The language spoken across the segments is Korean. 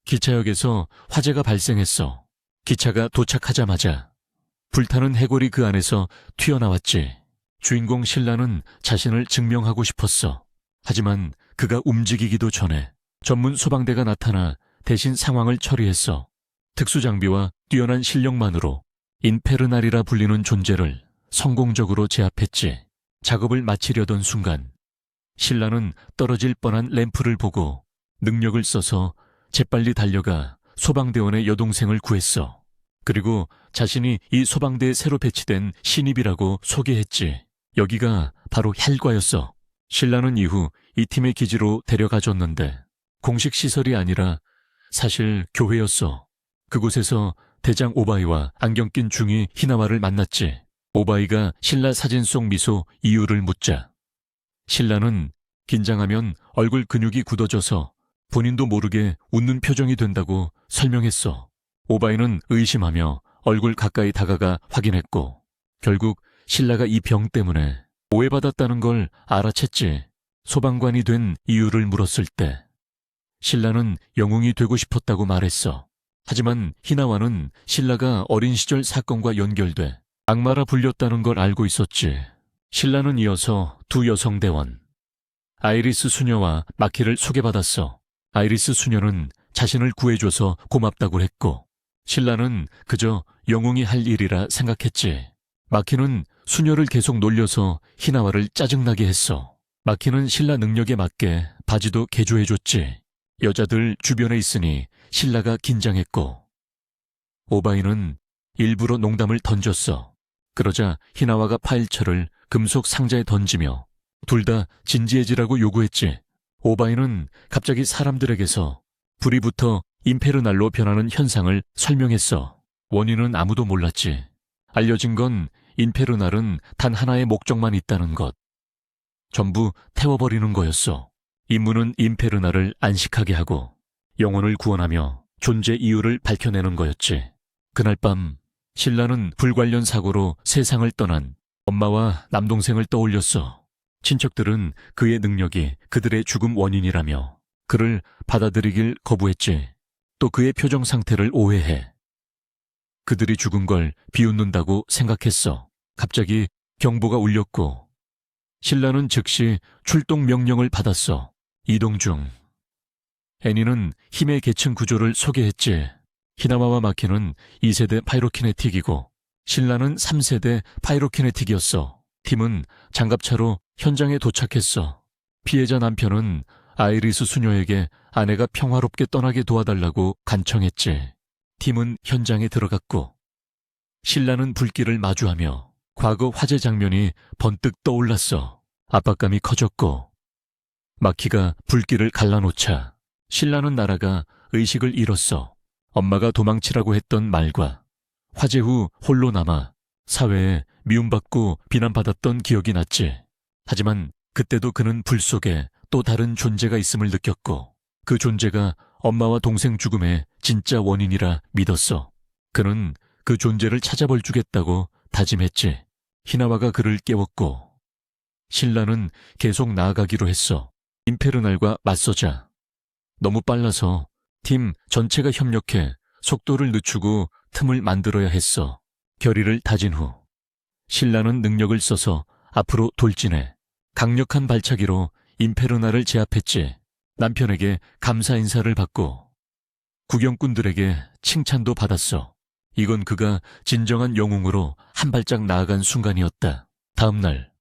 기차역에서 화재가 발생했어. 기차가 도착하자마자 불타는 해골이 그 안에서 튀어나왔지. 주인공 신라는 자신을 증명하고 싶었어. 하지만 그가 움직이기도 전에 전문 소방대가 나타나 대신 상황을 처리했어. 특수장비와 뛰어난 실력만으로 인페르날이라 불리는 존재를 성공적으로 제압했지. 작업을 마치려던 순간 신라는 떨어질 뻔한 램프를 보고 능력을 써서 재빨리 달려가 소방대원의 여동생을 구했어. 그리고 자신이 이 소방대에 새로 배치된 신입이라고 소개했지. 여기가 바로 헬과였어. 신라는 이후 이 팀의 기지로 데려가줬는데 공식 시설이 아니라 사실 교회였어. 그곳에서 대장 오바이와 안경 낀 중이 히나와를 만났지. 오바이가 신라 사진 속 미소 이유를 묻자 신라는 긴장하면 얼굴 근육이 굳어져서 본인도 모르게 웃는 표정이 된다고 설명했어. 오바이는 의심하며 얼굴 가까이 다가가 확인했고 결국 신라가 이 병 때문에 오해받았다는 걸 알아챘지. 소방관이 된 이유를 물었을 때 신라는 영웅이 되고 싶었다고 말했어. 하지만 히나와는 신라가 어린 시절 사건과 연결돼 악마라 불렸다는 걸 알고 있었지. 신라는 이어서 두 여성 대원 아이리스 수녀와 마키를 소개받았어. 아이리스 수녀는 자신을 구해줘서 고맙다고 했고 신라는 그저 영웅이 할 일이라 생각했지. 마키는 수녀를 계속 놀려서 히나와를 짜증나게 했어. 마키는 신라 능력에 맞게 바지도 개조해줬지. 여자들 주변에 있으니 신라가 긴장했고 오바이는 일부러 농담을 던졌어. 그러자 히나와가 파일철을 금속 상자에 던지며 둘 다 진지해지라고 요구했지. 오바이는 갑자기 사람들에게서 불이 붙어 인페르날로 변하는 현상을 설명했어. 원인은 아무도 몰랐지. 알려진 건 인페르날은 단 하나의 목적만 있다는 것. 전부 태워버리는 거였어. 임무는 인페르날을 안식하게 하고 영혼을 구원하며 존재 이유를 밝혀내는 거였지. 그날 밤 신라는 불 관련 사고로 세상을 떠난 엄마와 남동생을 떠올렸어. 친척들은 그의 능력이 그들의 죽음 원인이라며 그를 받아들이길 거부했지. 또 그의 표정 상태를 오해해 그들이 죽은 걸 비웃는다고 생각했어. 갑자기 경보가 울렸고 신라는 즉시 출동 명령을 받았어. 이동 중. 애니는 힘의 계층 구조를 소개했지. 히나와와 마키는 2세대 파이로키네틱이고 신라는 3세대 파이로키네틱이었어. 팀은 장갑차로 현장에 도착했어. 피해자 남편은 아이리스 수녀에게 아내가 평화롭게 떠나게 도와달라고 간청했지. 팀은 현장에 들어갔고 신라는 불길을 마주하며 과거 화재 장면이 번뜩 떠올랐어. 압박감이 커졌고 마키가 불길을 갈라놓자 신라는 날아가 의식을 잃었어. 엄마가 도망치라고 했던 말과 화재 후 홀로 남아 사회에 미움받고 비난받았던 기억이 났지. 하지만 그때도 그는 불 속에 또 다른 존재가 있음을 느꼈고 그 존재가 엄마와 동생 죽음의 진짜 원인이라 믿었어. 그는 그 존재를 찾아볼 주겠다고 다짐했지. 히나와가 그를 깨웠고 신라는 계속 나아가기로 했어. 인페르날과 맞서자. 너무 빨라서 팀 전체가 협력해 속도를 늦추고 틈을 만들어야 했어. 결의를 다진 후 신라는 능력을 써서 앞으로 돌진해 강력한 발차기로 인페르날을 제압했지. 남편에게 감사 인사를 받고 구경꾼들에게 칭찬도 받았어. 이건 그가 진정한 영웅으로 한 발짝 나아간 순간이었다. 다음 날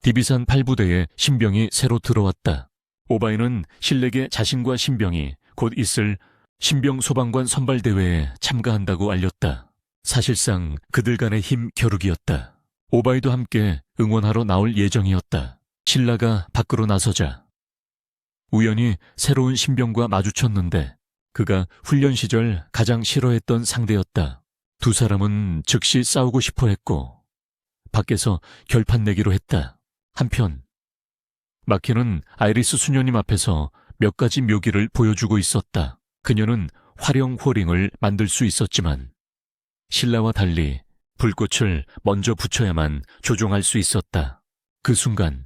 디비산 8부대에 신병이 새로 들어왔다. 오바이는 신렉에 자신과 신병이 곧 있을 신병 소방관 선발대회에 참가한다고 알렸다. 사실상 그들 간의 힘 겨루기였다. 오바이도 함께 응원하러 나올 예정이었다. 신라가 밖으로 나서자 우연히 새로운 신병과 마주쳤는데 그가 훈련 시절 가장 싫어했던 상대였다. 두 사람은 즉시 싸우고 싶어 했고 밖에서 결판 내기로 했다. 한편 마키는 아이리스 수녀님 앞에서 몇 가지 묘기를 보여주고 있었다. 그녀는 활용 호링을 만들 수 있었지만 신라와 달리 불꽃을 먼저 붙여야만 조종할 수 있었다. 그 순간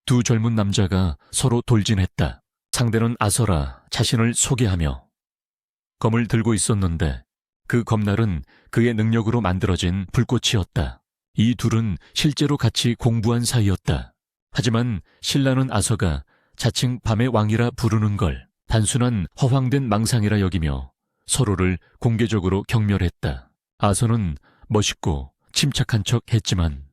두 젊은 남자가 서로 돌진했다. 상대는 아서라 자신을 소개하며 검을 들고 있었는데 그 검날은 그의 능력으로 만들어진 불꽃이었다. 이 둘은 실제로 같이 공부한 사이였다. 하지만 신라는 아서가 자칭 밤의 왕이라 부르는 걸 단순한 허황된 망상이라 여기며 서로를 공개적으로 경멸했다. 아서는 멋있고 침착한 척 했지만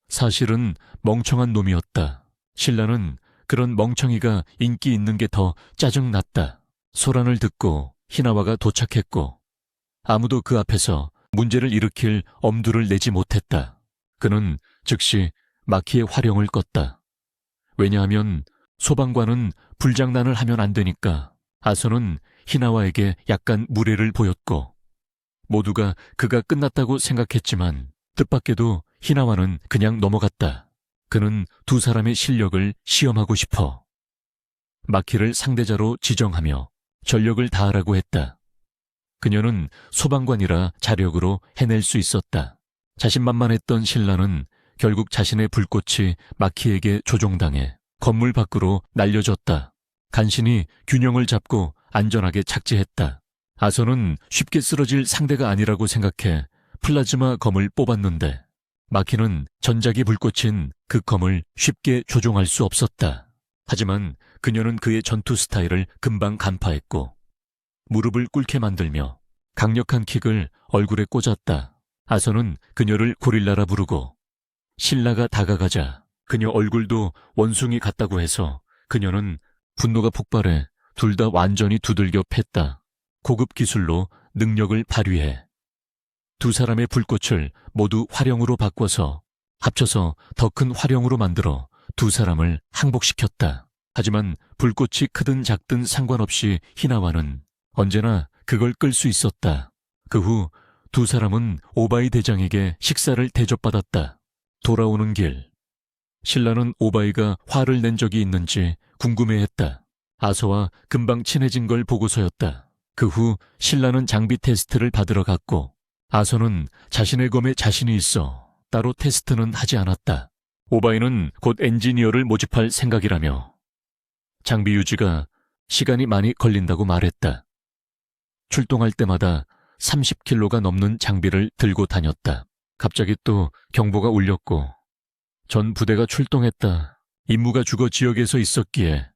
사실은 멍청한 놈이었다. 신라는 그런 멍청이가 인기 있는 게 더 짜증났다. 소란을 듣고 희나와가 도착했고 아무도 그 앞에서 문제를 일으킬 엄두를 내지 못했다. 그는 즉시 마키의 화령을 껐다. 왜냐하면 소방관은 불장난을 하면 안 되니까. 아서는 희나와에게 약간 무례를 보였고 모두가 그가 끝났다고 생각했지만 뜻밖에도 희나와는 그냥 넘어갔다. 그는 두 사람의 실력을 시험하고 싶어 마키를 상대자로 지정하며 전력을 다하라고 했다. 그녀는 소방관이라 자력으로 해낼 수 있었다. 자신만만했던 신라는 결국 자신의 불꽃이 마키에게 조종당해 건물 밖으로 날려졌다. 간신히 균형을 잡고 안전하게 착지했다. 아서는 쉽게 쓰러질 상대가 아니라고 생각해 플라즈마 검을 뽑았는데 마키는 전자기 불꽃인 그 검을 쉽게 조종할 수 없었다. 하지만 그녀는 그의 전투 스타일을 금방 간파했고 무릎을 꿇게 만들며 강력한 킥을 얼굴에 꽂았다. 아서는 그녀를 고릴라라 부르고 신라가 다가가자 그녀 얼굴도 원숭이 같다고 해서 그녀는 분노가 폭발해 둘 다 완전히 두들겨 팼다. 고급 기술로 능력을 발휘해 두 사람의 불꽃을 모두 화령으로 바꿔서 합쳐서 더 큰 화령으로 만들어 두 사람을 항복시켰다. 하지만 불꽃이 크든 작든 상관없이 희나와는 언제나 그걸 끌 수 있었다. 그 후 두 사람은 오바이 대장에게 식사를 대접받았다. 돌아오는 길 신라는 오바이가 화를 낸 적이 있는지 궁금해했다. 아서와 금방 친해진 걸 보고서였다. 그 후 신라는 장비 테스트를 받으러 갔고 아서는 자신의 검에 자신이 있어 따로 테스트는 하지 않았다. 오바이는 곧 엔지니어를 모집할 생각이라며 장비 유지가 시간이 많이 걸린다고 말했다. 출동할 때마다 30kg가 넘는 장비를 들고 다녔다. 갑자기 또 경보가 울렸고 전 부대가 출동했다. 임무가 주거 지역에서 있었기에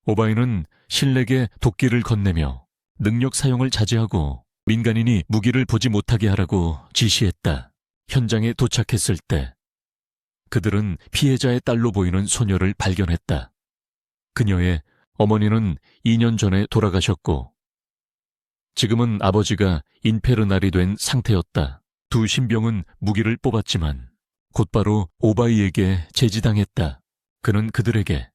오바이는 신에게 도끼를 건네며 능력 사용을 자제하고 민간인이 무기를 보지 못하게 하라고 지시했다. 현장에 도착했을 때 그들은 피해자의 딸로 보이는 소녀를 발견했다. 그녀의 어머니는 2년 전에 돌아가셨고 지금은 아버지가 인페르날이 된 상태였다. 두 신병은 무기를 뽑았지만 곧바로 오바이에게 제지당했다. 그는 그들에게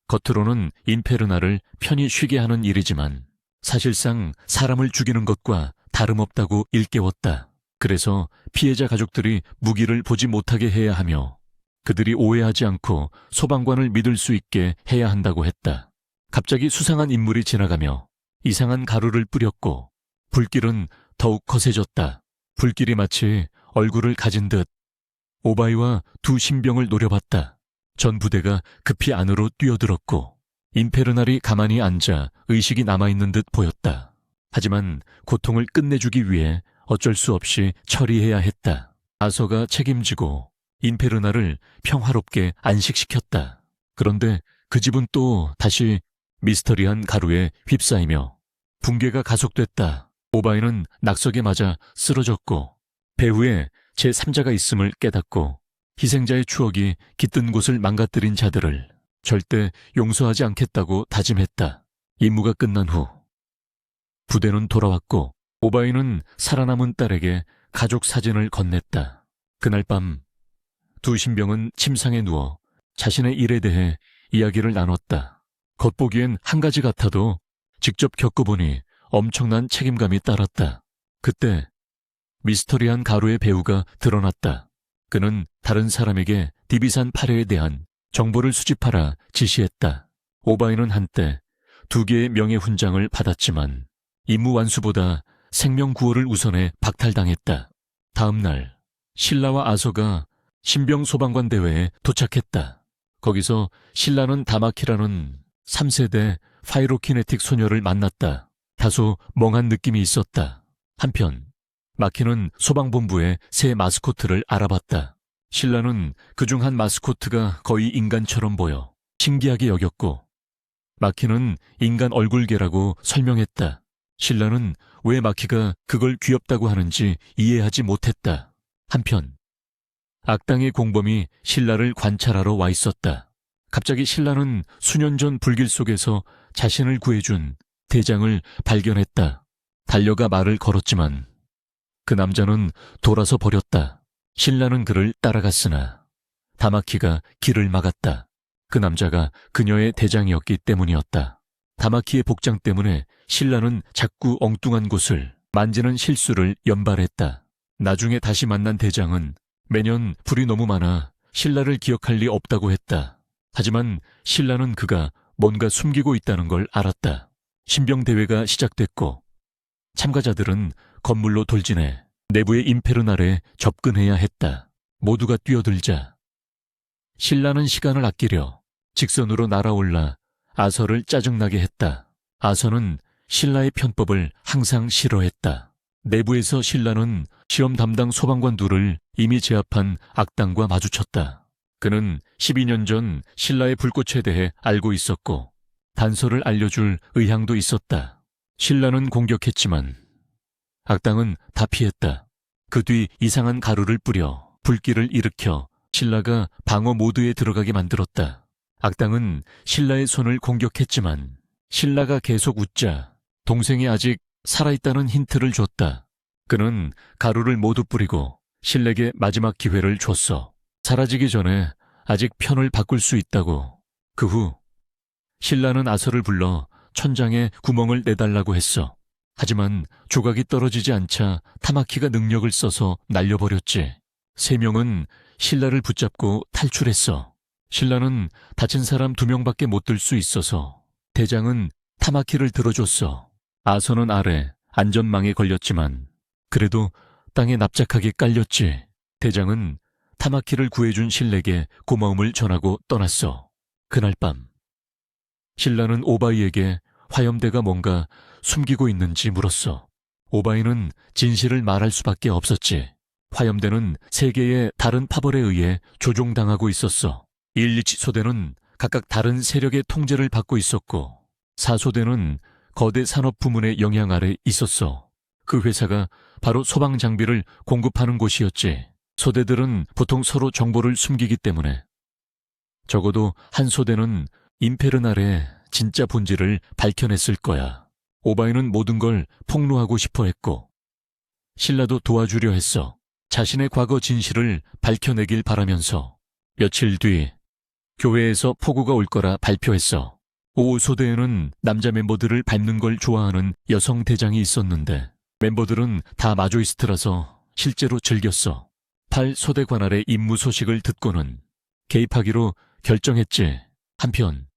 겉으로는 인페르날을 편히 쉬게 하는 일이지만 사실상 사람을 죽이는 것과 다름없다고 일깨웠다. 그래서 피해자 가족들이 무기를 보지 못하게 해야 하며 그들이 오해하지 않고 소방관을 믿을 수 있게 해야 한다고 했다. 갑자기 수상한 인물이 지나가며 이상한 가루를 뿌렸고 불길은 더욱 거세졌다. 불길이 마치 얼굴을 가진 듯 오바이와 두 신병을 노려봤다. 전 부대가 급히 안으로 뛰어들었고 인페르날이 가만히 앉아 의식이 남아있는 듯 보였다. 하지만 고통을 끝내주기 위해 어쩔 수 없이 처리해야 했다. 아서가 책임지고 인페르날을 평화롭게 안식시켰다. 그런데 그 집은 또 다시 미스터리한 가루에 휩싸이며 붕괴가 가속됐다. 오바이는 낙석에 맞아 쓰러졌고 배후에 제3자가 있음을 깨닫고 희생자의 추억이 깃든 곳을 망가뜨린 자들을 절대 용서하지 않겠다고 다짐했다. 임무가 끝난 후 부대는 돌아왔고 오바이는 살아남은 딸에게 가족 사진을 건넸다. 그날 밤 두 신병은 침상에 누워 자신의 일에 대해 이야기를 나눴다. 겉보기엔 한 가지 같아도 직접 겪어보니 엄청난 책임감이 따랐다. 그때 미스터리한 가루의 배우가 드러났다. 그는 다른 사람에게 디비산 파레에 대한 정보를 수집하라 지시했다. 오바이는 한때 2개의 명예훈장을 받았지만 임무 완수보다 생명 구호를 우선해 박탈당했다. 다음 날 신라와 아서가 신병 소방관 대회에 도착했다. 거기서 신라는 다마키라는 3세대 파이로키네틱 소녀를 만났다. 다소 멍한 느낌이 있었다. 한편 마키는 소방본부에 새 마스코트를 알아봤다. 신라는 그중 한 마스코트가 거의 인간처럼 보여 신기하게 여겼고, 마키는 인간 얼굴개라고 설명했다. 신라는 왜 마키가 그걸 귀엽다고 하는지 이해하지 못했다. 한편 악당의 공범이 신라를 관찰하러 와 있었다. 갑자기 신라는 수년 전 불길 속에서 자신을 구해준 대장을 발견했다. 달려가 말을 걸었지만 그 남자는 돌아서 버렸다. 신라는 그를 따라갔으나 다마키가 길을 막았다. 그 남자가 그녀의 대장이었기 때문이었다. 다마키의 복장 때문에 신라는 자꾸 엉뚱한 곳을 만지는 실수를 연발했다. 나중에 다시 만난 대장은 매년 불이 너무 많아 신라를 기억할 리 없다고 했다. 하지만 신라는 그가 뭔가 숨기고 있다는 걸 알았다. 신병대회가 시작됐고 참가자들은 건물로 돌진해 내부의 임페르날에 접근해야 했다. 모두가 뛰어들자 신라는 시간을 아끼려 직선으로 날아올라 아서를 짜증나게 했다. 아서는 신라의 편법을 항상 싫어했다. 내부에서 신라는 시험 담당 소방관 둘을 이미 제압한 악당과 마주쳤다. 그는 12년 전 신라의 불꽃에 대해 알고 있었고 단서를 알려줄 의향도 있었다. 신라는 공격했지만 악당은 다 피했다. 그 뒤 이상한 가루를 뿌려 불길을 일으켜 신라가 방어 모드에 들어가게 만들었다. 악당은 신라의 손을 공격했지만 신라가 계속 웃자 동생이 아직 살아있다는 힌트를 줬다. 그는 가루를 모두 뿌리고 신에게 마지막 기회를 줬어. 사라지기 전에 아직 편을 바꿀 수 있다고. 그 후 신라는 아서를 불러 천장에 구멍을 내달라고 했어. 하지만 조각이 떨어지지 않자 타마키가 능력을 써서 날려버렸지. 세 명은 신라를 붙잡고 탈출했어. 신라는 다친 사람 2명밖에 못 들 수 있어서 대장은 타마키를 들어줬어. 아서는 아래 안전망에 걸렸지만 그래도 땅에 납작하게 깔렸지. 대장은 타마키를 구해준 신에게 고마움을 전하고 떠났어. 그날 밤 신라는 오바이에게 화염대가 뭔가 숨기고 있는지 물었어. 오바이는 진실을 말할 수밖에 없었지. 화염대는 3개의 다른 파벌에 의해 조종당하고 있었어. 1, 2 소대는 각각 다른 세력의 통제를 받고 있었고 4소대는 거대 산업 부문의 영향 아래 있었어. 그 회사가 바로 소방 장비를 공급하는 곳이었지. 소대들은 보통 서로 정보를 숨기기 때문에 적어도 한 소대는 임페르날의 진짜 본질을 밝혀냈을 거야. 오바이는 모든 걸 폭로하고 싶어 했고 신라도 도와주려 했어. 자신의 과거 진실을 밝혀내길 바라면서. 며칠 뒤 교회에서 폭우가 올 거라 발표했어. 5소대에는 남자 멤버들을 밟는 걸 좋아하는 여성 대장이 있었는데 멤버들은 다 마조이스트라서 실제로 즐겼어. 8소대 관할의 임무 소식을 듣고는 개입하기로 결정했지. 한편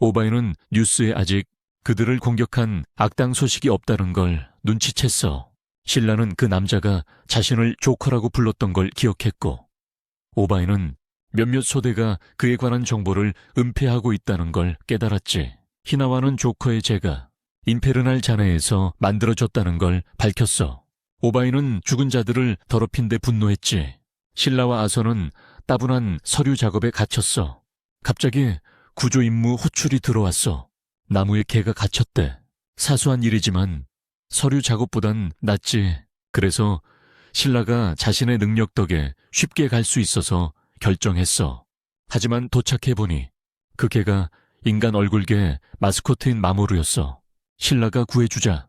오바이는 뉴스에 아직 그들을 공격한 악당 소식이 없다는 걸 눈치챘어. 신라는 그 남자가 자신을 조커라고 불렀던 걸 기억했고 오바이는 몇몇 소대가 그에 관한 정보를 은폐하고 있다는 걸 깨달았지. 히나와는 조커의 제가 임페르날 잔해에서 만들어졌다는 걸 밝혔어. 오바이는 죽은 자들을 더럽힌 데 분노했지. 신라와 아서는 따분한 서류 작업에 갇혔어. 갑자기 구조 임무 호출이 들어왔어. 나무에 개가 갇혔대. 사소한 일이지만 서류 작업보단 낫지. 그래서 신라가 자신의 능력 덕에 쉽게 갈 수 있어서 결정했어. 하지만 도착해보니 그 개가 인간 얼굴개 마스코트인 마모루였어. 신라가 구해주자.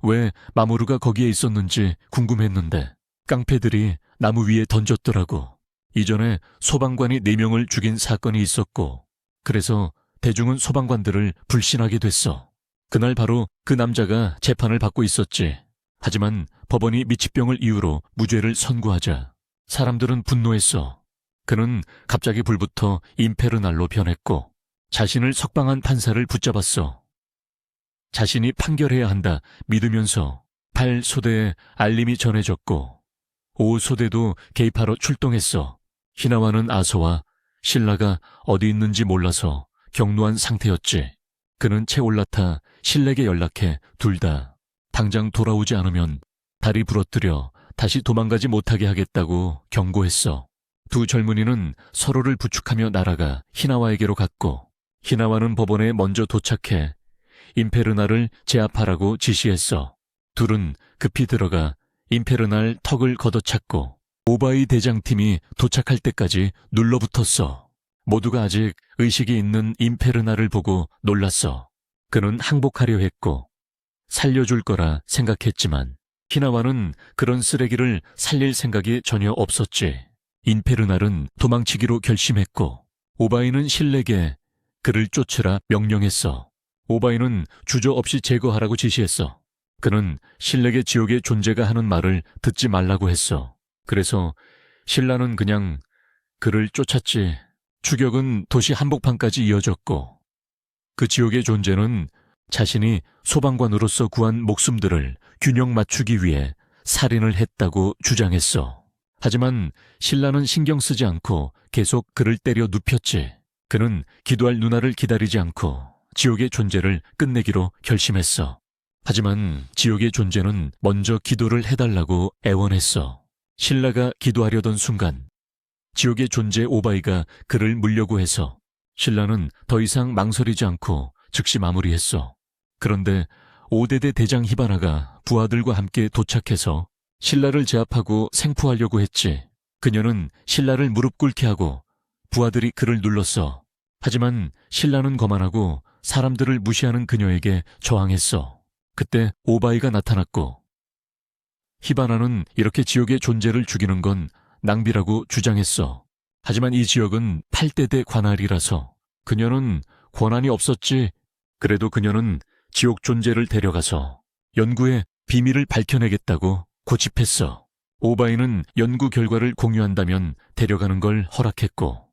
왜 마모루가 거기에 있었는지 궁금했는데 깡패들이 나무 위에 던졌더라고. 이전에 소방관이 4명을 죽인 사건이 있었고 그래서 대중은 소방관들을 불신하게 됐어. 그날 바로 그 남자가 재판을 받고 있었지. 하지만 법원이 미치병을 이유로 무죄를 선고하자 사람들은 분노했어. 그는 갑자기 불부터 임페르날로 변했고 자신을 석방한 판사를 붙잡았어. 자신이 판결해야 한다 믿으면서 8소대에 알림이 전해졌고 5소대도 개입하러 출동했어. 히나와는 아서와 신라가 어디 있는지 몰라서 격노한 상태였지. 그는 채 올라타 신렉에 연락해 둘 다 당장 돌아오지 않으면 다리 부러뜨려 다시 도망가지 못하게 하겠다고 경고했어. 두 젊은이는 서로를 부축하며 날아가 히나와에게로 갔고, 히나와는 법원에 먼저 도착해 임페르날을 제압하라고 지시했어. 둘은 급히 들어가 임페르날 턱을 걷어찼고 오바이 대장팀이 도착할 때까지 눌러붙었어. 모두가 아직 의식이 있는 임페르날을 보고 놀랐어. 그는 항복하려 했고 살려줄 거라 생각했지만 히나와는 그런 쓰레기를 살릴 생각이 전혀 없었지. 임페르날은 도망치기로 결심했고 오바이는 신렉에 그를 쫓으라 명령했어. 오바이는 주저없이 제거하라고 지시했어. 그는 신렉의 지옥의 존재가 하는 말을 듣지 말라고 했어. 그래서 신라는 그냥 그를 쫓았지. 추격은 도시 한복판까지 이어졌고 그 지옥의 존재는 자신이 소방관으로서 구한 목숨들을 균형 맞추기 위해 살인을 했다고 주장했어. 하지만 신라는 신경 쓰지 않고 계속 그를 때려 눕혔지. 그는 기도할 누나를 기다리지 않고 지옥의 존재를 끝내기로 결심했어. 하지만 지옥의 존재는 먼저 기도를 해달라고 애원했어. 신라가 기도하려던 순간 지옥의 존재 오바이가 그를 물려고 해서 신라는 더 이상 망설이지 않고 즉시 마무리했어. 그런데 오데대 대장 히바나가 부하들과 함께 도착해서 신라를 제압하고 생포하려고 했지. 그녀는 신라를 무릎 꿇게 하고 부하들이 그를 눌렀어. 하지만 신라는 거만하고 사람들을 무시하는 그녀에게 저항했어. 그때 오바이가 나타났고 히바나는 이렇게 지옥의 존재를 죽이는 건 낭비라고 주장했어. 하지만 이 지역은 8대대 관할이라서 그녀는 권한이 없었지. 그래도 그녀는 지옥 존재를 데려가서 연구의 비밀을 밝혀내겠다고 고집했어. 오바이는 연구 결과를 공유한다면 데려가는 걸 허락했고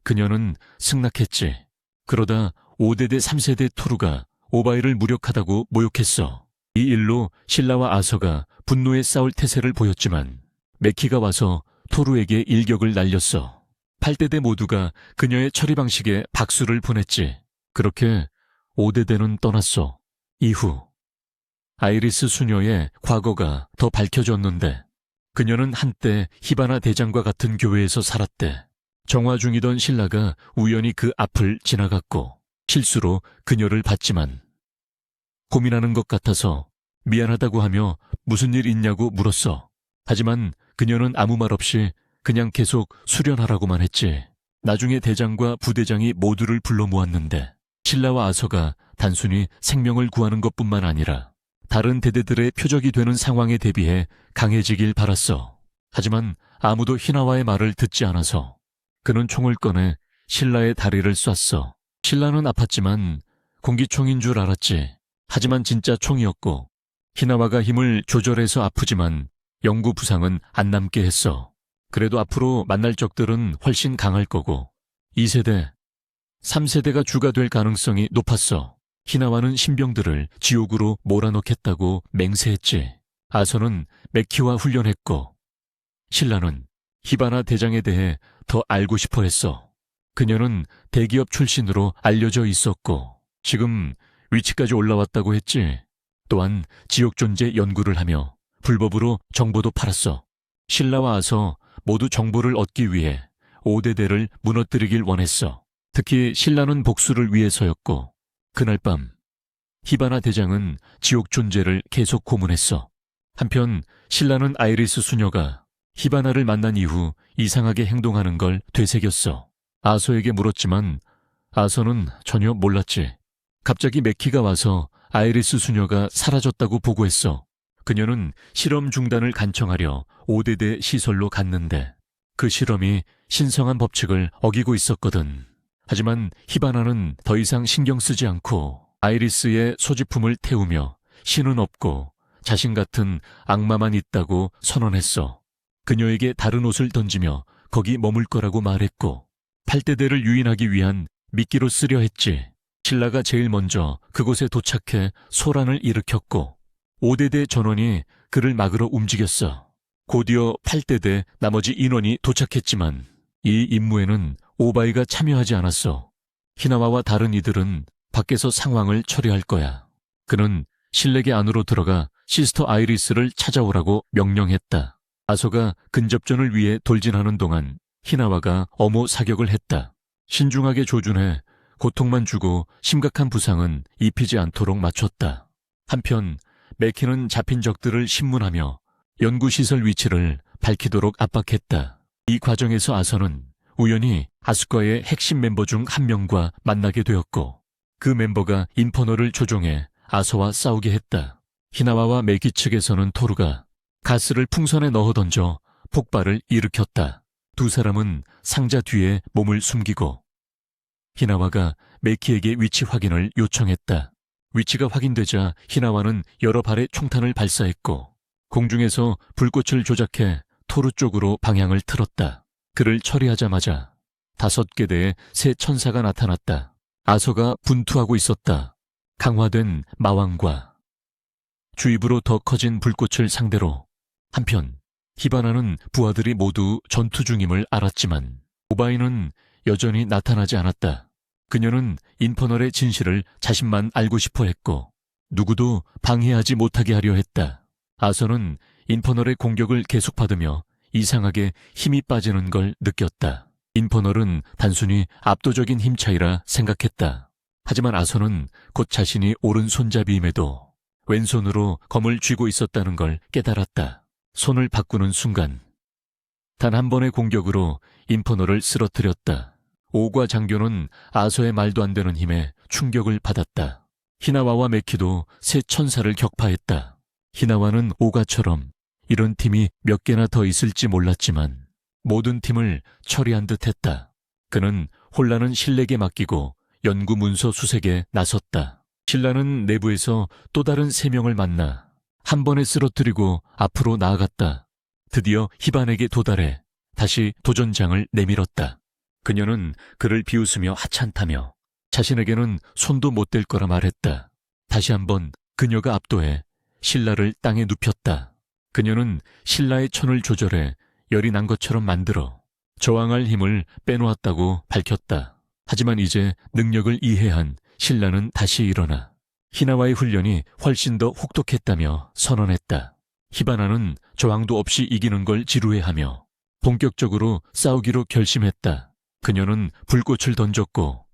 그녀는 승낙했지. 그러다 5대대 3세대 토루가 오바이를 무력하다고 모욕했어. 이 일로 신라와 아서가 분노에 싸울 태세를 보였지만 메키가 와서 토루에게 일격을 날렸어. 8대대 모두가 그녀의 처리 방식에 박수를 보냈지. 그렇게 5대대는 떠났어. 이후 아이리스 수녀의 과거가 더 밝혀졌는데 그녀는 한때 히바나 대장과 같은 교회에서 살았대. 정화 중이던 신라가 우연히 그 앞을 지나갔고 실수로 그녀를 봤지만 고민하는 것 같아서 미안하다고 하며 무슨 일 있냐고 물었어. 하지만 그녀는 아무 말 없이 그냥 계속 수련하라고만 했지. 나중에 대장과 부대장이 모두를 불러 모았는데 신라와 아서가 단순히 생명을 구하는 것뿐만 아니라 다른 대대들의 표적이 되는 상황에 대비해 강해지길 바랐어. 하지만 아무도 히나와의 말을 듣지 않아서 그는 총을 꺼내 신라의 다리를 쐈어. 신라는 아팠지만 공기총인 줄 알았지. 하지만 진짜 총이었고 히나와가 힘을 조절해서 아프지만 영구 부상은 안 남게 했어. 그래도 앞으로 만날 적들은 훨씬 강할 거고 2세대, 3세대가 주가 될 가능성이 높았어. 히나와는 신병들을 지옥으로 몰아넣겠다고 맹세했지. 아서는 메키와 훈련했고 신라는 히바나 대장에 대해 더 알고 싶어 했어. 그녀는 대기업 출신으로 알려져 있었고 지금 위치까지 올라왔다고 했지. 또한 지옥 존재 연구를 하며 불법으로 정보도 팔았어. 신라와 아서 모두 정보를 얻기 위해 5대대를 무너뜨리길 원했어. 특히 신라는 복수를 위해서였고 그날 밤 히바나 대장은 지옥 존재를 계속 고문했어. 한편 신라는 아이리스 수녀가 히바나를 만난 이후 이상하게 행동하는 걸 되새겼어. 아서에게 물었지만 아서는 전혀 몰랐지. 갑자기 메키가 와서 아이리스 수녀가 사라졌다고 보고했어. 그녀는 실험 중단을 간청하려 5대대 시설로 갔는데 그 실험이 신성한 법칙을 어기고 있었거든. 하지만 히바나는 더 이상 신경 쓰지 않고 아이리스의 소지품을 태우며 신은 없고 자신 같은 악마만 있다고 선언했어. 그녀에게 다른 옷을 던지며 거기 머물 거라고 말했고 8대대를 유인하기 위한 미끼로 쓰려 했지. 신라가 제일 먼저 그곳에 도착해 소란을 일으켰고 5대대 전원이 그를 막으러 움직였어. 곧이어 8대대 나머지 인원이 도착했지만 이 임무에는 오바이가 참여하지 않았어. 히나와와 다른 이들은 밖에서 상황을 처리할 거야. 그는 실내계 안으로 들어가 시스터 아이리스를 찾아오라고 명령했다. 아소가 근접전을 위해 돌진하는 동안 히나와가 엄호 사격을 했다. 신중하게 조준해 고통만 주고 심각한 부상은 입히지 않도록 맞췄다. 한편 메키는 잡힌 적들을 신문하며 연구시설 위치를 밝히도록 압박했다. 이 과정에서 아서는 우연히 아수카의 핵심 멤버 중 한 명과 만나게 되었고 그 멤버가 인퍼너를 조종해 아서와 싸우게 했다. 히나와와 메키 측에서는 토루가 가스를 풍선에 넣어 던져 폭발을 일으켰다. 두 사람은 상자 뒤에 몸을 숨기고 히나와가 메키에게 위치 확인을 요청했다. 위치가 확인되자 히나와는 여러 발의 총탄을 발사했고 공중에서 불꽃을 조작해 토루 쪽으로 방향을 틀었다. 그를 처리하자마자 5개대의 새 천사가 나타났다. 아서가 분투하고 있었다. 강화된 마왕과 주입으로 더 커진 불꽃을 상대로. 한편 히바나는 부하들이 모두 전투 중임을 알았지만 오바이는 여전히 나타나지 않았다. 그녀는 인퍼널의 진실을 자신만 알고 싶어 했고 누구도 방해하지 못하게 하려 했다. 아서는 인퍼널의 공격을 계속받으며 이상하게 힘이 빠지는 걸 느꼈다. 인퍼널은 단순히 압도적인 힘 차이라 생각했다. 하지만 아서는 곧 자신이 오른손잡이임에도 왼손으로 검을 쥐고 있었다는 걸 깨달았다. 손을 바꾸는 순간 단 한 번의 공격으로 인퍼널을 쓰러뜨렸다. 오과 장교는 아서의 말도 안 되는 힘에 충격을 받았다. 히나와와 메키도 새 천사를 격파했다. 히나와는 오가처럼 이런 팀이 몇 개나 더 있을지 몰랐지만 모든 팀을 처리한 듯 했다. 그는 혼란은 신렉에 맡기고 연구 문서 수색에 나섰다. 신라는 내부에서 또 다른 3명을 만나 한 번에 쓰러뜨리고 앞으로 나아갔다. 드디어 히반에게 도달해 다시 도전장을 내밀었다. 그녀는 그를 비웃으며 하찮다며 자신에게는 손도 못 댈 거라 말했다. 다시 한번 그녀가 압도해 신라를 땅에 눕혔다. 그녀는 신라의 천을 조절해 열이 난 것처럼 만들어 저항할 힘을 빼놓았다고 밝혔다. 하지만 이제 능력을 이해한 신라는 다시 일어나 히나와의 훈련이 훨씬 더 혹독했다며 선언했다. 히바나는 저항도 없이 이기는 걸 지루해하며 본격적으로 싸우기로 결심했다. 그녀는 불꽃을 던졌고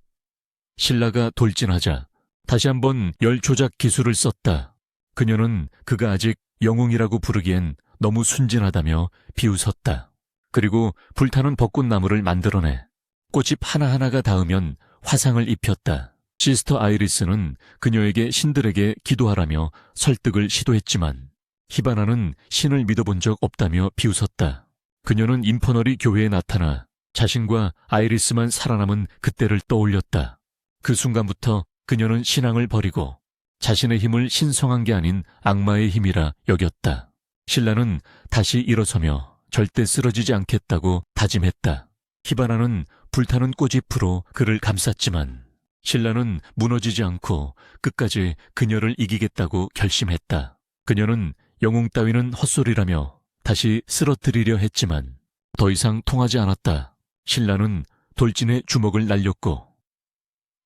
신라가 돌진하자 다시 한번 열 조작 기술을 썼다. 그녀는 그가 아직 영웅이라고 부르기엔 너무 순진하다며 비웃었다. 그리고 불타는 벚꽃나무를 만들어내 꽃잎 하나하나가 닿으면 화상을 입혔다. 시스터 아이리스는 그녀에게 신들에게 기도하라며 설득을 시도했지만 히바나는 신을 믿어본 적 없다며 비웃었다. 그녀는 인퍼널이 교회에 나타나 자신과 아이리스만 살아남은 그때를 떠올렸다. 그 순간부터 그녀는 신앙을 버리고 자신의 힘을 신성한 게 아닌 악마의 힘이라 여겼다. 신라는 다시 일어서며 절대 쓰러지지 않겠다고 다짐했다. 히바나는 불타는 꽃잎으로 그를 감쌌지만 신라는 무너지지 않고 끝까지 그녀를 이기겠다고 결심했다. 그녀는 영웅 따위는 헛소리라며 다시 쓰러뜨리려 했지만 더 이상 통하지 않았다. 신라는 돌진에 주먹을 날렸고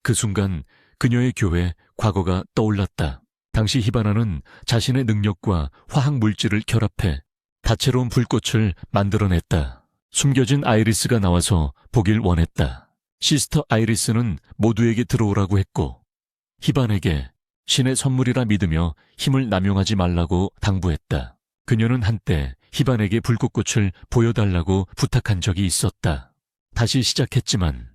그 순간 그녀의 교회 과거가 떠올랐다. 당시 히바나는 자신의 능력과 화학 물질을 결합해 다채로운 불꽃을 만들어냈다. 숨겨진 아이리스가 나와서 보길 원했다. 시스터 아이리스는 모두에게 들어오라고 했고 히반에게 신의 선물이라 믿으며 힘을 남용하지 말라고 당부했다. 그녀는 한때 히반에게 불꽃꽃을 보여달라고 부탁한 적이 있었다. 다시 시작했지만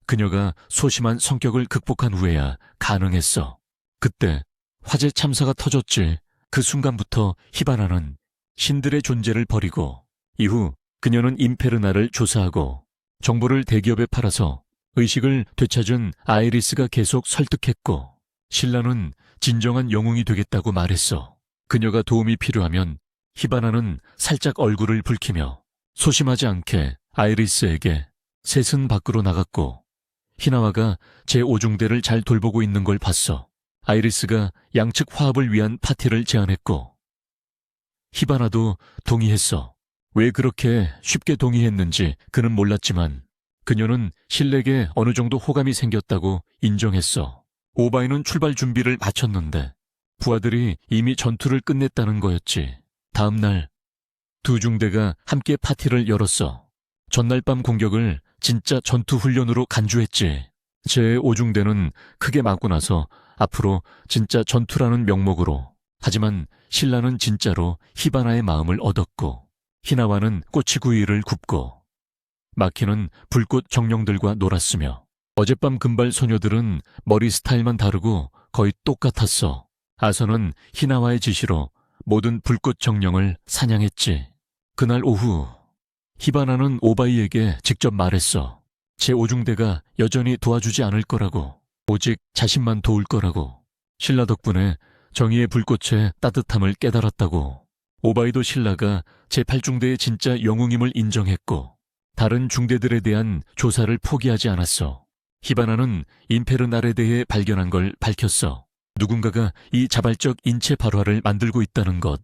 그녀가 소심한 성격을 극복한 후에야 가능했어. 그때 화재 참사가 터졌지. 그 순간부터 히바나는 신들의 존재를 버리고 이후 그녀는 임페르나를 조사하고 정보를 대기업에 팔아서 의식을 되찾은 아이리스가 계속 설득했고 신라는 진정한 영웅이 되겠다고 말했어. 그녀가 도움이 필요하면 히바나는 살짝 얼굴을 붉히며 소심하지 않게 아이리스에게 셋은 밖으로 나갔고 히나와가 제5중대를 잘 돌보고 있는 걸 봤어. 아이리스가 양측 화합을 위한 파티를 제안했고 히바나도 동의했어. 왜 그렇게 쉽게 동의했는지 그는 몰랐지만 그녀는 신렉에 어느 정도 호감이 생겼다고 인정했어. 오바이는 출발 준비를 마쳤는데 부하들이 이미 전투를 끝냈다는 거였지. 다음 날 두 중대가 함께 파티를 열었어. 전날 밤 공격을 진짜 전투 훈련으로 간주했지. 제5중대는 크게 맞고 나서 앞으로 진짜 전투라는 명목으로, 하지만 신라는 진짜로 히바나의 마음을 얻었고 히나와는 꼬치구이를 굽고 마키는 불꽃 정령들과 놀았으며 어젯밤 금발 소녀들은 머리 스타일만 다르고 거의 똑같았어. 아선은 히나와의 지시로 모든 불꽃 정령을 사냥했지. 그날 오후 히바나는 오바이에게 직접 말했어. 제5중대가 여전히 도와주지 않을 거라고, 오직 자신만 도울 거라고. 신라 덕분에 정의의 불꽃의 따뜻함을 깨달았다고. 오바이도 신라가 제8중대의 진짜 영웅임을 인정했고 다른 중대들에 대한 조사를 포기하지 않았어. 히바나는 임페르날에 대해 발견한 걸 밝혔어. 누군가가 이 자발적 인체 발화를 만들고 있다는 것.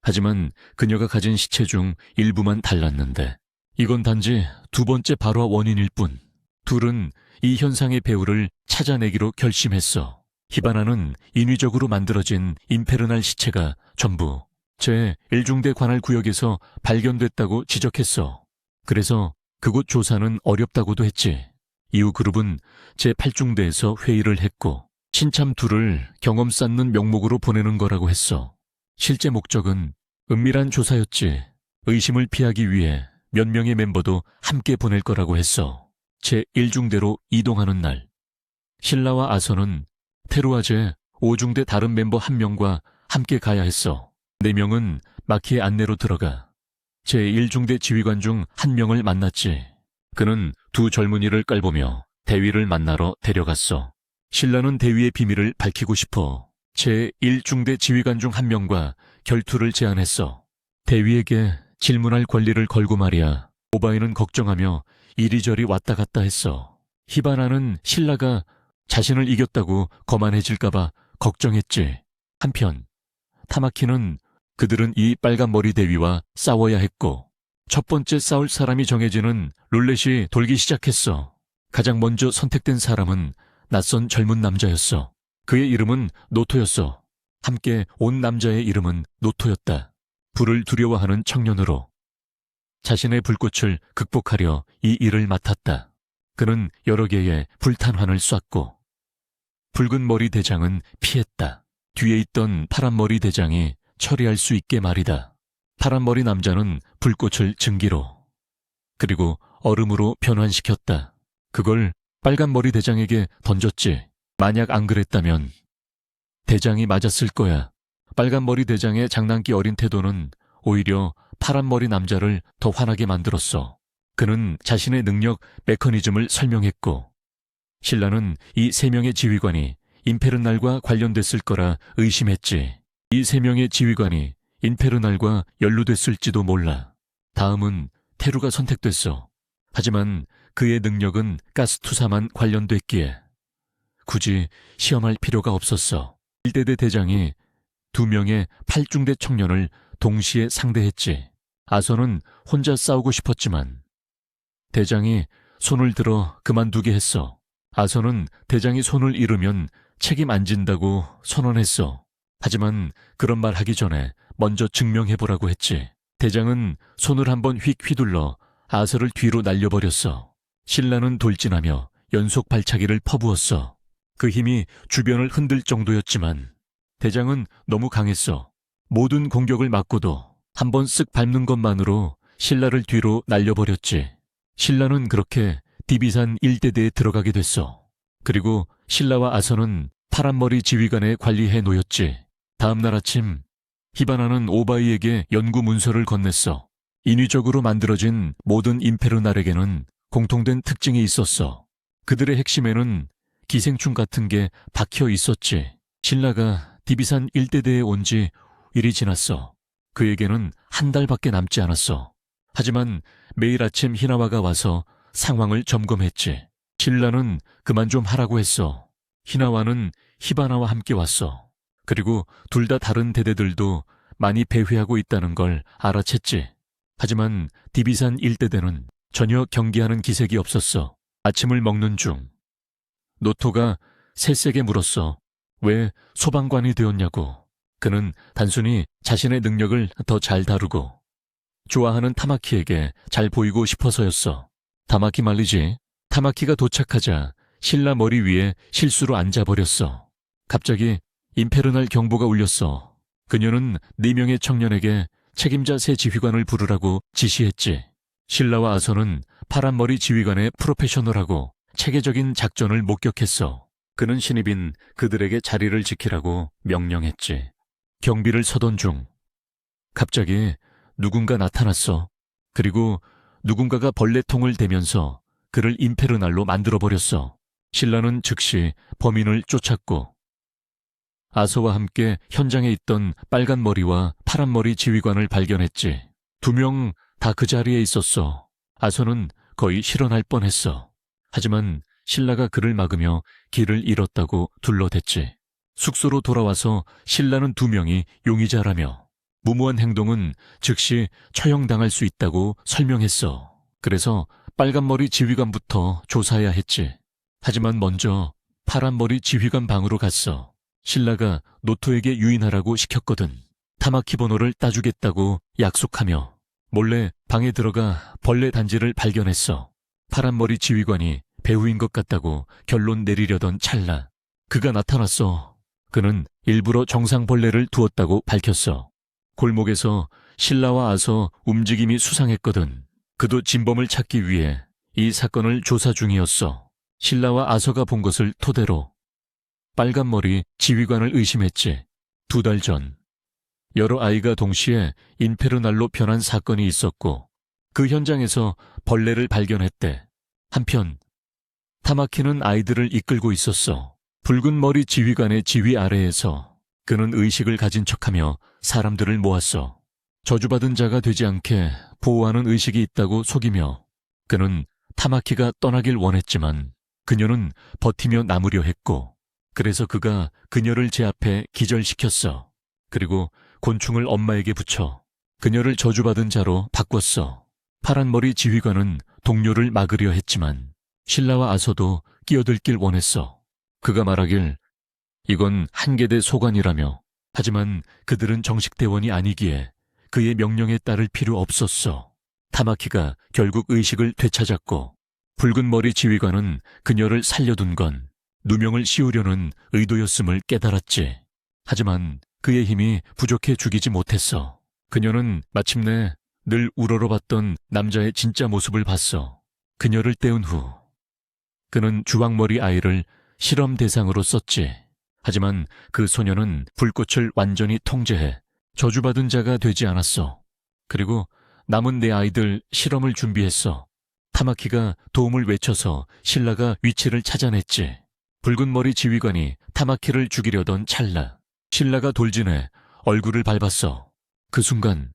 하지만 그녀가 가진 시체 중 일부만 달랐는데 이건 단지 두 번째 발화 원인일 뿐. 둘은 이 현상의 배후를 찾아내기로 결심했어. 히바나는 인위적으로 만들어진 임페르날 시체가 전부 제1중대 관할 구역에서 발견됐다고 지적했어. 그래서 그곳 조사는 어렵다고도 했지. 이후 그룹은 제8중대에서 회의를 했고 신참 둘을 경험 쌓는 명목으로 보내는 거라고 했어. 실제 목적은 은밀한 조사였지. 의심을 피하기 위해 몇 명의 멤버도 함께 보낼 거라고 했어. 제1중대로 이동하는 날 신라와 아선은 테루와 제5중대 다른 멤버 한 명과 함께 가야 했어. 4명은 마키의 안내로 들어가 제1중대 지휘관 중 한 명을 만났지. 그는 두 젊은이를 깔보며 대위를 만나러 데려갔어. 신라는 대위의 비밀을 밝히고 싶어 제1중대 지휘관 중 한 명과 결투를 제안했어. 대위에게 질문할 권리를 걸고 말이야. 오바이는 걱정하며 이리저리 왔다 갔다 했어. 히바나는 신라가 자신을 이겼다고 거만해질까봐 걱정했지. 한편 타마키는 그들은 이 빨간머리 대위와 싸워야 했고 첫 번째 싸울 사람이 정해지는 룰렛이 돌기 시작했어. 가장 먼저 선택된 사람은 낯선 젊은 남자였어. 그의 이름은 노토였어. 함께 온 남자의 이름은 노토였다. 불을 두려워하는 청년으로 자신의 불꽃을 극복하려 이 일을 맡았다. 그는 여러 개의 불탄환을 쐈고 붉은 머리 대장은 피했다. 뒤에 있던 파란 머리 대장이 처리할 수 있게 말이다. 파란 머리 남자는 불꽃을 증기로 그리고 얼음으로 변환시켰다. 그걸 빨간 머리 대장에게 던졌지. 만약 안 그랬다면 대장이 맞았을 거야. 빨간 머리 대장의 장난기 어린 태도는 오히려 파란 머리 남자를 더 화나게 만들었어. 그는 자신의 능력 메커니즘을 설명했고 신라는 이 3명의 지휘관이 임페르날과 관련됐을 거라 의심했지. 이 3명의 지휘관이 인페르날과 연루됐을지도 몰라. 다음은 테루가 선택됐어. 하지만 그의 능력은 가스투사만 관련됐기에 굳이 시험할 필요가 없었어. 1대대 대장이 2명의 8중대 청년을 동시에 상대했지. 아선은 혼자 싸우고 싶었지만 대장이 손을 들어 그만두게 했어. 아선은 대장이 손을 잃으면 책임 안 진다고 선언했어. 하지만 그런 말 하기 전에 먼저 증명해보라고 했지. 대장은 손을 한번 휙 휘둘러 아서를 뒤로 날려버렸어. 신라는 돌진하며 연속 발차기를 퍼부었어. 그 힘이 주변을 흔들 정도였지만 대장은 너무 강했어. 모든 공격을 막고도 한번 쓱 밟는 것만으로 신라를 뒤로 날려버렸지. 신라는 그렇게 디비산 1대대에 들어가게 됐어. 그리고 신라와 아서는 파란머리 지휘관에 관리해 놓였지. 다음날 아침 히바나는 오바이에게 연구 문서를 건넸어. 인위적으로 만들어진 모든 임페르날에게는 공통된 특징이 있었어. 그들의 핵심에는 기생충 같은 게 박혀 있었지. 신라가 디비산 1대대에 온 지 일이 지났어. 그에게는 한 달밖에 남지 않았어. 하지만 매일 아침 히나와가 와서 상황을 점검했지. 신라는 그만 좀 하라고 했어. 히나와는 히바나와 함께 왔어. 그리고 둘 다 다른 대대들도 많이 배회하고 있다는 걸 알아챘지. 하지만 디비산 1대대는 전혀 경계하는 기색이 없었어. 아침을 먹는 중 노토가 새세게 물었어. 왜 소방관이 되었냐고. 그는 단순히 자신의 능력을 더 잘 다루고 좋아하는 타마키에게 잘 보이고 싶어서였어. 타마키 말이지. 타마키가 도착하자 신라 머리 위에 실수로 앉아버렸어. 갑자기 임페르날 경보가 울렸어. 그녀는 4명의 청년에게 책임자 새 지휘관을 부르라고 지시했지. 신라와 아서는 파란머리 지휘관의 프로페셔널하고 체계적인 작전을 목격했어. 그는 신입인 그들에게 자리를 지키라고 명령했지. 경비를 서던 중 갑자기 누군가 나타났어. 그리고 누군가가 벌레통을 대면서 그를 임페르날로 만들어버렸어. 신라는 즉시 범인을 쫓았고 아서와 함께 현장에 있던 빨간 머리와 파란 머리 지휘관을 발견했지. 2명 다 그 자리에 있었어. 아서는 거의 실언할 뻔했어. 하지만 신라가 그를 막으며 길을 잃었다고 둘러댔지. 숙소로 돌아와서 신라는 2명이 용의자라며 무모한 행동은 즉시 처형당할 수 있다고 설명했어. 그래서 빨간머리 지휘관부터 조사해야 했지. 하지만 먼저 파란머리 지휘관 방으로 갔어. 신라가 노토에게 유인하라고 시켰거든. 타마키 번호를 따주겠다고 약속하며 몰래 방에 들어가 벌레 단지를 발견했어. 파란머리 지휘관이 배우인 것 같다고 결론 내리려던 찰나 그가 나타났어. 그는 일부러 정상벌레를 두었다고 밝혔어. 골목에서 신라와 아서 움직임이 수상했거든. 그도 진범을 찾기 위해 이 사건을 조사 중이었어. 신라와 아서가 본 것을 토대로 빨간머리 지휘관을 의심했지. 2달 전 여러 아이가 동시에 인페르날로 변한 사건이 있었고 그 현장에서 벌레를 발견했대. 한편 타마키는 아이들을 이끌고 있었어. 붉은 머리 지휘관의 지휘 아래에서 그는 의식을 가진 척하며 사람들을 모았어. 저주받은 자가 되지 않게 보호하는 의식이 있다고 속이며 그는 타마키가 떠나길 원했지만 그녀는 버티며 남으려 했고 그래서 그가 그녀를 제압해 기절시켰어. 그리고 곤충을 엄마에게 붙여 그녀를 저주받은 자로 바꿨어. 파란머리 지휘관은 동료를 막으려 했지만 신라와 아서도 끼어들길 원했어. 그가 말하길 이건 한계대 소관이라며 하지만 그들은 정식 대원이 아니기에 그의 명령에 따를 필요 없었어. 타마키가 결국 의식을 되찾았고 붉은 머리 지휘관은 그녀를 살려둔 건 누명을 씌우려는 의도였음을 깨달았지. 하지만 그의 힘이 부족해 죽이지 못했어. 그녀는 마침내 늘 우러러봤던 남자의 진짜 모습을 봤어. 그녀를 떼운 후 그는 주황머리 아이를 실험 대상으로 썼지. 하지만 그 소녀는 불꽃을 완전히 통제해 저주받은 자가 되지 않았어. 그리고 남은 4아이들 실험을 준비했어. 타마키가 도움을 외쳐서 신라가 위치를 찾아냈지. 붉은 머리 지휘관이 타마키를 죽이려던 찰나 신라가 돌진해 얼굴을 밟았어. 그 순간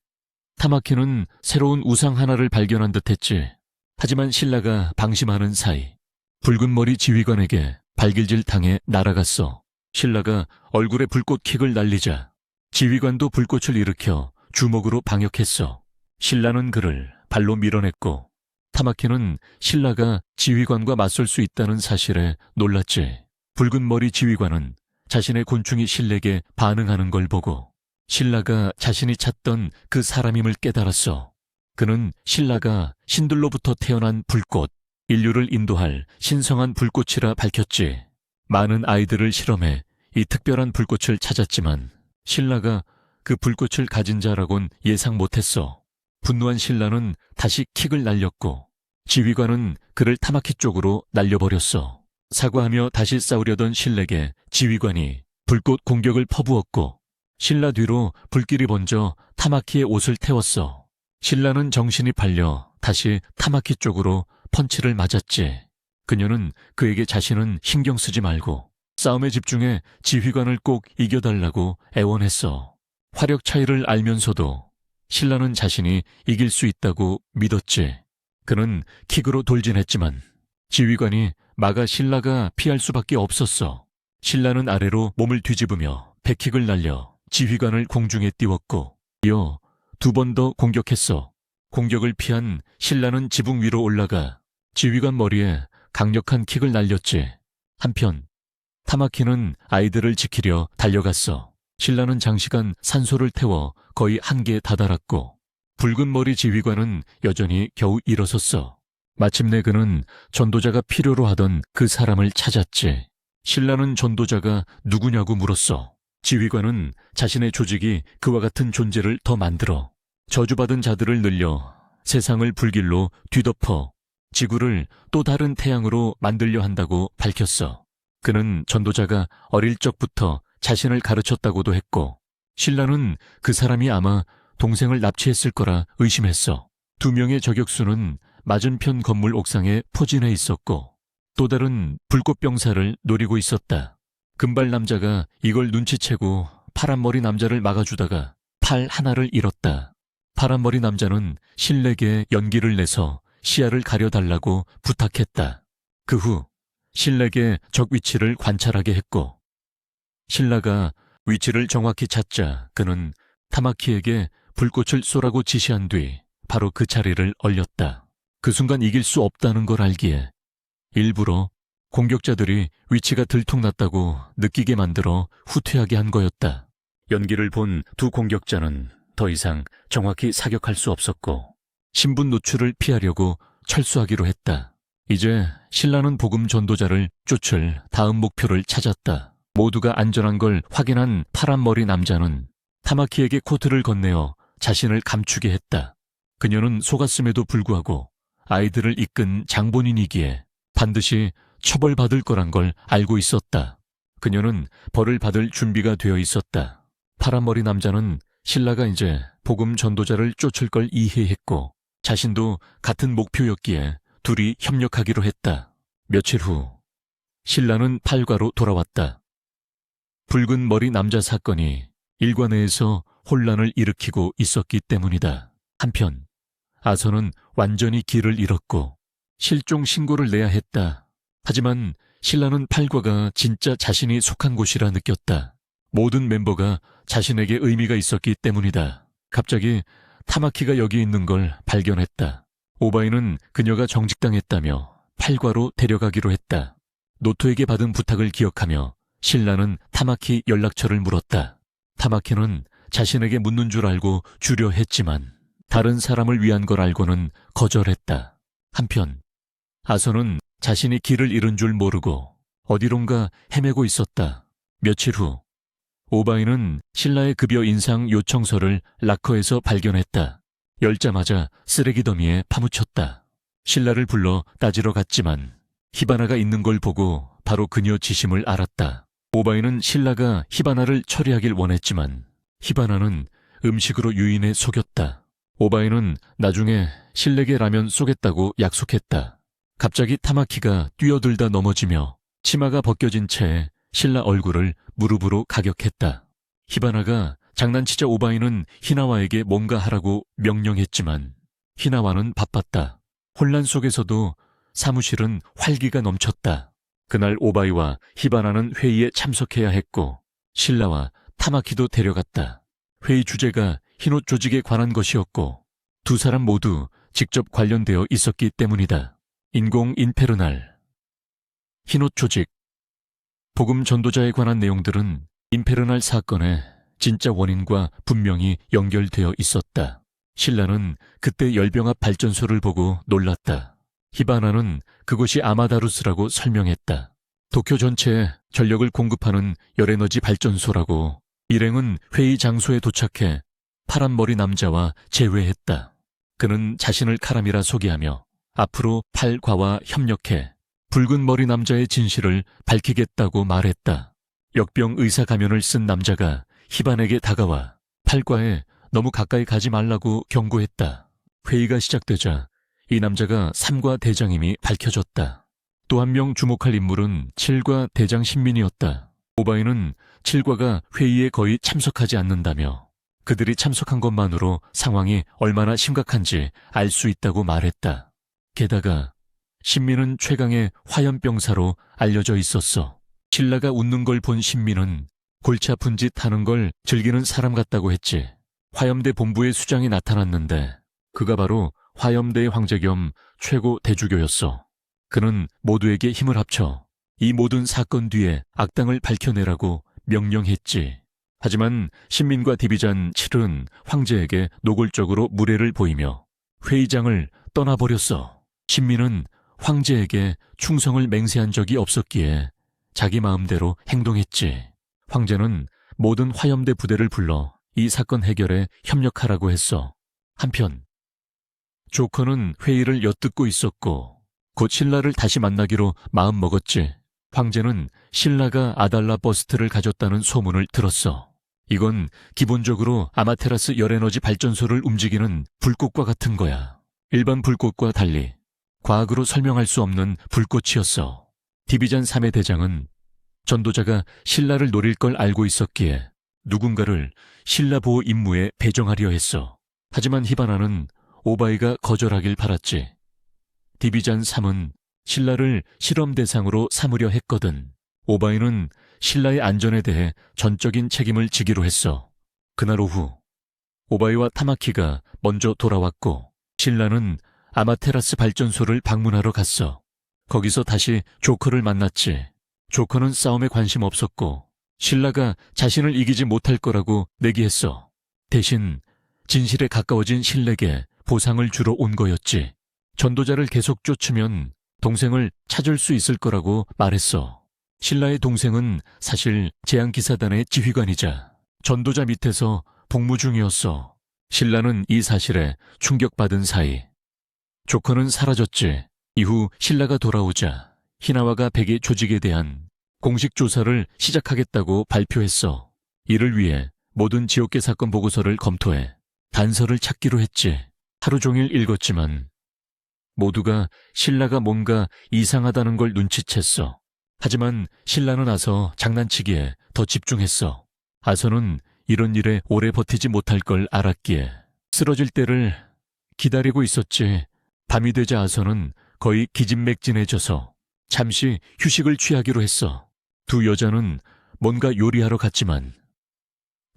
타마키는 새로운 우상 하나를 발견한 듯했지. 하지만 신라가 방심하는 사이 붉은 머리 지휘관에게 발길질 당해 날아갔어. 신라가 얼굴에 불꽃킥을 날리자 지휘관도 불꽃을 일으켜 주먹으로 방역했어. 신라는 그를 발로 밀어냈고 타마키는 신라가 지휘관과 맞설 수 있다는 사실에 놀랐지. 붉은 머리 지휘관은 자신의 곤충이 신에게 반응하는 걸 보고 신라가 자신이 찾던 그 사람임을 깨달았어. 그는 신라가 신들로부터 태어난 불꽃, 인류를 인도할 신성한 불꽃이라 밝혔지. 많은 아이들을 실험해 이 특별한 불꽃을 찾았지만 신라가 그 불꽃을 가진 자라곤 예상 못했어. 분노한 신라는 다시 킥을 날렸고 지휘관은 그를 타마키 쪽으로 날려버렸어. 사과하며 다시 싸우려던 신에게 지휘관이 불꽃 공격을 퍼부었고 신라 뒤로 불길이 번져 타마키의 옷을 태웠어. 신라는 정신이 팔려 다시 타마키 쪽으로 펀치를 맞았지. 그녀는 그에게 자신은 신경 쓰지 말고 싸움에 집중해 지휘관을 꼭 이겨달라고 애원했어. 화력 차이를 알면서도 신라는 자신이 이길 수 있다고 믿었지. 그는 킥으로 돌진했지만 지휘관이 막아 신라가 피할 수밖에 없었어. 신라는 아래로 몸을 뒤집으며 백킥을 날려 지휘관을 공중에 띄웠고 이어 2번 더 공격했어. 공격을 피한 신라는 지붕 위로 올라가 지휘관 머리에 강력한 킥을 날렸지. 한편 타마키는 아이들을 지키려 달려갔어. 신라는 장시간 산소를 태워 거의 한계에 다다랐고 붉은 머리 지휘관은 여전히 겨우 일어섰어. 마침내 그는 전도자가 필요로 하던 그 사람을 찾았지. 신라는 전도자가 누구냐고 물었어. 지휘관은 자신의 조직이 그와 같은 존재를 더 만들어 저주받은 자들을 늘려 세상을 불길로 뒤덮어 지구를 또 다른 태양으로 만들려 한다고 밝혔어. 그는 전도자가 어릴 적부터 자신을 가르쳤다고도 했고 신라는 그 사람이 아마 동생을 납치했을 거라 의심했어. 2명의 저격수는 맞은편 건물 옥상에 포진해 있었고 또 다른 불꽃병사를 노리고 있었다. 금발 남자가 이걸 눈치채고 파란머리 남자를 막아주다가 팔 하나를 잃었다. 파란머리 남자는 신에게 연기를 내서 시야를 가려달라고 부탁했다. 그 후 신에게 적 위치를 관찰하게 했고 신라가 위치를 정확히 찾자 그는 타마키에게 불꽃을 쏘라고 지시한 뒤 바로 그 자리를 얼렸다. 그 순간 이길 수 없다는 걸 알기에 일부러 공격자들이 위치가 들통났다고 느끼게 만들어 후퇴하게 한 거였다. 연기를 본 두 공격자는 더 이상 정확히 사격할 수 없었고 신분 노출을 피하려고 철수하기로 했다. 이제 신라는 복음 전도자를 쫓을 다음 목표를 찾았다. 모두가 안전한 걸 확인한 파란머리 남자는 타마키에게 코트를 건네어 자신을 감추게 했다. 그녀는 속았음에도 불구하고 아이들을 이끈 장본인이기에 반드시 처벌받을 거란 걸 알고 있었다. 그녀는 벌을 받을 준비가 되어 있었다. 파란머리 남자는 신라가 이제 복음 전도자를 쫓을 걸 이해했고 자신도 같은 목표였기에 둘이 협력하기로 했다. 며칠 후 신라는 팔과로 돌아왔다. 붉은 머리 남자 사건이 일과 내에서 혼란을 일으키고 있었기 때문이다. 한편 아선은 완전히 길을 잃었고 실종 신고를 내야 했다. 하지만 신라는 팔과가 진짜 자신이 속한 곳이라 느꼈다. 모든 멤버가 자신에게 의미가 있었기 때문이다. 갑자기 타마키가 여기 있는 걸 발견했다. 오바이는 그녀가 정직당했다며 팔과로 데려가기로 했다. 노토에게 받은 부탁을 기억하며 신라는 타마키 연락처를 물었다. 타마키는 자신에게 묻는 줄 알고 주려 했지만 다른 사람을 위한 걸 알고는 거절했다. 한편 아선은 자신이 길을 잃은 줄 모르고 어디론가 헤매고 있었다. 며칠 후 오바이는 신라의 급여 인상 요청서를 락커에서 발견했다. 열자마자 쓰레기 더미에 파묻혔다. 신라를 불러 따지러 갔지만 히바나가 있는 걸 보고 바로 그녀 지심을 알았다. 오바이는 신라가 히바나를 처리하길 원했지만 히바나는 음식으로 유인해 속였다. 오바이는 나중에 신에게 라면 쏘겠다고 약속했다. 갑자기 타마키가 뛰어들다 넘어지며 치마가 벗겨진 채 신라 얼굴을 무릎으로 가격했다. 히바나가 장난치자 오바이는 히나와에게 뭔가 하라고 명령했지만 히나와는 바빴다. 혼란 속에서도 사무실은 활기가 넘쳤다. 그날 오바이와 히바나는 회의에 참석해야 했고 신라와 타마키도 데려갔다. 회의 주제가 흰옷 조직에 관한 것이었고 두 사람 모두 직접 관련되어 있었기 때문이다. 인공 인페르날, 흰옷 조직, 복음 전도자에 관한 내용들은 인페르날 사건의 진짜 원인과 분명히 연결되어 있었다. 신라는 그때 열병합 발전소를 보고 놀랐다. 히바나는 그것이 아마다루스라고 설명했다. 도쿄 전체에 전력을 공급하는 열에너지 발전소라고. 일행은 회의 장소에 도착해 파란머리 남자와 재회했다. 그는 자신을 카라미라 소개하며 앞으로 팔과와 협력해 붉은 머리 남자의 진실을 밝히겠다고 말했다. 역병 의사 가면을 쓴 남자가 히반에게 다가와 팔과에 너무 가까이 가지 말라고 경고했다. 회의가 시작되자 이 남자가 3과 대장임이 밝혀졌다. 또 한 명 주목할 인물은 7과 대장 신민이었다. 오바이는 7과가 회의에 거의 참석하지 않는다며 그들이 참석한 것만으로 상황이 얼마나 심각한지 알 수 있다고 말했다. 게다가 신민은 최강의 화염병사로 알려져 있었어. 신라가 웃는 걸 본 신민은 골치 아픈 짓 하는 걸 즐기는 사람 같다고 했지. 화염대 본부의 수장이 나타났는데 그가 바로 화염대의 황제 겸 최고 대주교였어. 그는 모두에게 힘을 합쳐 이 모든 사건 뒤에 악당을 밝혀내라고 명령했지. 하지만 신민과 디비잔 7은 황제에게 노골적으로 무례를 보이며 회의장을 떠나버렸어. 신민은 황제에게 충성을 맹세한 적이 없었기에 자기 마음대로 행동했지. 황제는 모든 화염대 부대를 불러 이 사건 해결에 협력하라고 했어. 한편 조커는 회의를 엿듣고 있었고 곧 신라를 다시 만나기로 마음먹었지. 황제는 신라가 아달라 버스트를 가졌다는 소문을 들었어. 이건 기본적으로 아마테라스 열에너지 발전소를 움직이는 불꽃과 같은 거야. 일반 불꽃과 달리 과학으로 설명할 수 없는 불꽃이었어. 디비전 3의 대장은 전도자가 신라를 노릴 걸 알고 있었기에 누군가를 신라 보호 임무에 배정하려 했어. 하지만 히바나는 오바이가 거절하길 바랐지. 디비전 3은 신라를 실험 대상으로 삼으려 했거든. 오바이는 신라의 안전에 대해 전적인 책임을 지기로 했어. 그날 오후 오바이와 타마키가 먼저 돌아왔고 신라는 아마테라스 발전소를 방문하러 갔어. 거기서 다시 조커를 만났지. 조커는 싸움에 관심 없었고 신라가 자신을 이기지 못할 거라고 내기했어. 대신 진실에 가까워진 신에게 보상을 주러 온 거였지. 전도자를 계속 쫓으면 동생을 찾을 수 있을 거라고 말했어. 신라의 동생은 사실 재앙기사단의 지휘관이자 전도자 밑에서 복무 중이었어. 신라는 이 사실에 충격받은 사이 조커는 사라졌지. 이후 신라가 돌아오자 히나와가 백의 조직에 대한 공식 조사를 시작하겠다고 발표했어. 이를 위해 모든 지옥계 사건 보고서를 검토해 단서를 찾기로 했지. 하루 종일 읽었지만 모두가 신라가 뭔가 이상하다는 걸 눈치챘어. 하지만 신라는 아서 장난치기에 더 집중했어. 아서는 이런 일에 오래 버티지 못할 걸 알았기에 쓰러질 때를 기다리고 있었지. 밤이 되자 아서는 거의 기진맥진해져서 잠시 휴식을 취하기로 했어. 두 여자는 뭔가 요리하러 갔지만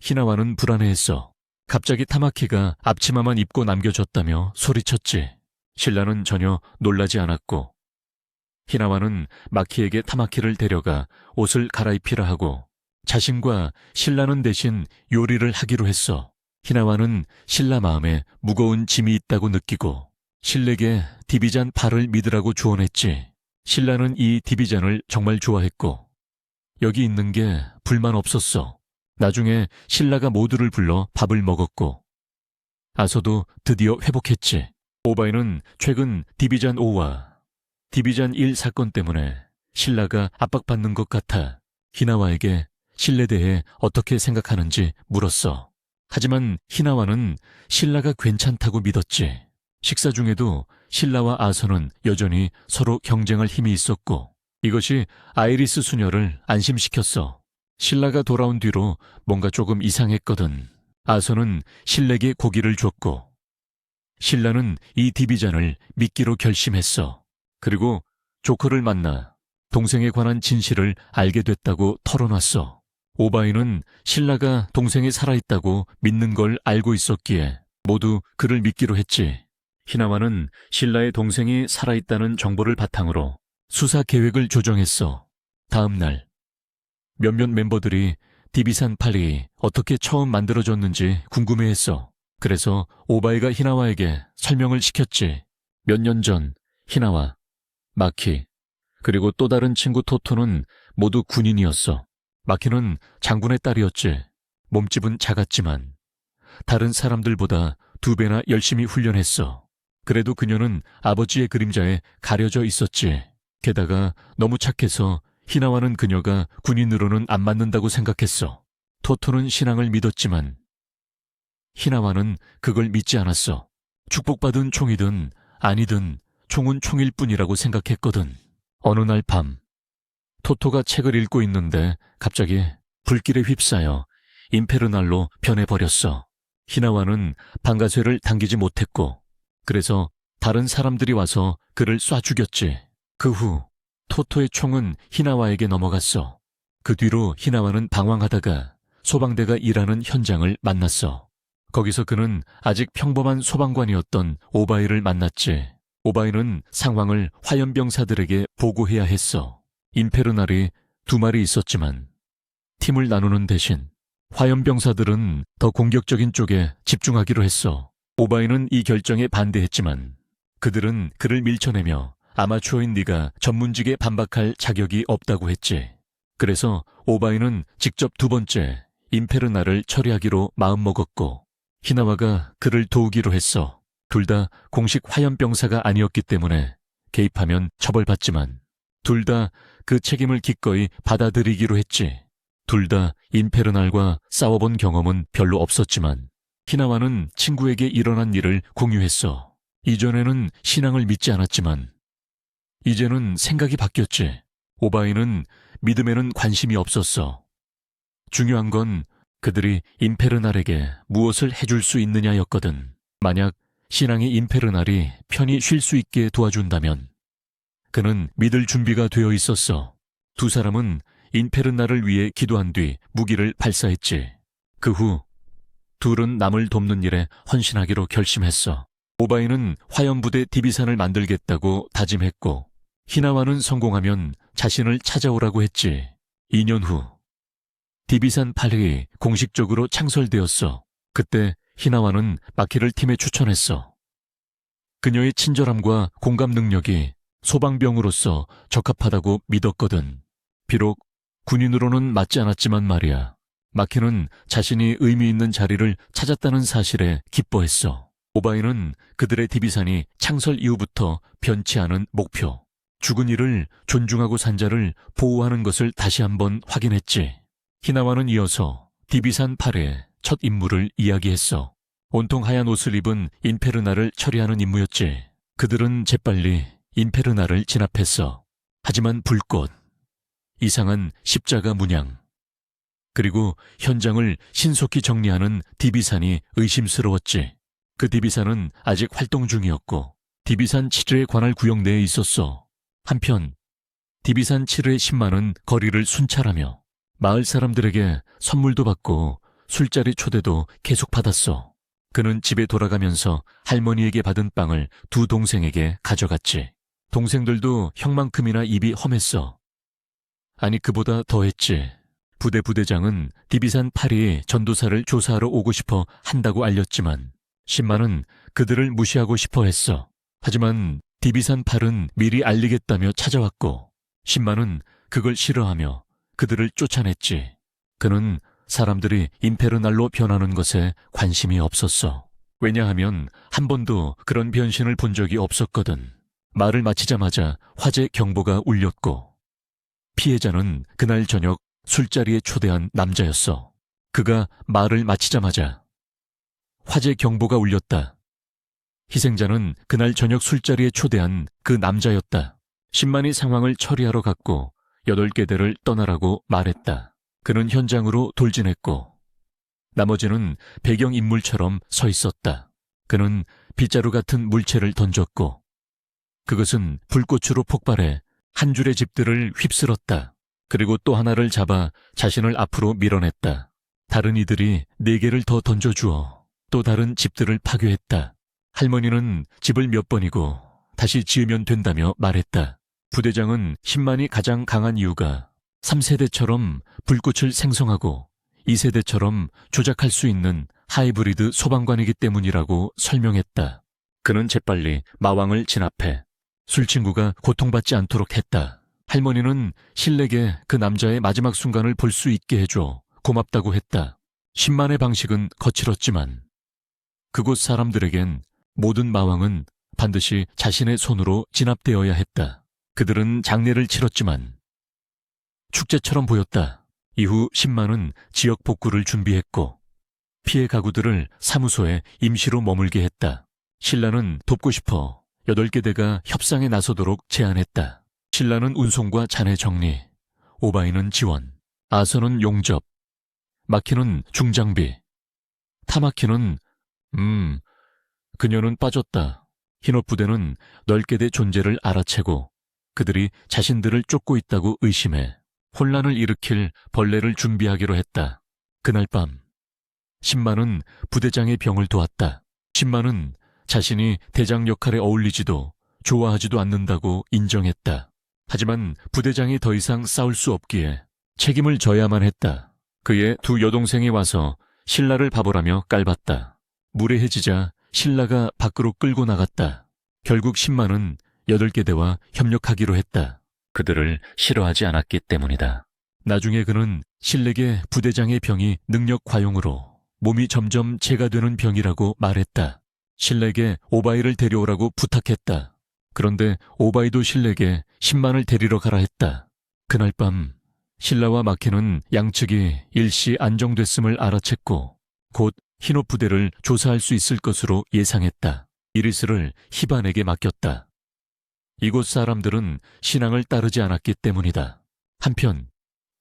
히나와는 불안해했어. 갑자기 타마키가 앞치마만 입고 남겨졌다며 소리쳤지. 신라는 전혀 놀라지 않았고 히나와는 마키에게 타마키를 데려가 옷을 갈아입히라 하고 자신과 신라는 대신 요리를 하기로 했어. 히나와는 신라 마음에 무거운 짐이 있다고 느끼고 신에게 디비잔 8을 믿으라고 조언했지. 신라는 이 디비잔을 정말 좋아했고 여기 있는 게 불만 없었어. 나중에 신라가 모두를 불러 밥을 먹었고 아서도 드디어 회복했지. 오바이는 최근 디비잔 5와 디비잔 1 사건 때문에 신라가 압박받는 것 같아 히나와에게 신에 대해 어떻게 생각하는지 물었어. 하지만 히나와는 신라가 괜찮다고 믿었지. 식사 중에도 신라와 아서는 여전히 서로 경쟁할 힘이 있었고 이것이 아이리스 수녀를 안심시켰어. 신라가 돌아온 뒤로 뭔가 조금 이상했거든. 아서는 신에게 고기를 줬고 신라는 이 디비잔을 믿기로 결심했어. 그리고 조커를 만나 동생에 관한 진실을 알게 됐다고 털어놨어. 오바이는 신라가 동생이 살아있다고 믿는 걸 알고 있었기에 모두 그를 믿기로 했지. 히나와는 신라의 동생이 살아있다는 정보를 바탕으로 수사 계획을 조정했어. 다음 날 몇몇 멤버들이 디비산 8이 어떻게 처음 만들어졌는지 궁금해했어. 그래서 오바이가 히나와에게 설명을 시켰지. 몇 년 전 히나와, 마키, 그리고 또 다른 친구 토토는 모두 군인이었어. 마키는 장군의 딸이었지. 몸집은 작았지만 다른 사람들보다 2배나 열심히 훈련했어. 그래도 그녀는 아버지의 그림자에 가려져 있었지. 게다가 너무 착해서 히나와는 그녀가 군인으로는 안 맞는다고 생각했어. 토토는 신앙을 믿었지만 히나와는 그걸 믿지 않았어. 축복받은 총이든 아니든 총은 총일 뿐이라고 생각했거든. 어느 날 밤 토토가 책을 읽고 있는데 갑자기 불길에 휩싸여 임페르날로 변해버렸어. 히나와는 방가쇠를 당기지 못했고 그래서 다른 사람들이 와서 그를 쏴 죽였지. 그 후 토토의 총은 히나와에게 넘어갔어. 그 뒤로 히나와는 방황하다가 소방대가 일하는 현장을 만났어. 거기서 그는 아직 평범한 소방관이었던 오바이를 만났지. 오바이는 상황을 화염병사들에게 보고해야 했어. 임페르날이 2마리 있었지만 팀을 나누는 대신 화염병사들은 더 공격적인 쪽에 집중하기로 했어. 오바인은 이 결정에 반대했지만 그들은 그를 밀쳐내며 아마추어인 네가 전문직에 반박할 자격이 없다고 했지. 그래서 오바인은 직접 2번째 임페르날을 처리하기로 마음먹었고 히나와가 그를 도우기로 했어. 둘 다 공식 화염병사가 아니었기 때문에 개입하면 처벌받지만 둘 다 그 책임을 기꺼이 받아들이기로 했지. 둘 다 임페르날과 싸워본 경험은 별로 없었지만 히나와는 친구에게 일어난 일을 공유했어. 이전에는 신앙을 믿지 않았지만 이제는 생각이 바뀌었지. 오바인은 믿음에는 관심이 없었어. 중요한 건 그들이 임페르날에게 무엇을 해줄 수 있느냐였거든. 만약 신앙의 임페르날이 편히 쉴 수 있게 도와준다면 그는 믿을 준비가 되어 있었어. 2 사람은 임페르날을 위해 기도한 뒤 무기를 발사했지. 그 후 둘은 남을 돕는 일에 헌신하기로 결심했어. 오바인은 화염부대 디비산을 만들겠다고 다짐했고 히나와는 성공하면 자신을 찾아오라고 했지. 2년 후 디비산 8이 공식적으로 창설되었어. 그때 히나와는 마키를 팀에 추천했어. 그녀의 친절함과 공감 능력이 소방병으로서 적합하다고 믿었거든. 비록 군인으로는 맞지 않았지만 말이야. 마키는 자신이 의미 있는 자리를 찾았다는 사실에 기뻐했어. 오바인은 그들의 디비산이 창설 이후부터 변치 않은 목표, 죽은 이를 존중하고 산 자를 보호하는 것을 다시 한번 확인했지. 히나와는 이어서 디비산 8의 첫 임무를 이야기했어. 온통 하얀 옷을 입은 임페르날을 처리하는 임무였지. 그들은 재빨리 임페르날을 진압했어. 하지만 불꽃, 이상한 십자가 문양, 그리고 현장을 신속히 정리하는 디비산이 의심스러웠지. 그 디비산은 아직 활동 중이었고 디비산 7의 관할 구역 내에 있었어. 한편 디비산 7의 신마는 거리를 순찰하며 마을 사람들에게 선물도 받고 술자리 초대도 계속 받았어. 그는 집에 돌아가면서 할머니에게 받은 빵을 2 동생에게 가져갔지. 동생들도 형만큼이나 입이 험했어. 아니 그보다 더했지. 부대장은 디비산 8이 전도사를 조사하러 오고 싶어 한다고 알렸지만 신마는 그들을 무시하고 싶어 했어. 하지만 디비산 8은 미리 알리겠다며 찾아왔고 신마는 그걸 싫어하며 그들을 쫓아냈지. 그는 사람들이 임페르날로 변하는 것에 관심이 없었어. 왜냐하면 한 번도 그런 변신을 본 적이 없었거든. 말을 마치자마자 화재 경보가 울렸고 피해자는 그날 저녁 술자리에 초대한 남자였어. 그가 말을 마치자마자 화재 경보가 울렸다. 희생자는 그날 저녁 술자리에 초대한 그 남자였다. 신만이 상황을 처리하러 갔고 8개대를 떠나라고 말했다. 그는 현장으로 돌진했고 나머지는 배경인물처럼 서 있었다. 그는 빗자루 같은 물체를 던졌고 그것은 불꽃으로 폭발해 한 줄의 집들을 휩쓸었다. 그리고 또 하나를 잡아 자신을 앞으로 밀어냈다. 다른 이들이 4개를 더 던져주어 또 다른 집들을 파괴했다. 할머니는 집을 몇 번이고 다시 지으면 된다며 말했다. 부대장은 신만이 가장 강한 이유가 3세대처럼 불꽃을 생성하고 2세대처럼 조작할 수 있는 하이브리드 소방관이기 때문이라고 설명했다. 그는 재빨리 마왕을 진압해 술친구가 고통받지 않도록 했다. 할머니는 신에게 그 남자의 마지막 순간을 볼 수 있게 해줘 고맙다고 했다. 신만의 방식은 거칠었지만 그곳 사람들에겐 모든 마왕은 반드시 자신의 손으로 진압되어야 했다. 그들은 장례를 치렀지만 축제처럼 보였다. 이후 신만은 지역 복구를 준비했고 피해 가구들을 사무소에 임시로 머물게 했다. 신라는 돕고 싶어 8개대가 협상에 나서도록 제안했다. 신라는 운송과 잔해 정리, 오바이는 지원, 아서는 용접, 마키는 중장비, 타마키는 그녀는 빠졌다. 흰옷 부대는 널게대 존재를 알아채고 그들이 자신들을 쫓고 있다고 의심해 혼란을 일으킬 벌레를 준비하기로 했다. 그날 밤 신마는 부대장의 병을 도왔다. 신마는 자신이 대장 역할에 어울리지도 좋아하지도 않는다고 인정했다. 하지만 부대장이 더 이상 싸울 수 없기에 책임을 져야만 했다. 그의 두 여동생이 와서 신라를 바보라며 깔봤다. 무례해지자 신라가 밖으로 끌고 나갔다. 결국 신만은 8개 대와 협력하기로 했다. 그들을 싫어하지 않았기 때문이다. 나중에 그는 신에게 부대장의 병이 능력 과용으로 몸이 점점 재가 되는 병이라고 말했다. 신에게 오바이를 데려오라고 부탁했다. 그런데 오바이도 신에게 신만을 데리러 가라 했다. 그날 밤 신라와 마키는 양측이 일시 안정됐음을 알아챘고 곧 흰옷 부대를 조사할 수 있을 것으로 예상했다. 이리스를 히반에게 맡겼다. 이곳 사람들은 신앙을 따르지 않았기 때문이다. 한편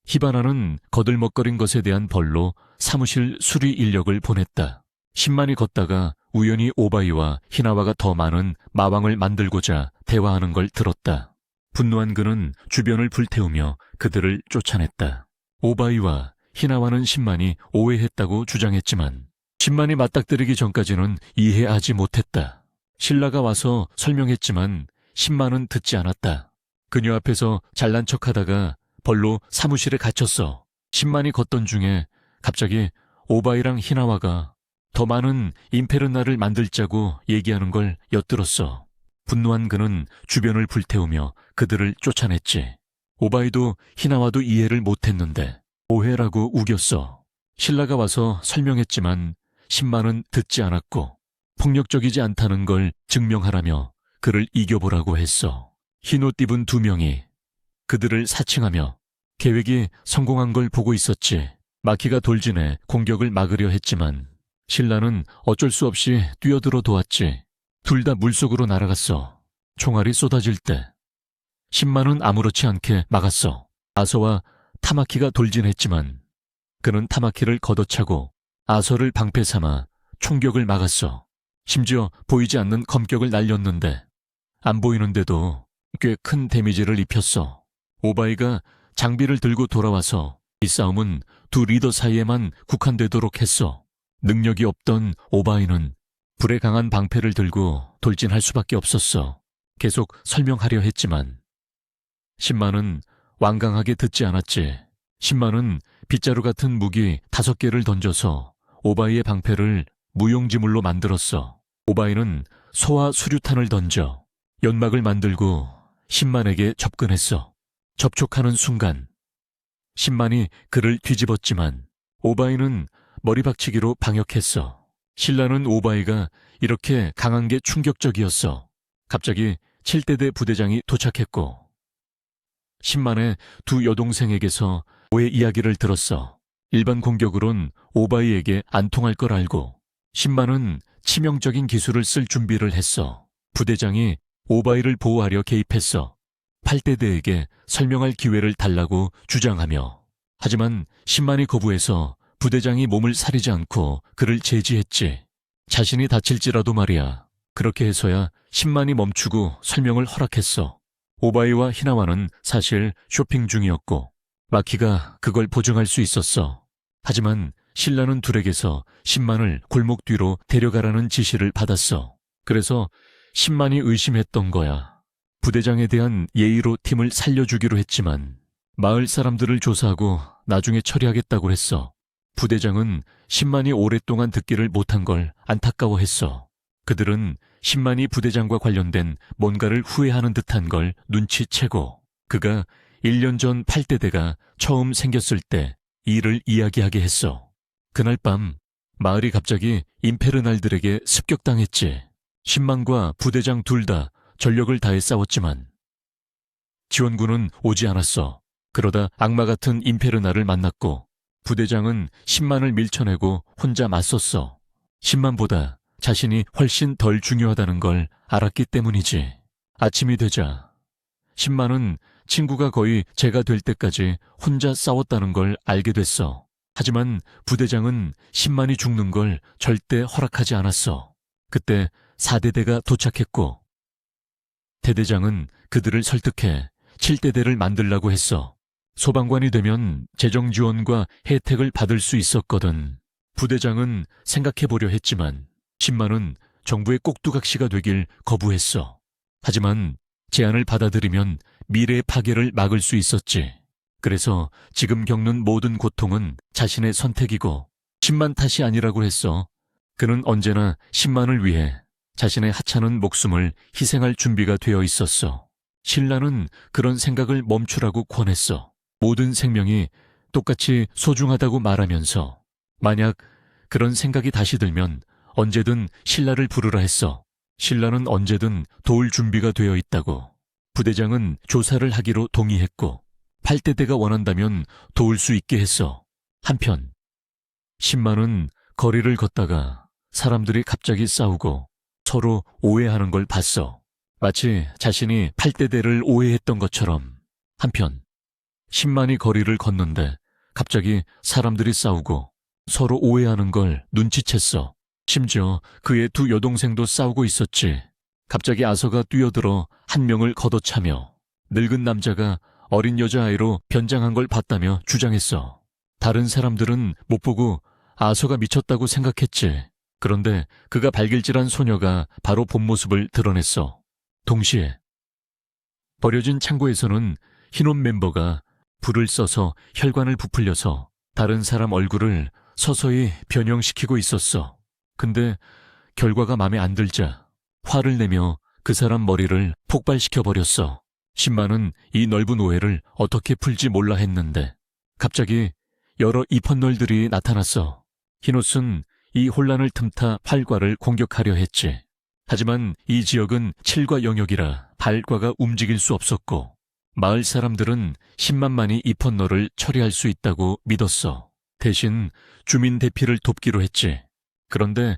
히바나는 거들먹거린 것에 대한 벌로 사무실 수리 인력을 보냈다. 신만이 걷다가 우연히 오바이와 히나와가 더 많은 마왕을 만들고자 대화하는 걸 들었다. 분노한 그는 주변을 불태우며 그들을 쫓아냈다. 오바이와 히나와는 신만이 오해했다고 주장했지만 신만이 맞닥뜨리기 전까지는 이해하지 못했다. 신라가 와서 설명했지만 신만은 듣지 않았다. 그녀 앞에서 잘난 척하다가 벌로 사무실에 갇혔어. 신만이 걷던 중에 갑자기 오바이랑 히나와가 더 많은 임페르나를 만들자고 얘기하는 걸 엿들었어. 분노한 그는 주변을 불태우며 그들을 쫓아냈지. 오바이도 히나와도 이해를 못했는데 오해라고 우겼어. 신라가 와서 설명했지만 신만은 듣지 않았고 폭력적이지 않다는 걸 증명하라며 그를 이겨보라고 했어. 흰옷 입은 2명이 그들을 사칭하며 계획이 성공한 걸 보고 있었지. 마키가 돌진해 공격을 막으려 했지만 신라는 어쩔 수 없이 뛰어들어 도왔지. 둘 다 물속으로 날아갔어. 총알이 쏟아질 때 신만은 아무렇지 않게 막았어. 아서와 타마키가 돌진했지만 그는 타마키를 걷어차고 아서를 방패 삼아 총격을 막았어. 심지어 보이지 않는 검격을 날렸는데 안 보이는데도 꽤 큰 데미지를 입혔어. 오바이가 장비를 들고 돌아와서 이 싸움은 두 리더 사이에만 국한되도록 했어. 능력이 없던 오바이는 불에 강한 방패를 들고 돌진할 수밖에 없었어. 계속 설명하려 했지만 신만은 완강하게 듣지 않았지. 신만은 빗자루 같은 무기 5개를 던져서 오바이의 방패를 무용지물로 만들었어. 오바이는 소와 수류탄을 던져 연막을 만들고 신만에게 접근했어. 접촉하는 순간 신만이 그를 뒤집었지만 오바이는 머리박치기로 방역했어. 신라는 오바이가 이렇게 강한 게 충격적이었어. 갑자기 7대대 부대장이 도착했고 신만의 두 여동생에게서 오해 이야기를 들었어. 일반 공격으론 오바이에게 안 통할 걸 알고 신만은 치명적인 기술을 쓸 준비를 했어. 부대장이 오바이를 보호하려 개입했어. 8대대에게 설명할 기회를 달라고 주장하며 하지만 신만이 거부해서 부대장이 몸을 사리지 않고 그를 제지했지. 자신이 다칠지라도 말이야. 그렇게 해서야 신만이 멈추고 설명을 허락했어. 오바이와 히나와는 사실 쇼핑 중이었고 마키가 그걸 보증할 수 있었어. 하지만 신라는 둘에게서 신만을 골목 뒤로 데려가라는 지시를 받았어. 그래서 신만이 의심했던 거야. 부대장에 대한 예의로 팀을 살려주기로 했지만 마을 사람들을 조사하고 나중에 처리하겠다고 했어. 부대장은 신만이 오랫동안 듣기를 못한 걸 안타까워했어. 그들은 신만이 부대장과 관련된 뭔가를 후회하는 듯한 걸 눈치채고 그가 1년 전 8대대가 처음 생겼을 때 일을 이야기하게 했어. 그날 밤 마을이 갑자기 임페르날들에게 습격당했지. 신만과 부대장 둘 다 전력을 다해 싸웠지만 지원군은 오지 않았어. 그러다 악마 같은 임페르날을 만났고 부대장은 신만을 밀쳐내고 혼자 맞섰어. 신만보다 자신이 훨씬 덜 중요하다는 걸 알았기 때문이지. 아침이 되자 신만은 친구가 거의 제가 될 때까지 혼자 싸웠다는 걸 알게 됐어. 하지만 부대장은 신만이 죽는 걸 절대 허락하지 않았어. 그때 4대대가 도착했고 대대장은 그들을 설득해 7대대를 만들라고 했어. 소방관이 되면 재정 지원과 혜택을 받을 수 있었거든. 부대장은 생각해보려 했지만 신만은 정부의 꼭두각시가 되길 거부했어. 하지만 제안을 받아들이면 미래의 파괴를 막을 수 있었지. 그래서 지금 겪는 모든 고통은 자신의 선택이고 10만 탓이 아니라고 했어. 그는 언제나 10만을 위해 자신의 하찮은 목숨을 희생할 준비가 되어 있었어. 신라는 그런 생각을 멈추라고 권했어. 모든 생명이 똑같이 소중하다고 말하면서 만약 그런 생각이 다시 들면 언제든 신라를 부르라 했어. 신라는 언제든 도울 준비가 되어 있다고. 부대장은 조사를 하기로 동의했고 8대대가 원한다면 도울 수 있게 했어. 한편 신만은 거리를 걷다가 사람들이 갑자기 싸우고 서로 오해하는 걸 봤어. 마치 자신이 8대대를 오해했던 것처럼. 한편 신만이 거리를 걷는데 갑자기 사람들이 싸우고 서로 오해하는 걸 눈치챘어. 심지어 그의 두 여동생도 싸우고 있었지. 갑자기 아서가 뛰어들어 한 명을 걷어차며 늙은 남자가 어린 여자아이로 변장한 걸 봤다며 주장했어. 다른 사람들은 못 보고 아서가 미쳤다고 생각했지. 그런데 그가 발길질한 소녀가 바로 본 모습을 드러냈어. 동시에 버려진 창고에서는 흰옷 멤버가 불을 써서 혈관을 부풀려서 다른 사람 얼굴을 서서히 변형시키고 있었어. 근데 결과가 마음에 안 들자 화를 내며 그 사람 머리를 폭발시켜버렸어. 신만은 이 넓은 오해를 어떻게 풀지 몰라 했는데 갑자기 여러 입헌널들이 나타났어. 흰옷은 이 혼란을 틈타 활과를 공격하려 했지. 하지만 이 지역은 7과 영역이라 발과가 움직일 수 없었고 마을 사람들은 10만만이 입헌널을 처리할 수 있다고 믿었어. 대신 주민 대피를 돕기로 했지. 그런데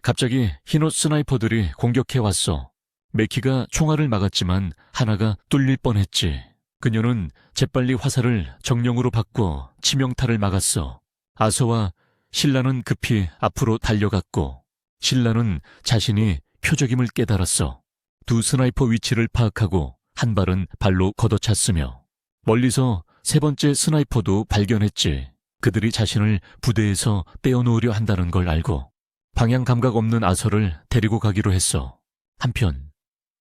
갑자기 흰옷 스나이퍼들이 공격해 왔어. 메키가 총알을 막았지만 하나가 뚫릴 뻔했지. 그녀는 재빨리 화살을 정령으로 바꿔 치명타를 막았어. 아서와 신라는 급히 앞으로 달려갔고 신라는 자신이 표적임을 깨달았어. 두 스나이퍼 위치를 파악하고 한 발은 발로 걷어찼으며 멀리서 세 번째 스나이퍼도 발견했지. 그들이 자신을 부대에서 떼어놓으려 한다는 걸 알고 방향 감각 없는 아서를 데리고 가기로 했어. 한편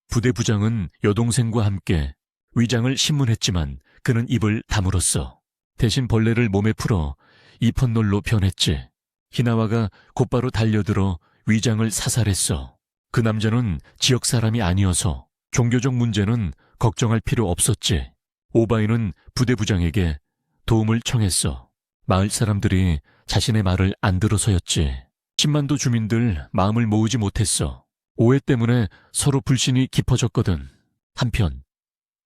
부대 부장은 여동생과 함께 위장을 신문했지만 그는 입을 다물었어. 대신 벌레를 몸에 풀어 입헌놀로 변했지. 히나와가 곧바로 달려들어 위장을 사살했어. 그 남자는 지역 사람이 아니어서 종교적 문제는 걱정할 필요 없었지. 오바이는 부대 부장에게 도움을 청했어. 마을 사람들이 자신의 말을 안 들어서였지. 10만도 주민들 마음을 모으지 못했어. 오해 때문에 서로 불신이 깊어졌거든. 한편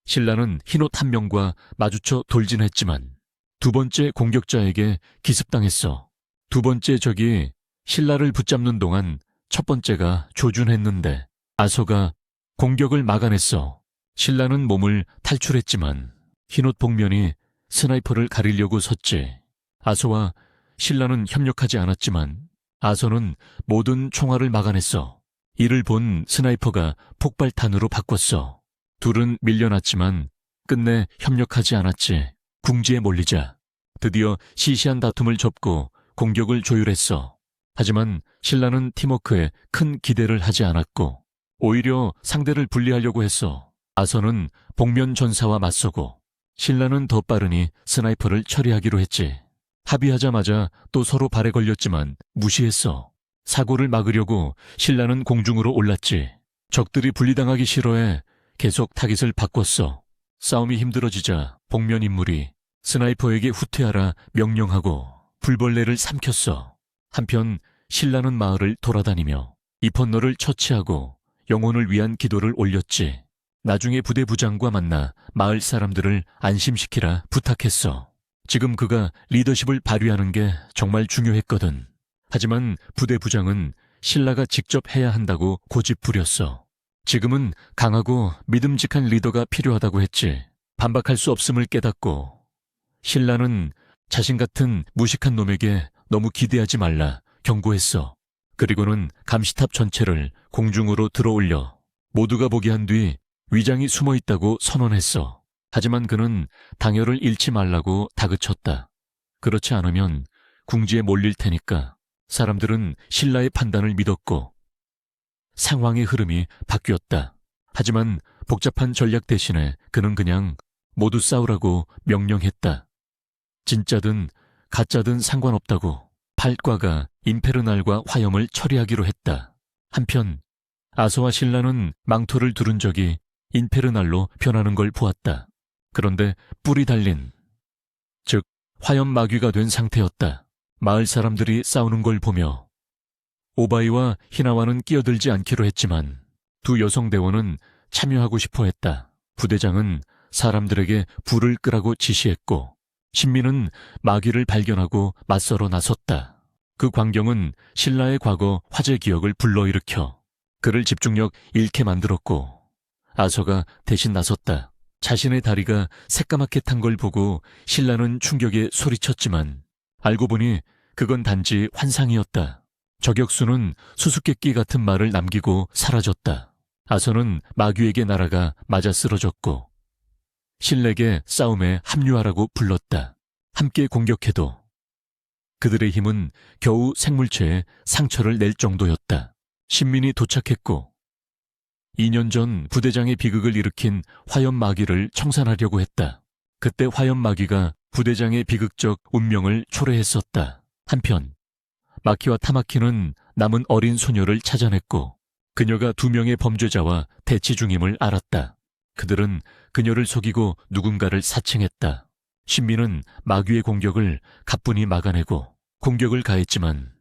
신라는 흰옷 한 명과 마주쳐 돌진했지만 두 번째 공격자에게 기습당했어. 두 번째 적이 신라를 붙잡는 동안 첫 번째가 조준했는데 아서가 공격을 막아냈어. 신라는 몸을 탈출했지만 흰옷 복면이 스나이퍼를 가리려고 섰지. 아서와 신라는 협력하지 않았지만 아서는 모든 총알을 막아냈어. 이를 본 스나이퍼가 폭발탄으로 바꿨어. 둘은 밀려났지만 끝내 협력하지 않았지. 궁지에 몰리자 드디어 시시한 다툼을 접고 공격을 조율했어. 하지만 신라는 팀워크에 큰 기대를 하지 않았고 오히려 상대를 분리하려고 했어. 아서는 복면 전사와 맞서고 신라는 더 빠르니 스나이퍼를 처리하기로 했지. 합의하자마자 또 서로 발에 걸렸지만 무시했어. 사고를 막으려고 신라는 공중으로 올랐지. 적들이 분리당하기 싫어해 계속 타깃을 바꿨어. 싸움이 힘들어지자 복면 인물이 스나이퍼에게 후퇴하라 명령하고 불벌레를 삼켰어. 한편 신라는 마을을 돌아다니며 입헌너를 처치하고 영혼을 위한 기도를 올렸지. 나중에 부대 부장과 만나 마을 사람들을 안심시키라 부탁했어. 지금 그가 리더십을 발휘하는 게 정말 중요했거든. 하지만 부대 부장은 신라가 직접 해야 한다고 고집 부렸어. 지금은 강하고 믿음직한 리더가 필요하다고 했지. 반박할 수 없음을 깨닫고 신라는 자신 같은 무식한 놈에게 너무 기대하지 말라 경고했어. 그리고는 감시탑 전체를 공중으로 들어올려 모두가 보게 한 뒤 위장이 숨어 있다고 선언했어. 하지만 그는 당열을 잃지 말라고 다그쳤다. 그렇지 않으면 궁지에 몰릴 테니까. 사람들은 신라의 판단을 믿었고 상황의 흐름이 바뀌었다. 하지만 복잡한 전략 대신에 그는 그냥 모두 싸우라고 명령했다. 진짜든 가짜든 상관없다고 팔과가 임페르날과 화염을 처리하기로 했다. 한편 아서와 신라는 망토를 두른 적이 인페르날로 변하는 걸 보았다. 그런데 뿔이 달린, 즉 화염 마귀가 된 상태였다. 마을 사람들이 싸우는 걸 보며 오바이와 히나와는 끼어들지 않기로 했지만 두 여성 대원은 참여하고 싶어 했다. 부대장은 사람들에게 불을 끄라고 지시했고 신민은 마귀를 발견하고 맞서러 나섰다. 그 광경은 신라의 과거 화제 기억을 불러일으켜 그를 집중력 잃게 만들었고 아서가 대신 나섰다. 자신의 다리가 새까맣게 탄 걸 보고 신라는 충격에 소리쳤지만 알고 보니 그건 단지 환상이었다. 저격수는 수수께끼 같은 말을 남기고 사라졌다. 아서는 마귀에게 날아가 맞아 쓰러졌고 신에게 싸움에 합류하라고 불렀다. 함께 공격해도 그들의 힘은 겨우 생물체에 상처를 낼 정도였다. 신민이 도착했고 2년 전 부대장의 비극을 일으킨 화염 마귀를 청산하려고 했다. 그때 화염 마귀가 부대장의 비극적 운명을 초래했었다. 한편 마키와 타마키는 남은 어린 소녀를 찾아냈고 그녀가 2명의 범죄자와 대치 중임을 알았다. 그들은 그녀를 속이고 누군가를 사칭했다. 신민은 마귀의 공격을 가뿐히 막아내고 공격을 가했지만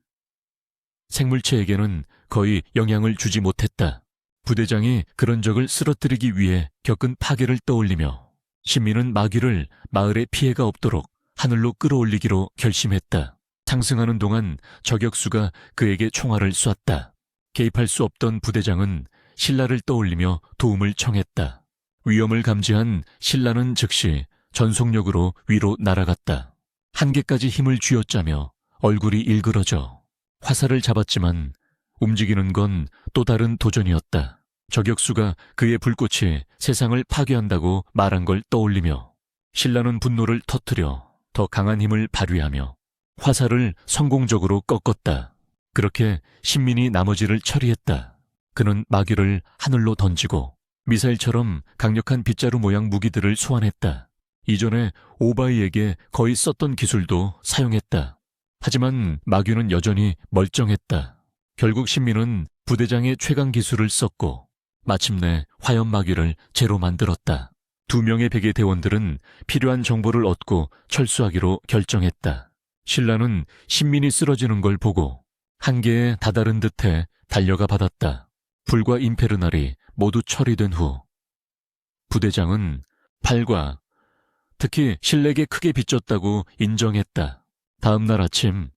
생물체에게는 거의 영향을 주지 못했다. 부대장이 그런 적을 쓰러뜨리기 위해 겪은 파괴를 떠올리며 신민은 마귀를 마을에 피해가 없도록 하늘로 끌어올리기로 결심했다. 상승하는 동안 저격수가 그에게 총알을 쐈다. 개입할 수 없던 부대장은 신라를 떠올리며 도움을 청했다. 위험을 감지한 신라는 즉시 전속력으로 위로 날아갔다. 한계까지 힘을 쥐어짜며 얼굴이 일그러져 화살을 잡았지만 움직이는 건 또 다른 도전이었다. 저격수가 그의 불꽃이 세상을 파괴한다고 말한 걸 떠올리며 신라는 분노를 터뜨려 더 강한 힘을 발휘하며 화살을 성공적으로 꺾었다. 그렇게 신민이 나머지를 처리했다. 그는 마귀를 하늘로 던지고 미사일처럼 강력한 빗자루 모양 무기들을 소환했다. 이전에 오바이에게 거의 썼던 기술도 사용했다. 하지만 마귀는 여전히 멀쩡했다. 결국 신민은 부대장의 최강 기술을 썼고 마침내 화염 마귀를 제로 만들었다. 2명의 백의 대원들은 필요한 정보를 얻고 철수하기로 결정했다. 신라는 신민이 쓰러지는 걸 보고 한계에 다다른 듯해 달려가 받았다. 불과 임페르날이 모두 처리된 후 부대장은 팔과 특히 신에게 크게 빚졌다고 인정했다. 다음 날 아침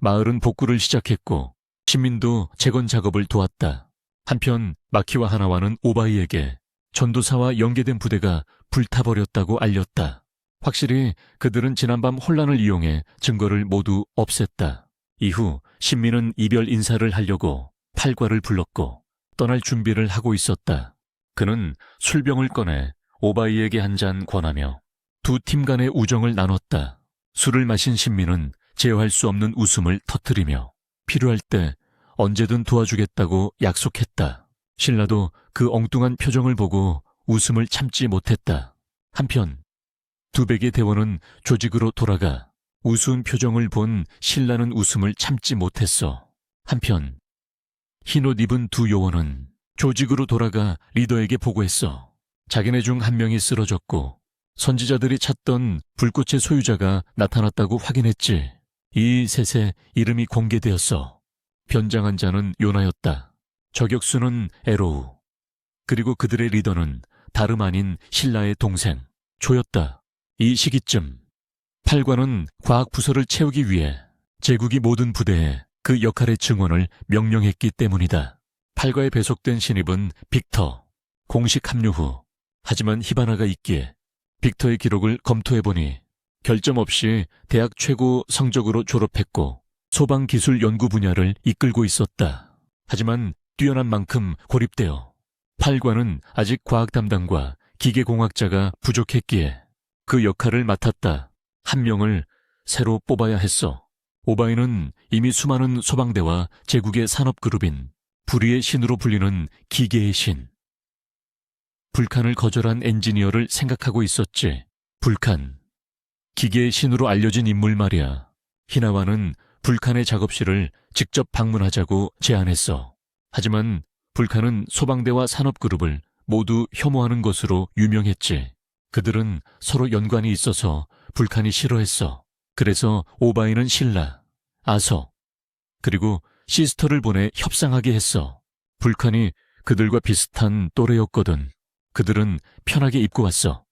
마을은 복구를 시작했고 시민도 재건 작업을 도왔다. 한편 마키와 하나와는 오바이에게 전도사와 연계된 부대가 불타버렸다고 알렸다. 확실히 그들은 지난밤 혼란을 이용해 증거를 모두 없앴다. 이후 신민은 이별 인사를 하려고 팔과를 불렀고 떠날 준비를 하고 있었다. 그는 술병을 꺼내 오바이에게 한 잔 권하며 두 팀 간의 우정을 나눴다. 술을 마신 신민은 제어할 수 없는 웃음을 터뜨리며 필요할 때 언제든 도와주겠다고 약속했다. 신라도 그 엉뚱한 표정을 보고 웃음을 참지 못했다. 한편 두 백의 대원은 조직으로 돌아가 우스운 표정을 본 신라는 웃음을 참지 못했어. 한편 흰옷 입은 두 요원은 조직으로 돌아가 리더에게 보고했어. 자기네 중 한 명이 쓰러졌고 선지자들이 찾던 불꽃의 소유자가 나타났다고 확인했지. 이 셋의 이름이 공개되었어. 변장한 자는 요나였다. 저격수는 에로우. 그리고 그들의 리더는 다름 아닌 신라의 동생 조였다. 이 시기쯤 팔관은 과학부서를 채우기 위해 제국이 모든 부대에 그 역할의 증언을 명령했기 때문이다. 팔과에 배속된 신입은 빅터. 공식 합류 후 하지만 히바나가 있기에 빅터의 기록을 검토해보니 결점 없이 대학 최고 성적으로 졸업했고 소방기술 연구 분야를 이끌고 있었다. 하지만 뛰어난 만큼 고립되어 팔과는 아직 과학 담당과 기계공학자가 부족했기에 그 역할을 맡았다. 한 명을 새로 뽑아야 했어. 오바이는 이미 수많은 소방대와 제국의 산업그룹인 불의의 신으로 불리는 기계의 신, 불칸을 거절한 엔지니어를 생각하고 있었지. 불칸. 기계의 신으로 알려진 인물 말이야. 희나와는 불칸의 작업실을 직접 방문하자고 제안했어. 하지만 불칸은 소방대와 산업그룹을 모두 혐오하는 것으로 유명했지. 그들은 서로 연관이 있어서 불칸이 싫어했어. 그래서 오바이는 신라, 아서, 그리고 시스터를 보내 협상하게 했어. 불칸이 그들과 비슷한 또래였거든. 그들은 편하게 입고 왔어.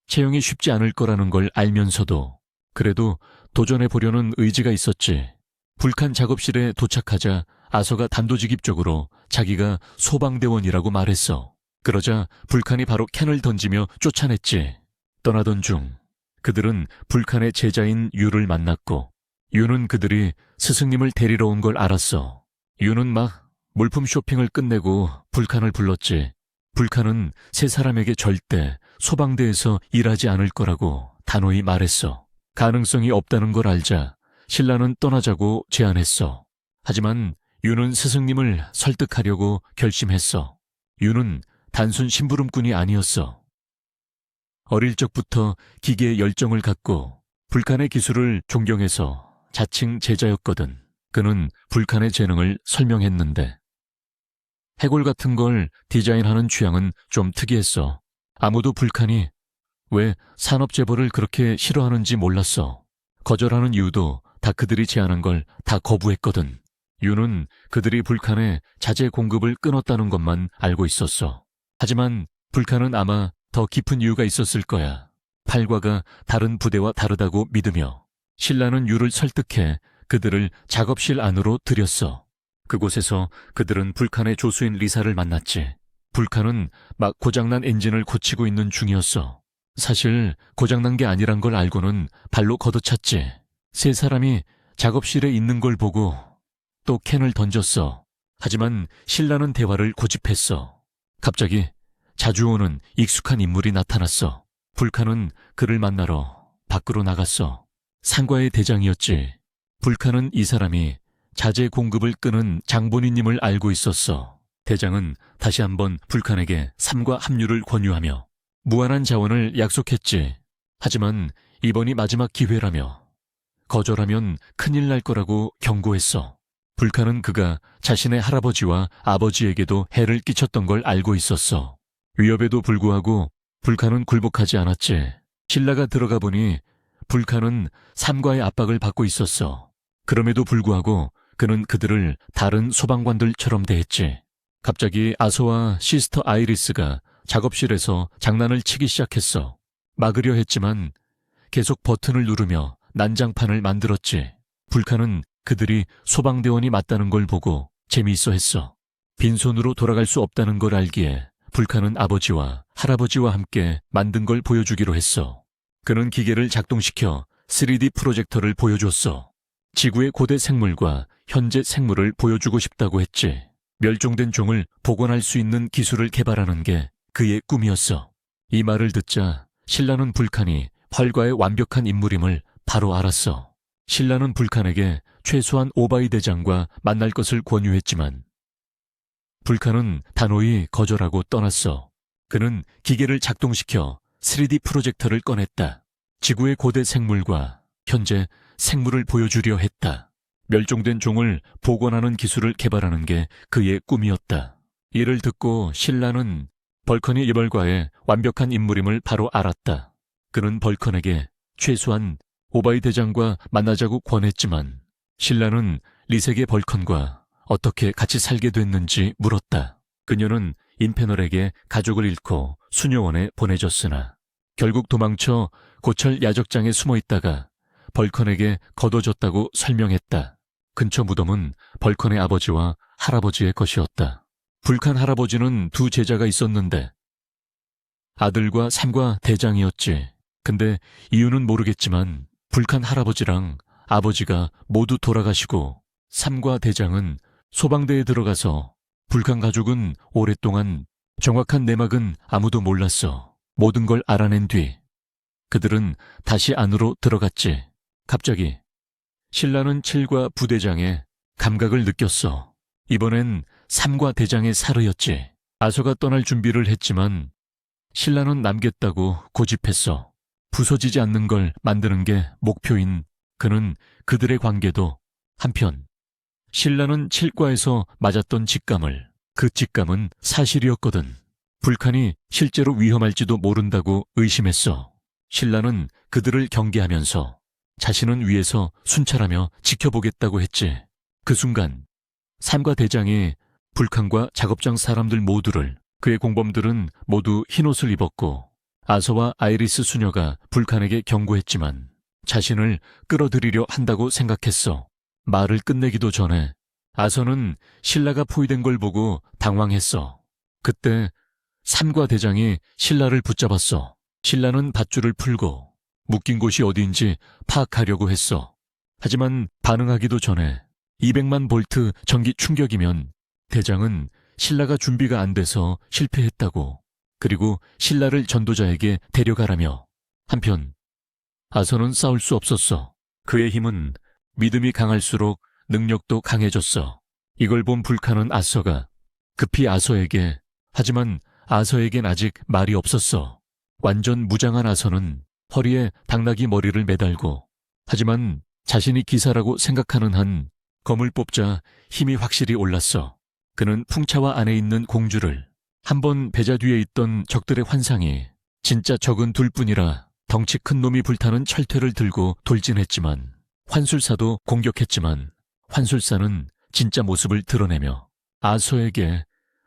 채용이 쉽지 않을 거라는 걸 알면서도 그래도 도전해보려는 의지가 있었지. 불칸 작업실에 도착하자 아서가 단도직입적으로 자기가 소방대원이라고 말했어. 그러자 불칸이 바로 캔을 던지며 쫓아냈지. 떠나던 중 그들은 불칸의 제자인 유를 만났고 유는 그들이 스승님을 데리러 온 걸 알았어. 유는 막 물품 쇼핑을 끝내고 불칸을 불렀지. 불칸은 세 사람에게 절대 소방대에서 일하지 않을 거라고 단호히 말했어. 가능성이 없다는 걸 알자 신라는 떠나자고 제안했어. 하지만 유는 스승님을 설득하려고 결심했어. 유는 단순 심부름꾼이 아니었어. 어릴 적부터 기계에 열정을 갖고 불칸의 기술을 존경해서 자칭 제자였거든. 그는 불칸의 재능을 설명했는데 해골 같은 걸 디자인하는 취향은 좀 특이했어. 아무도 불칸이 왜 산업재벌을 그렇게 싫어하는지 몰랐어. 거절하는 이유도 다 그들이 제안한 걸 다 거부했거든. 유는 그들이 불칸의 자재 공급을 끊었다는 것만 알고 있었어. 하지만 불칸은 아마 더 깊은 이유가 있었을 거야. 팔과가 다른 부대와 다르다고 믿으며 신라는 유를 설득해 그들을 작업실 안으로 들였어. 그곳에서 그들은 불칸의 조수인 리사를 만났지. 불칸은 막 고장난 엔진을 고치고 있는 중이었어. 사실 고장난 게 아니란 걸 알고는 발로 걷어찼지. 세 사람이 작업실에 있는 걸 보고 또 캔을 던졌어. 하지만 신라는 대화를 고집했어. 갑자기 자주 오는 익숙한 인물이 나타났어. 불칸은 그를 만나러 밖으로 나갔어. 상과의 대장이었지. 불칸은 이 사람이 자재 공급을 끊은 장본인님을 알고 있었어. 대장은 다시 한번 불칸에게 삼과 합류를 권유하며 무한한 자원을 약속했지. 하지만 이번이 마지막 기회라며 거절하면 큰일 날 거라고 경고했어. 불칸은 그가 자신의 할아버지와 아버지에게도 해를 끼쳤던 걸 알고 있었어. 위협에도 불구하고 불칸은 굴복하지 않았지. 신라가 들어가 보니 불칸은 삼과의 압박을 받고 있었어. 그럼에도 불구하고 그는 그들을 다른 소방관들처럼 대했지. 갑자기 아소와 시스터 아이리스가 작업실에서 장난을 치기 시작했어. 막으려 했지만 계속 버튼을 누르며 난장판을 만들었지. 불칸은 그들이 소방대원이 맞다는 걸 보고 재미있어 했어. 빈손으로 돌아갈 수 없다는 걸 알기에 불칸은 아버지와 할아버지와 함께 만든 걸 보여주기로 했어. 그는 기계를 작동시켜 3D 프로젝터를 보여줬어. 지구의 고대 생물과 현재 생물을 보여주고 싶다고 했지. 멸종된 종을 복원할 수 있는 기술을 개발하는 게 그의 꿈이었어. 이 말을 듣자 신라는 불칸이 활과의 완벽한 인물임을 바로 알았어. 신라는 불칸에게 최소한 오바이 대장과 만날 것을 권유했지만 불칸은 단호히 거절하고 떠났어. 그는 기계를 작동시켜 3D 프로젝터를 꺼냈다. 지구의 고대 생물과 현재 생물을 보여주려 했다. 멸종된 종을 복원하는 기술을 개발하는 게 그의 꿈이었다. 이를 듣고 신라는 벌컨이 이벌과의 완벽한 인물임을 바로 알았다. 그는 벌컨에게 최소한 오바이 대장과 만나자고 권했지만 신라는 리색의 벌컨과 어떻게 같이 살게 됐는지 물었다. 그녀는 인패널에게 가족을 잃고 수녀원에 보내졌으나 결국 도망쳐 고철 야적장에 숨어 있다가 벌컨에게 거둬졌다고 설명했다. 근처 무덤은 벌컨의 아버지와 할아버지의 것이었다. 불칸 할아버지는 두 제자가 있었는데 아들과 삼과 대장이었지. 근데 이유는 모르겠지만 불칸 할아버지랑 아버지가 모두 돌아가시고 삼과 대장은 소방대에 들어가서 불칸 가족은 오랫동안 정확한 내막은 아무도 몰랐어. 모든 걸 알아낸 뒤 그들은 다시 안으로 들어갔지. 갑자기 신라는 7과 부대장의 감각을 느꼈어. 이번엔 3과 대장의 사르였지. 아서가 떠날 준비를 했지만 신라는 남겠다고 고집했어. 부서지지 않는 걸 만드는 게 목표인 그는 그들의 관계도 한편 신라는 칠과에서 맞았던 직감을 그 직감은 사실이었거든. 불칸이 실제로 위험할지도 모른다고 의심했어. 신라는 그들을 경계하면서 자신은 위에서 순찰하며 지켜보겠다고 했지. 그 순간 삼가 대장이 불칸과 작업장 사람들 모두를 그의 공범들은 모두 흰옷을 입었고 아서와 아이리스 수녀가 불칸에게 경고했지만 자신을 끌어들이려 한다고 생각했어. 말을 끝내기도 전에 아서는 신라가 포위된 걸 보고 당황했어. 그때 삼가 대장이 신라를 붙잡았어. 신라는 밧줄을 풀고 묶인 곳이 어디인지 파악하려고 했어. 하지만 반응하기도 전에 200만 볼트 전기 충격이면 대장은 신라가 준비가 안 돼서 실패했다고, 그리고 신라를 전도자에게 데려가라며. 한편 아서는 싸울 수 없었어. 그의 힘은 믿음이 강할수록 능력도 강해졌어. 이걸 본 불칸은 아서가 급히 아서에게, 하지만 아서에겐 아직 말이 없었어. 완전 무장한 아서는 허리에 당나귀 머리를 매달고, 하지만 자신이 기사라고 생각하는 한 검을 뽑자 힘이 확실히 올랐어. 그는 풍차와 안에 있는 공주를, 한번 배자 뒤에 있던 적들의 환상이 진짜 적은 둘뿐이라 덩치 큰 놈이 불타는 철퇴를 들고 돌진했지만, 환술사도 공격했지만 환술사는 진짜 모습을 드러내며 아서에게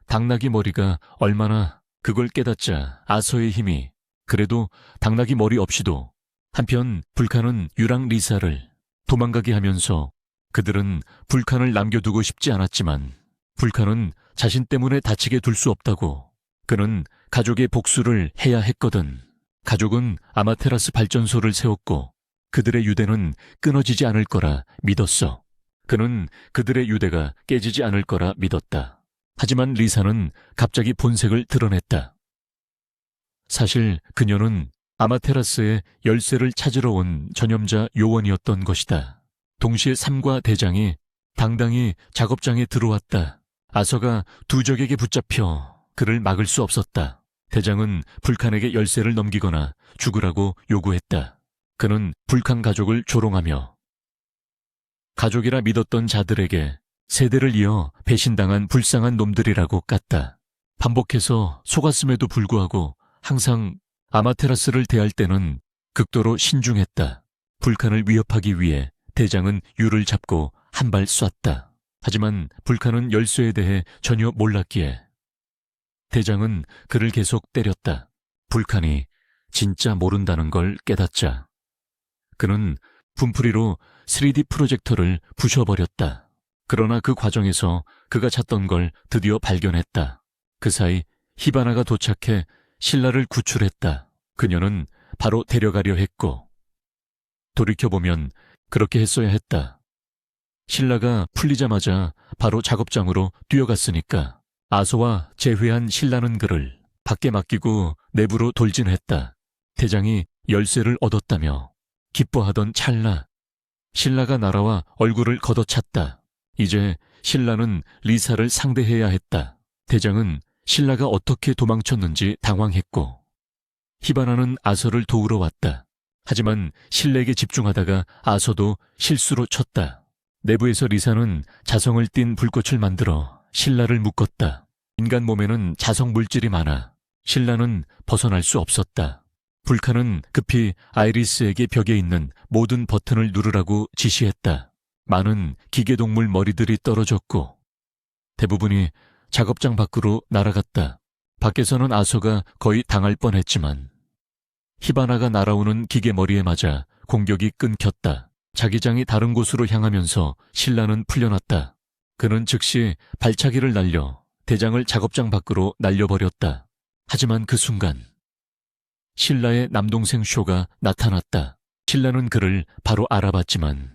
당나귀 머리가 얼마나, 그걸 깨닫자 아서의 힘이, 그래도 당나귀 머리 없이도. 한편 불칸은 유랑 리사를 도망가게 하면서 그들은 불칸을 남겨두고 싶지 않았지만 불칸은 자신 때문에 다치게 둘 수 없다고. 그는 가족의 복수를 해야 했거든. 가족은 아마테라스 발전소를 세웠고 그들의 유대는 끊어지지 않을 거라 믿었어. 그는 그들의 유대가 깨지지 않을 거라 믿었다. 하지만 리사는 갑자기 본색을 드러냈다. 사실 그녀는 아마테라스의 열쇠를 찾으러 온 전염자 요원이었던 것이다. 동시에 삼과 대장이 당당히 작업장에 들어왔다. 아서가 두 적에게 붙잡혀 그를 막을 수 없었다. 대장은 불칸에게 열쇠를 넘기거나 죽으라고 요구했다. 그는 불칸 가족을 조롱하며 가족이라 믿었던 자들에게 세대를 이어 배신당한 불쌍한 놈들이라고 깠다. 반복해서 속았음에도 불구하고 항상 아마테라스를 대할 때는 극도로 신중했다. 불칸을 위협하기 위해 대장은 유를 잡고 한 발 쐈다. 하지만 불칸은 열쇠에 대해 전혀 몰랐기에 대장은 그를 계속 때렸다. 불칸이 진짜 모른다는 걸 깨닫자 그는 분풀이로 3D 프로젝터를 부셔버렸다. 그러나 그 과정에서 그가 찾던 걸 드디어 발견했다. 그 사이 히바나가 도착해 신라를 구출했다. 그녀는 바로 데려가려 했고, 돌이켜보면 그렇게 했어야 했다. 신라가 풀리자마자 바로 작업장으로 뛰어갔으니까. 아서와 재회한 신라는 그를 밖에 맡기고 내부로 돌진했다. 대장이 열쇠를 얻었다며 기뻐하던 찰나 신라가 날아와 얼굴을 걷어찼다. 이제 신라는 리사를 상대해야 했다. 대장은 신라가 어떻게 도망쳤는지 당황했고 히바나는 아서를 도우러 왔다. 하지만 신라에게 집중하다가 아서도 실수로 쳤다. 내부에서 리사는 자성을 띤 불꽃을 만들어 신라를 묶었다. 인간 몸에는 자성 물질이 많아 신라는 벗어날 수 없었다. 불칸은 급히 아이리스에게 벽에 있는 모든 버튼을 누르라고 지시했다. 많은 기계동물 머리들이 떨어졌고 대부분이 작업장 밖으로 날아갔다. 밖에서는 아서가 거의 당할 뻔했지만 히바나가 날아오는 기계 머리에 맞아 공격이 끊겼다. 자기장이 다른 곳으로 향하면서 신라는 풀려났다. 그는 즉시 발차기를 날려 대장을 작업장 밖으로 날려버렸다. 하지만 그 순간 신라의 남동생 쇼가 나타났다. 신라는 그를 바로 알아봤지만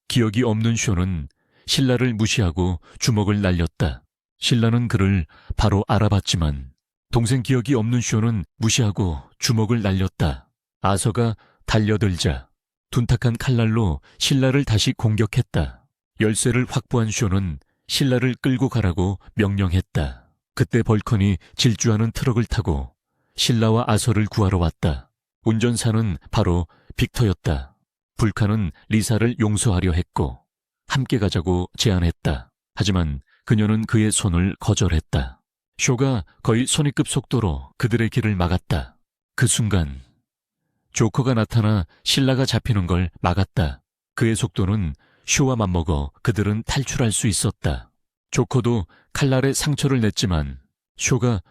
기억이 없는 쇼는 신라를 무시하고 주먹을 날렸다. 신라는 그를 바로 알아봤지만 동생 기억이 없는 쇼는 무시하고 주먹을 날렸다. 아서가 달려들자 둔탁한 칼날로 신라를 다시 공격했다. 열쇠를 확보한 쇼는 신라를 끌고 가라고 명령했다. 그때 벌컨이 질주하는 트럭을 타고 신라와 아서를 구하러 왔다. 운전사는 바로 빅터였다. 불칸은 리사를 용서하려 했고 함께 가자고 제안했다. 하지만 그녀는 그의 손을 거절했다. 쇼가 거의 손위급 속도로 그들의 길을 막았다. 그 순간 조커가 나타나 신라가 잡히는 걸 막았다. 그의 속도는 쇼와 맞먹어 그들은 탈출할 수 있었다. 조커도 칼날에 상처를 냈지만 쇼가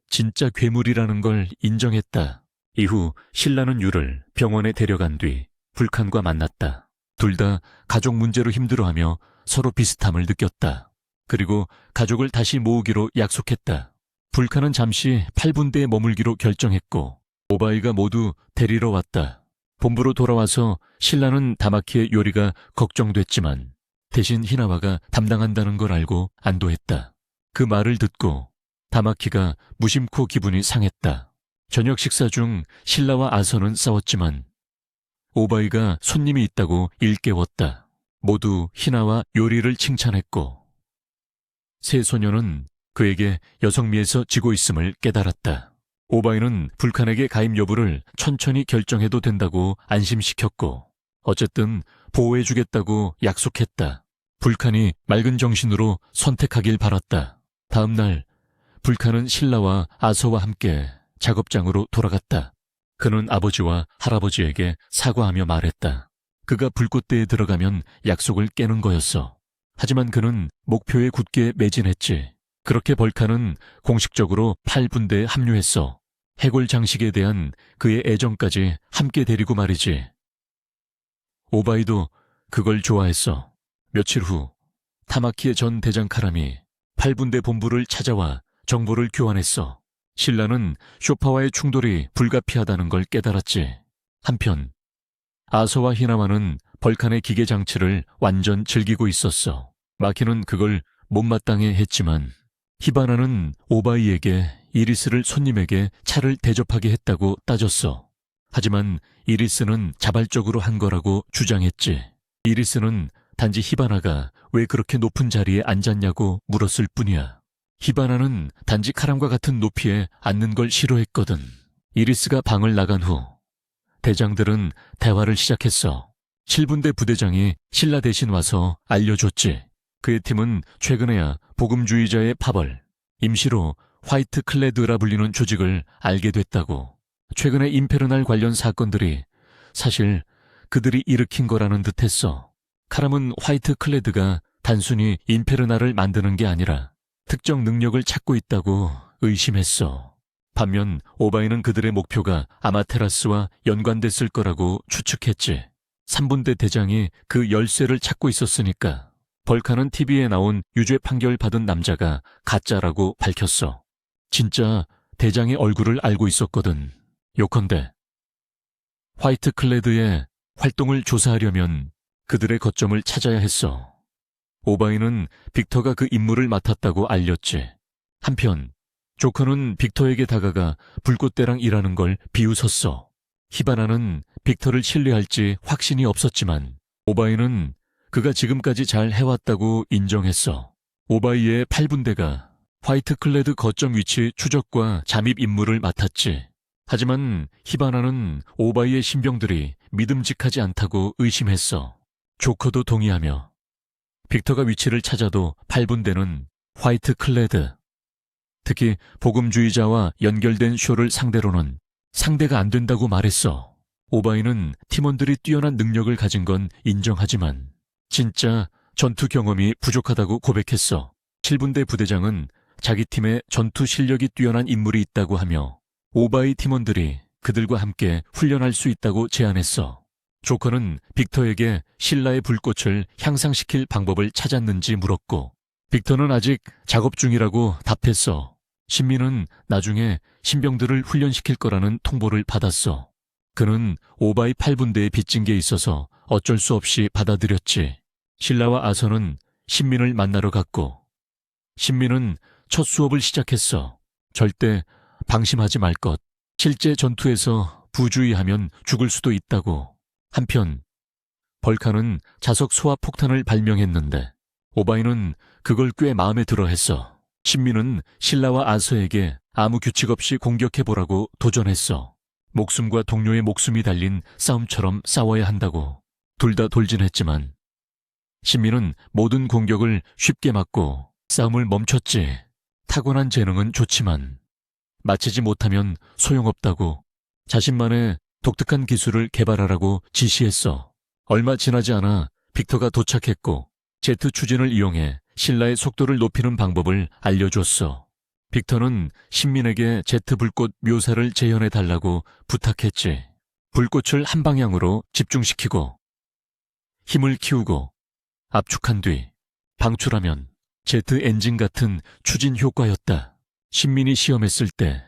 진짜 괴물이라는 걸 인정했다. 이후 신라는 유를 병원에 데려간 뒤 불칸과 만났다. 둘 다 가족 문제로 힘들어하며 서로 비슷함을 느꼈다. 그리고 가족을 다시 모으기로 약속했다. 불칸은 잠시 8분대에 머물기로 결정했고 오바이가 모두 데리러 왔다. 본부로 돌아와서 신라는 다마키의 요리가 걱정됐지만 대신 히나와가 담당한다는 걸 알고 안도했다. 그 말을 듣고 다마키가 무심코 기분이 상했다. 저녁 식사 중 신라와 아서는 싸웠지만 오바이가 손님이 있다고 일깨웠다. 모두 히나와 요리를 칭찬했고 세 소녀는 그에게 여성미에서 지고 있음을 깨달았다. 오바이는 불칸에게 가입 여부를 천천히 결정해도 된다고 안심시켰고 어쨌든 보호해주겠다고 약속했다. 불칸이 맑은 정신으로 선택하길 바랐다. 다음 날 불칸은 신라와 아서와 함께 작업장으로 돌아갔다. 그는 아버지와 할아버지에게 사과하며 말했다. 그가 불꽃대에 들어가면 약속을 깨는 거였어. 하지만 그는 목표에 굳게 매진했지. 그렇게 벌칸은 공식적으로 8분대에 합류했어. 해골 장식에 대한 그의 애정까지 함께 데리고 말이지. 오바이도 그걸 좋아했어. 며칠 후 타마키의 전 대장 카람이 8분대 본부를 찾아와 정보를 교환했어. 신라는 쇼파와의 충돌이 불가피하다는 걸 깨달았지. 한편 아서와 히나와는 벌칸의 기계 장치를 완전 즐기고 있었어. 마키는 그걸 못마땅해 했지만 히바나는 오바이에게 이리스를 손님에게 차를 대접하게 했다고 따졌어. 하지만 이리스는 자발적으로 한 거라고 주장했지. 이리스는 단지 히바나가 왜 그렇게 높은 자리에 앉았냐고 물었을 뿐이야. 히바나는 단지 카람과 같은 높이에 앉는 걸 싫어했거든. 이리스가 방을 나간 후 대장들은 대화를 시작했어. 7분대 부대장이 신라 대신 와서 알려줬지. 그의 팀은 최근에야 복음주의자의 파벌, 임시로 화이트 클레드라 불리는 조직을 알게 됐다고. 최근에 임페르날 관련 사건들이 사실 그들이 일으킨 거라는 듯했어. 카람은 화이트 클레드가 단순히 임페르날을 만드는 게 아니라 특정 능력을 찾고 있다고 의심했어. 반면 오바이는 그들의 목표가 아마테라스와 연관됐을 거라고 추측했지. 3분대 대장이 그 열쇠를 찾고 있었으니까 벌칸은 TV에 나온 유죄 판결 받은 남자가 가짜라고 밝혔어. 진짜 대장의 얼굴을 알고 있었거든. 요컨대 화이트 클레드의 활동을 조사하려면 그들의 거점을 찾아야 했어. 오바이는 빅터가 그 임무를 맡았다고 알렸지. 한편 조커는 빅터에게 다가가 불꽃대랑 일하는 걸 비웃었어. 히바나는 빅터를 신뢰할지 확신이 없었지만 오바이는 그가 지금까지 잘 해왔다고 인정했어. 오바이의 8분대가 화이트 클레드 거점 위치 추적과 잠입 임무를 맡았지. 하지만 히바나는 오바이의 신병들이 믿음직하지 않다고 의심했어. 조커도 동의하며 빅터가 위치를 찾아도 8분대는 화이트 클레드, 특히 복음주의자와 연결된 쇼를 상대로는 상대가 안 된다고 말했어. 오바이는 팀원들이 뛰어난 능력을 가진 건 인정하지만 진짜 전투 경험이 부족하다고 고백했어. 7분대 부대장은 자기 팀에 전투 실력이 뛰어난 인물이 있다고 하며 오바이 팀원들이 그들과 함께 훈련할 수 있다고 제안했어. 조커는 빅터에게 신라의 불꽃을 향상시킬 방법을 찾았는지 물었고 빅터는 아직 작업 중이라고 답했어. 신민은 나중에 신병들을 훈련시킬 거라는 통보를 받았어. 그는 오바이 8분대에 빚진 게 있어서 어쩔 수 없이 받아들였지. 신라와 아서는 신민을 만나러 갔고 신민은 첫 수업을 시작했어. 절대 방심하지 말 것. 실제 전투에서 부주의하면 죽을 수도 있다고. 한편 벌칸은 자석 소화 폭탄을 발명했는데 오바이는 그걸 꽤 마음에 들어 했어. 신민은 신라와 아서에게 아무 규칙 없이 공격해보라고 도전했어. 목숨과 동료의 목숨이 달린 싸움처럼 싸워야 한다고. 둘 다 돌진했지만 신민은 모든 공격을 쉽게 막고 싸움을 멈췄지. 타고난 재능은 좋지만 마치지 못하면 소용없다고 자신만의 독특한 기술을 개발하라고 지시했어. 얼마 지나지 않아 빅터가 도착했고 제트 추진을 이용해 신라의 속도를 높이는 방법을 알려줬어. 빅터는 신민에게 제트 불꽃 묘사를 재현해달라고 부탁했지. 불꽃을 한 방향으로 집중시키고 힘을 키우고 압축한 뒤 방출하면 제트 엔진 같은 추진 효과였다. 신민이 시험했을 때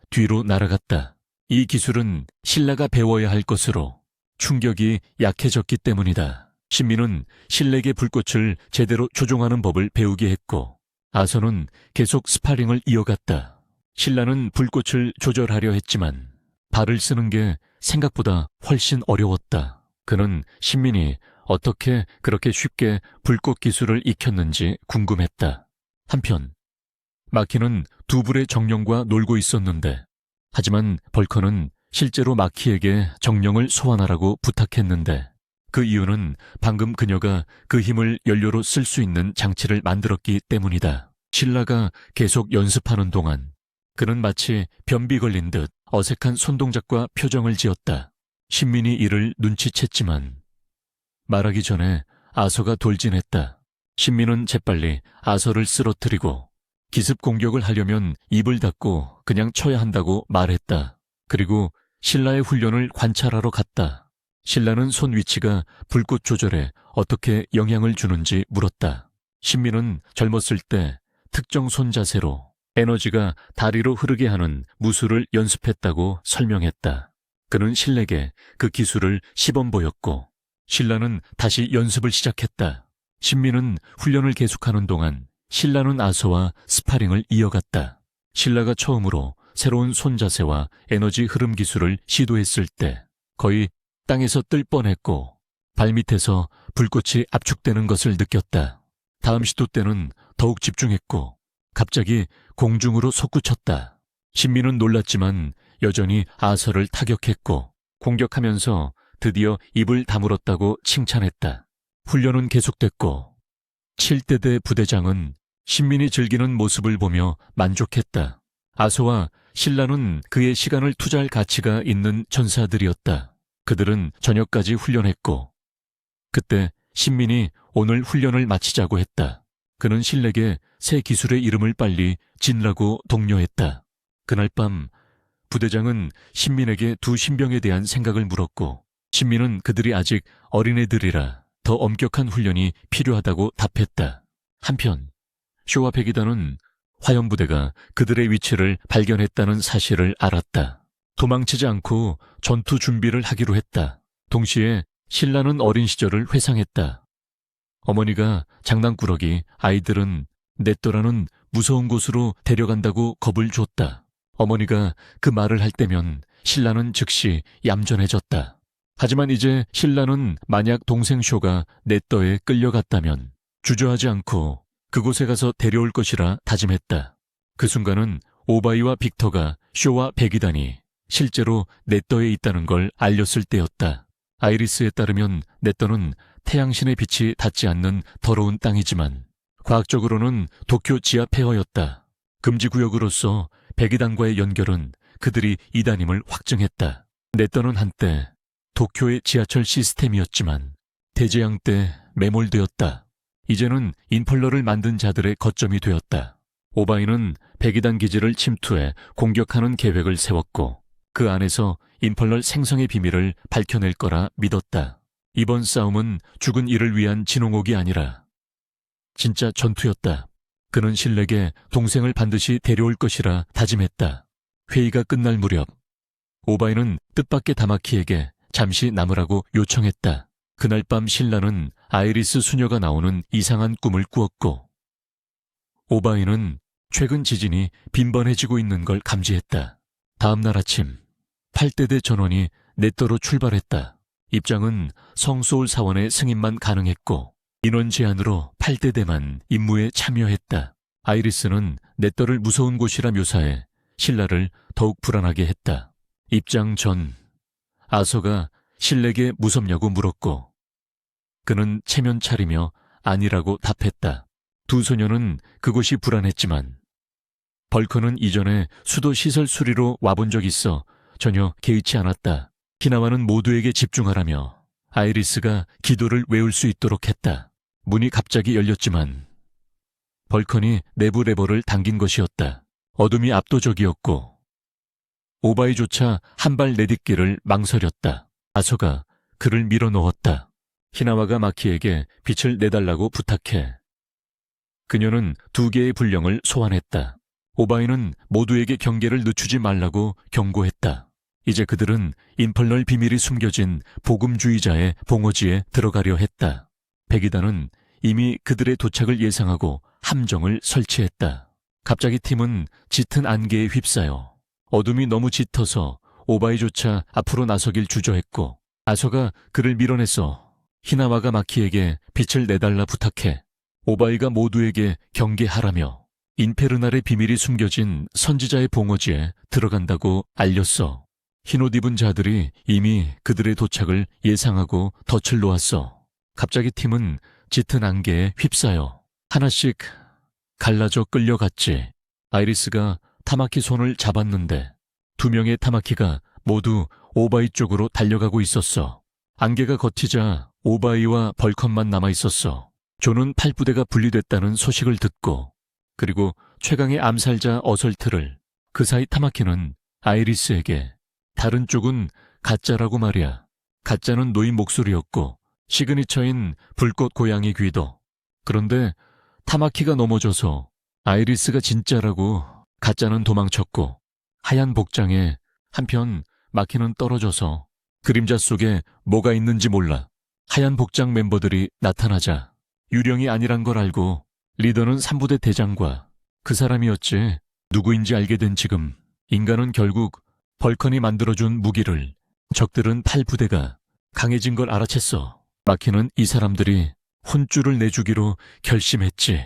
뒤로 날아갔다. 이 기술은 신라가 배워야 할 것으로 충격이 약해졌기 때문이다. 신민은 신에게 불꽃을 제대로 조종하는 법을 배우게 했고 아서는 계속 스파링을 이어갔다. 신라는 불꽃을 조절하려 했지만 발을 쓰는 게 생각보다 훨씬 어려웠다. 그는 신민이 어떻게 그렇게 쉽게 불꽃 기술을 익혔는지 궁금했다. 한편 마키는 두 불의 정령과 놀고 있었는데 하지만 벌커는 실제로 마키에게 정령을 소환하라고 부탁했는데 그 이유는 방금 그녀가 그 힘을 연료로 쓸 수 있는 장치를 만들었기 때문이다. 신라가 계속 연습하는 동안 그는 마치 변비 걸린 듯 어색한 손동작과 표정을 지었다. 신민이 이를 눈치챘지만 말하기 전에 아서가 돌진했다. 신민은 재빨리 아서를 쓰러뜨리고 기습 공격을 하려면 입을 닫고 그냥 쳐야 한다고 말했다. 그리고 신라의 훈련을 관찰하러 갔다. 신라는 손 위치가 불꽃 조절에 어떻게 영향을 주는지 물었다. 신민은 젊었을 때 특정 손 자세로 에너지가 다리로 흐르게 하는 무술을 연습했다고 설명했다. 그는 신에게 그 기술을 시범 보였고 신라는 다시 연습을 시작했다. 신민은 훈련을 계속하는 동안 신라는 아서와 스파링을 이어갔다. 신라가 처음으로 새로운 손 자세와 에너지 흐름 기술을 시도했을 때 거의 땅에서 뜰 뻔했고 발밑에서 불꽃이 압축되는 것을 느꼈다. 다음 시도 때는 더욱 집중했고 갑자기 공중으로 솟구쳤다. 신민은 놀랐지만 여전히 아서를 타격했고 공격하면서 드디어 입을 다물었다고 칭찬했다. 훈련은 계속됐고 7대대 부대장은 신민이 즐기는 모습을 보며 만족했다. 아서와 신라는 그의 시간을 투자할 가치가 있는 전사들이었다. 그들은 저녁까지 훈련했고 그때 신민이 오늘 훈련을 마치자고 했다. 그는 신에게 새 기술의 이름을 빨리 짓라고 독려했다. 그날 밤 부대장은 신민에게 두 신병에 대한 생각을 물었고 신민은 그들이 아직 어린애들이라 더 엄격한 훈련이 필요하다고 답했다. 한편 쇼와 백이단은 화염부대가 그들의 위치를 발견했다는 사실을 알았다. 도망치지 않고 전투 준비를 하기로 했다. 동시에 신라는 어린 시절을 회상했다. 어머니가 장난꾸러기 아이들은 냈더라는 무서운 곳으로 데려간다고 겁을 줬다. 어머니가 그 말을 할 때면 신라는 즉시 얌전해졌다. 하지만 이제 신라는 만약 동생 쇼가 넷더에 끌려갔다면 주저하지 않고 그곳에 가서 데려올 것이라 다짐했다. 그 순간은 오바이와 빅터가 쇼와 백이단이 실제로 넷더에 있다는 걸 알렸을 때였다. 아이리스에 따르면 넷더는 태양신의 빛이 닿지 않는 더러운 땅이지만 과학적으로는 도쿄 지하 폐허였다. 금지구역으로서 백이단과의 연결은 그들이 이단임을 확증했다. 넷더는 한때 도쿄의 지하철 시스템이었지만 대재앙 때 매몰되었다. 이제는 인펄러를 만든 자들의 거점이 되었다. 오바이는 백이단 기지를 침투해 공격하는 계획을 세웠고 그 안에서 인펄러 생성의 비밀을 밝혀낼 거라 믿었다. 이번 싸움은 죽은 이를 위한 진홍옥이 아니라 진짜 전투였다. 그는 신에게 동생을 반드시 데려올 것이라 다짐했다. 회의가 끝날 무렵 오바이는 뜻밖의 다마키에게 잠시 남으라고 요청했다. 그날 밤 신라는 아이리스 수녀가 나오는 이상한 꿈을 꾸었고 오바이는 최근 지진이 빈번해지고 있는 걸 감지했다. 다음 날 아침 8대대 전원이 넷더로 출발했다. 입장은 성소울 사원의 승인만 가능했고 인원 제한으로 8대대만 임무에 참여했다. 아이리스는 냇벌을 무서운 곳이라 묘사해 신라를 더욱 불안하게 했다. 입장 전 아서가 신에게 무섭냐고 물었고 그는 체면 차리며 아니라고 답했다. 두 소녀는 그곳이 불안했지만 벌커는 이전에 수도 시설 수리로 와본 적 있어 전혀 개의치 않았다. 희나와는 모두에게 집중하라며 아이리스가 기도를 외울 수 있도록 했다. 문이 갑자기 열렸지만 벌컨이 내부 레버를 당긴 것이었다. 어둠이 압도적이었고 오바이조차 한 발 내딛기를 망설였다. 아서가 그를 밀어넣었다. 희나와가 마키에게 빛을 내달라고 부탁해. 그녀는 2개의 불령을 소환했다. 오바이는 모두에게 경계를 늦추지 말라고 경고했다. 이제 그들은 인펄널 비밀이 숨겨진 복음주의자의 봉오지에 들어가려 했다. 백이단은 이미 그들의 도착을 예상하고 함정을 설치했다. 갑자기 팀은 짙은 안개에 휩싸여 어둠이 너무 짙어서 오바이조차 앞으로 나서길 주저했고 아서가 그를 밀어내서 희나와가 마키에게 빛을 내달라 부탁해 오바이가 모두에게 경계하라며 인페르날의 비밀이 숨겨진 선지자의 봉오지에 들어간다고 알렸어. 흰옷 입은 자들이 이미 그들의 도착을 예상하고 덫을 놓았어. 갑자기 팀은 짙은 안개에 휩싸여 하나씩 갈라져 끌려갔지. 아이리스가 타마키 손을 잡았는데 2명의 타마키가 모두 오바이 쪽으로 달려가고 있었어. 안개가 걷히자 오바이와 벌컨만 남아있었어. 존은 8부대가 분리됐다는 소식을 듣고 그리고 최강의 암살자 어설트를 그 사이 타마키는 아이리스에게 다른 쪽은 가짜라고 말이야. 가짜는 노인 목소리였고 시그니처인 불꽃 고양이 귀도. 그런데 타마키가 넘어져서 아이리스가 진짜라고 가짜는 도망쳤고 하얀 복장에 한편 마키는 떨어져서 그림자 속에 뭐가 있는지 몰라. 하얀 복장 멤버들이 나타나자 유령이 아니란 걸 알고 리더는 3부대 대장과 그 사람이었지. 누구인지 알게 된 지금 인간은 결국 벌컨이 만들어준 무기를 적들은 8부대가 강해진 걸 알아챘어. 마키는 이 사람들이 혼쭐을 내주기로 결심했지.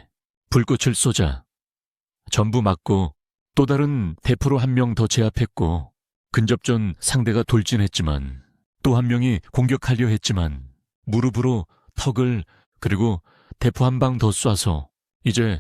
불꽃을 쏘자 전부 맞고 또 다른 대포로 1명 더 제압했고 근접전 상대가 돌진했지만 또 1명이 공격하려 했지만 무릎으로 턱을 그리고 대포 1방 더 쏴서 이제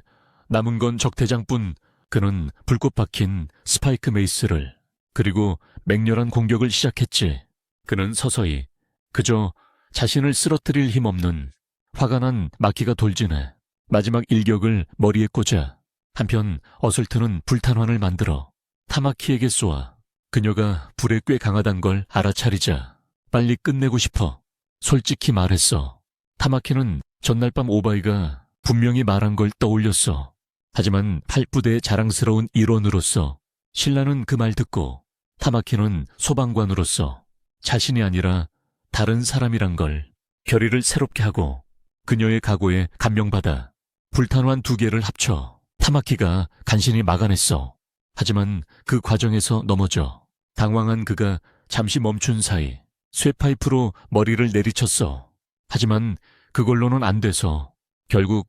남은 건 적대장뿐. 그는 불꽃 박힌 스파이크 메이스를 그리고 맹렬한 공격을 시작했지. 그는 서서히 그저 자신을 쓰러뜨릴 힘없는 화가 난 마키가 돌진해 마지막 일격을 머리에 꽂아 한편 어설트는 불탄환을 만들어 타마키에게 쏘아 그녀가 불에 꽤 강하단 걸 알아차리자 빨리 끝내고 싶어 솔직히 말했어. 타마키는 전날 밤 오바이가 분명히 말한 걸 떠올렸어. 하지만 8부대의 자랑스러운 일원으로서 신라는 그 말 듣고 타마키는 소방관으로서 자신이 아니라 다른 사람이란 걸 결의를 새롭게 하고 그녀의 각오에 감명받아 불탄환 2개를 합쳐 타마키가 간신히 막아냈어. 하지만 그 과정에서 넘어져 당황한 그가 잠시 멈춘 사이 쇠파이프로 머리를 내리쳤어. 하지만 그걸로는 안 돼서 결국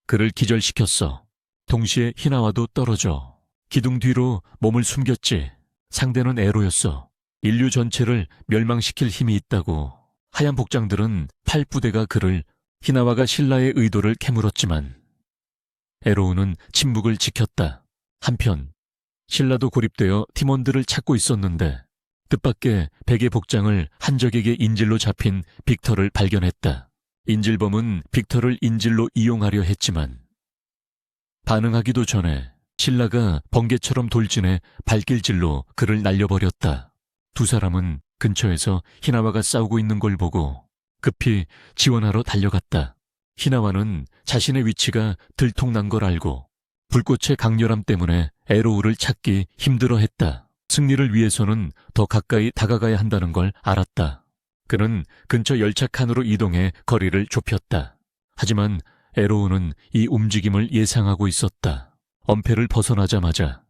그를 기절시켰어. 동시에 희나와도 떨어져 기둥 뒤로 몸을 숨겼지. 상대는 에로였어. 인류 전체를 멸망시킬 힘이 있다고. 하얀 복장들은 8부대가 그를 희나와가 신라의 의도를 캐물었지만 에로우는 침묵을 지켰다. 한편 신라도 고립되어 팀원들을 찾고 있었는데 뜻밖의 베개 복장을 한 적에게 인질로 잡힌 빅터를 발견했다. 인질범은 빅터를 인질로 이용하려 했지만 반응하기도 전에 신라가 번개처럼 돌진해 발길질로 그를 날려버렸다. 2 사람은 근처에서 희나와가 싸우고 있는 걸 보고 급히 지원하러 달려갔다. 희나와는 자신의 위치가 들통난 걸 알고 불꽃의 강렬함 때문에 에로우를 찾기 힘들어했다. 승리를 위해서는 더 가까이 다가가야 한다는 걸 알았다. 그는 근처 열차 칸으로 이동해 거리를 좁혔다. 하지만 에로우는 이 움직임을 예상하고 있었다. 엄폐를 벗어나자마자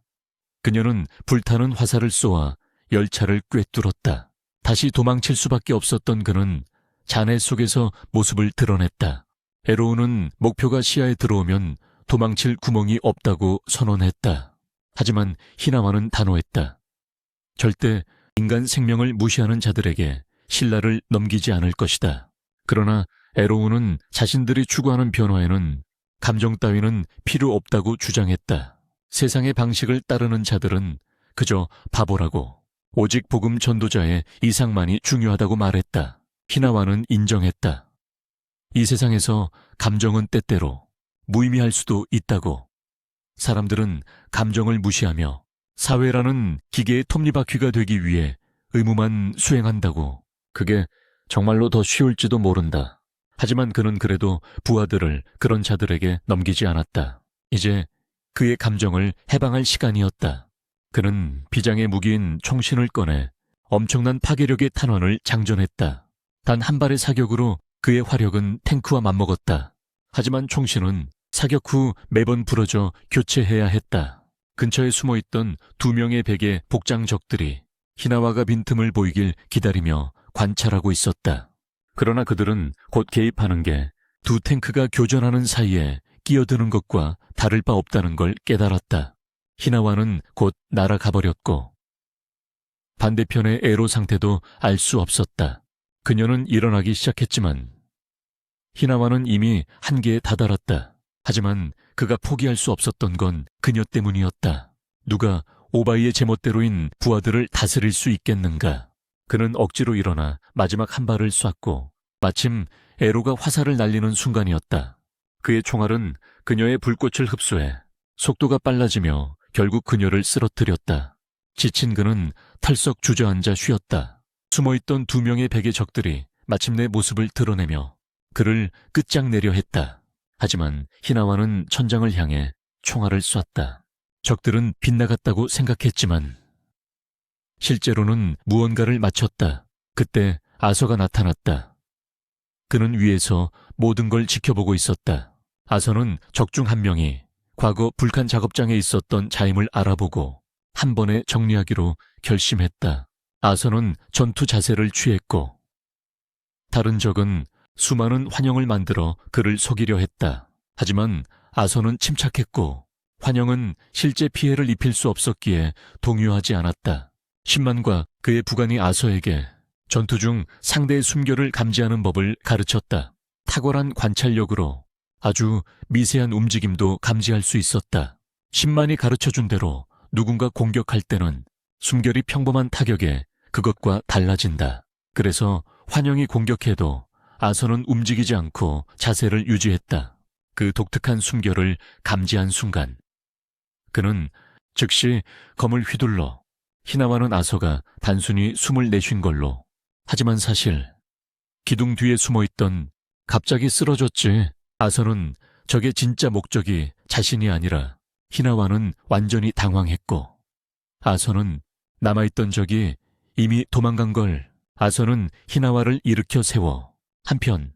그녀는 불타는 화살을 쏘아 열차를 꿰뚫었다. 다시 도망칠 수밖에 없었던 그는 잔해 속에서 모습을 드러냈다. 에로우는 목표가 시야에 들어오면 도망칠 구멍이 없다고 선언했다. 하지만 히나와는 단호했다. 절대 인간 생명을 무시하는 자들에게 신라를 넘기지 않을 것이다. 그러나 에로우는 자신들이 추구하는 변화에는 감정 따위는 필요 없다고 주장했다. 세상의 방식을 따르는 자들은 그저 바보라고, 오직 복음 전도자의 이상만이 중요하다고 말했다. 히나와는 인정했다. 이 세상에서 감정은 때때로 무의미할 수도 있다고. 사람들은 감정을 무시하며 사회라는 기계의 톱니바퀴가 되기 위해 의무만 수행한다고. 그게 정말로 더 쉬울지도 모른다. 하지만 그는 그래도 부하들을 그런 자들에게 넘기지 않았다. 이제 그의 감정을 해방할 시간이었다. 그는 비장의 무기인 총신을 꺼내 엄청난 파괴력의 탄환을 장전했다. 단 한 발의 사격으로 그의 화력은 탱크와 맞먹었다. 하지만 총신은 사격 후 매번 부러져 교체해야 했다. 근처에 숨어있던 2명의 백의 복장 적들이 히나와가 빈틈을 보이길 기다리며 관찰하고 있었다. 그러나 그들은 곧 개입하는 게 두 탱크가 교전하는 사이에 끼어드는 것과 다를 바 없다는 걸 깨달았다. 히나와는 곧 날아가버렸고 반대편의 에로 상태도 알 수 없었다. 그녀는 일어나기 시작했지만 히나와는 이미 한계에 다다랐다. 하지만 그가 포기할 수 없었던 건 그녀 때문이었다. 누가 오바이의 제멋대로인 부하들을 다스릴 수 있겠는가? 그는 억지로 일어나 마지막 한 발을 쐈고 마침 에로가 화살을 날리는 순간이었다. 그의 총알은 그녀의 불꽃을 흡수해 속도가 빨라지며 결국 그녀를 쓰러뜨렸다. 지친 그는 털썩 주저앉아 쉬었다. 숨어있던 2명의 백의 적들이 마침내 모습을 드러내며 그를 끝장내려 했다. 하지만 히나와는 천장을 향해 총알을 쐈다. 적들은 빗나갔다고 생각했지만 실제로는 무언가를 맞췄다. 그때 아서가 나타났다. 그는 위에서 모든 걸 지켜보고 있었다. 아서는 적 중 한 명이 과거 불칸 작업장에 있었던 자임을 알아보고 한 번에 정리하기로 결심했다. 아서는 전투 자세를 취했고 다른 적은 수많은 환영을 만들어 그를 속이려 했다. 하지만 아서는 침착했고 환영은 실제 피해를 입힐 수 없었기에 동요하지 않았다. 신만과 그의 부관이 아서에게 전투 중 상대의 숨결을 감지하는 법을 가르쳤다. 탁월한 관찰력으로 아주 미세한 움직임도 감지할 수 있었다. 신만이 가르쳐준 대로 누군가 공격할 때는 숨결이 평범한 타격에 그것과 달라진다. 그래서 환영이 공격해도 아서는 움직이지 않고 자세를 유지했다. 그 독특한 숨결을 감지한 순간 그는 즉시 검을 휘둘러 히나와는 아서가 단순히 숨을 내쉰 걸로. 하지만 사실 기둥 뒤에 숨어있던 갑자기 쓰러졌지. 아서는 적의 진짜 목적이 자신이 아니라 히나와는 완전히 당황했고 아서는 남아있던 적이 이미 도망간 걸. 아서는 히나와를 일으켜 세워 한편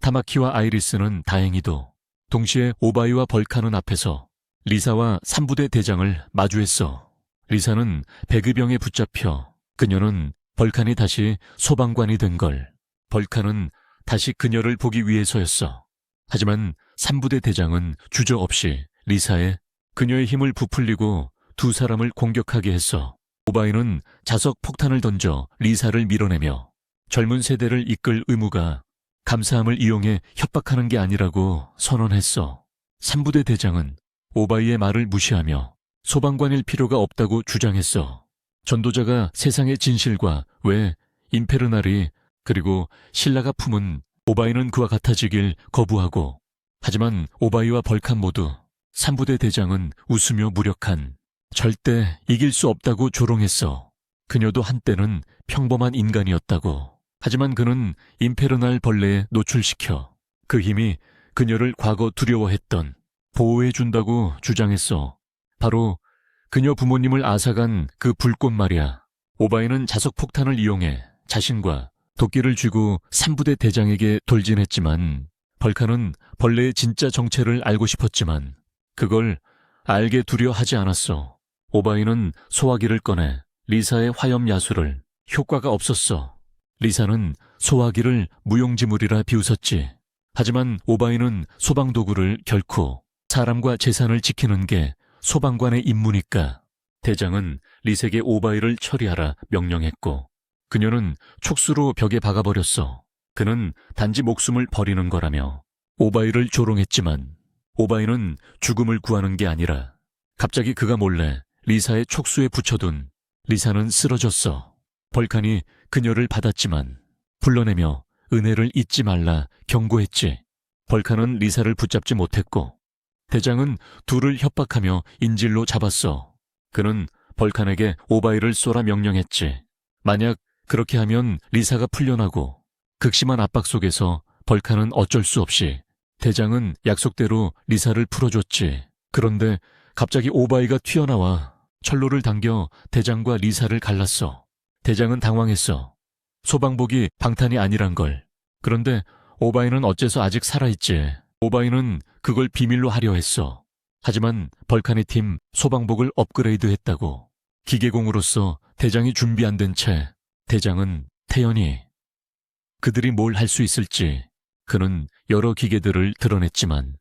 타마키와 아이리스는 다행히도 동시에 오바이와 벌카는 앞에서 리사와 3부대 대장을 마주했어. 리사는 배급병에 붙잡혀 그녀는 벌칸이 다시 소방관이 된 걸. 벌칸은 다시 그녀를 보기 위해서였어. 하지만 3부대 대장은 주저없이 리사에 그녀의 힘을 부풀리고 두 사람을 공격하게 했어. 오바이는 자석 폭탄을 던져 리사를 밀어내며 젊은 세대를 이끌 의무가 감사함을 이용해 협박하는 게 아니라고 선언했어. 3부대 대장은 오바이의 말을 무시하며 소방관일 필요가 없다고 주장했어. 전도자가 세상의 진실과 왜 임페르날이 그리고 신라가 품은 오바이는 그와 같아지길 거부하고 하지만 오바이와 벌칸 모두 3부대 대장은 웃으며 무력한 절대 이길 수 없다고 조롱했어. 그녀도 한때는 평범한 인간이었다고. 하지만 그는 임페르날 벌레에 노출시켜 그 힘이 그녀를 과거 두려워했던 보호해준다고 주장했어. 바로 그녀 부모님을 앗아간 그 불꽃 말이야. 오바이는 자석폭탄을 이용해 자신과 도끼를 쥐고 3부대 대장에게 돌진했지만 벌칸은 벌레의 진짜 정체를 알고 싶었지만 그걸 알게 두려 하지 않았어. 오바이는 소화기를 꺼내 리사의 화염 야수를. 효과가 없었어. 리사는 소화기를 무용지물이라 비웃었지. 하지만 오바이는 소방도구를 결코 사람과 재산을 지키는 게 소방관의 임무니까 대장은 리색의 오바이를 처리하라 명령했고 그녀는 촉수로 벽에 박아버렸어. 그는 단지 목숨을 버리는 거라며 오바이를 조롱했지만 오바이는 죽음을 구하는 게 아니라 갑자기 그가 몰래 리사의 촉수에 붙여둔 리사는 쓰러졌어. 벌칸이 그녀를 받았지만 불러내며 은혜를 잊지 말라 경고했지. 벌칸은 리사를 붙잡지 못했고 대장은 둘을 협박하며 인질로 잡았어. 그는 벌칸에게 오바이를 쏘라 명령했지. 만약 그렇게 하면 리사가 풀려나고 극심한 압박 속에서 벌칸은 어쩔 수 없이 대장은 약속대로 리사를 풀어줬지. 그런데 갑자기 오바이가 튀어나와 철로를 당겨 대장과 리사를 갈랐어. 대장은 당황했어. 소방복이 방탄이 아니란 걸. 그런데 오바이는 어째서 아직 살아있지. 오바이는 그걸 비밀로 하려 했어. 하지만 벌칸의 팀 소방복을 업그레이드했다고. 기계공으로서 대장이 준비 안 된 채 대장은 태연히 그들이 뭘 할 수 있을지 그는 여러 기계들을 드러냈지만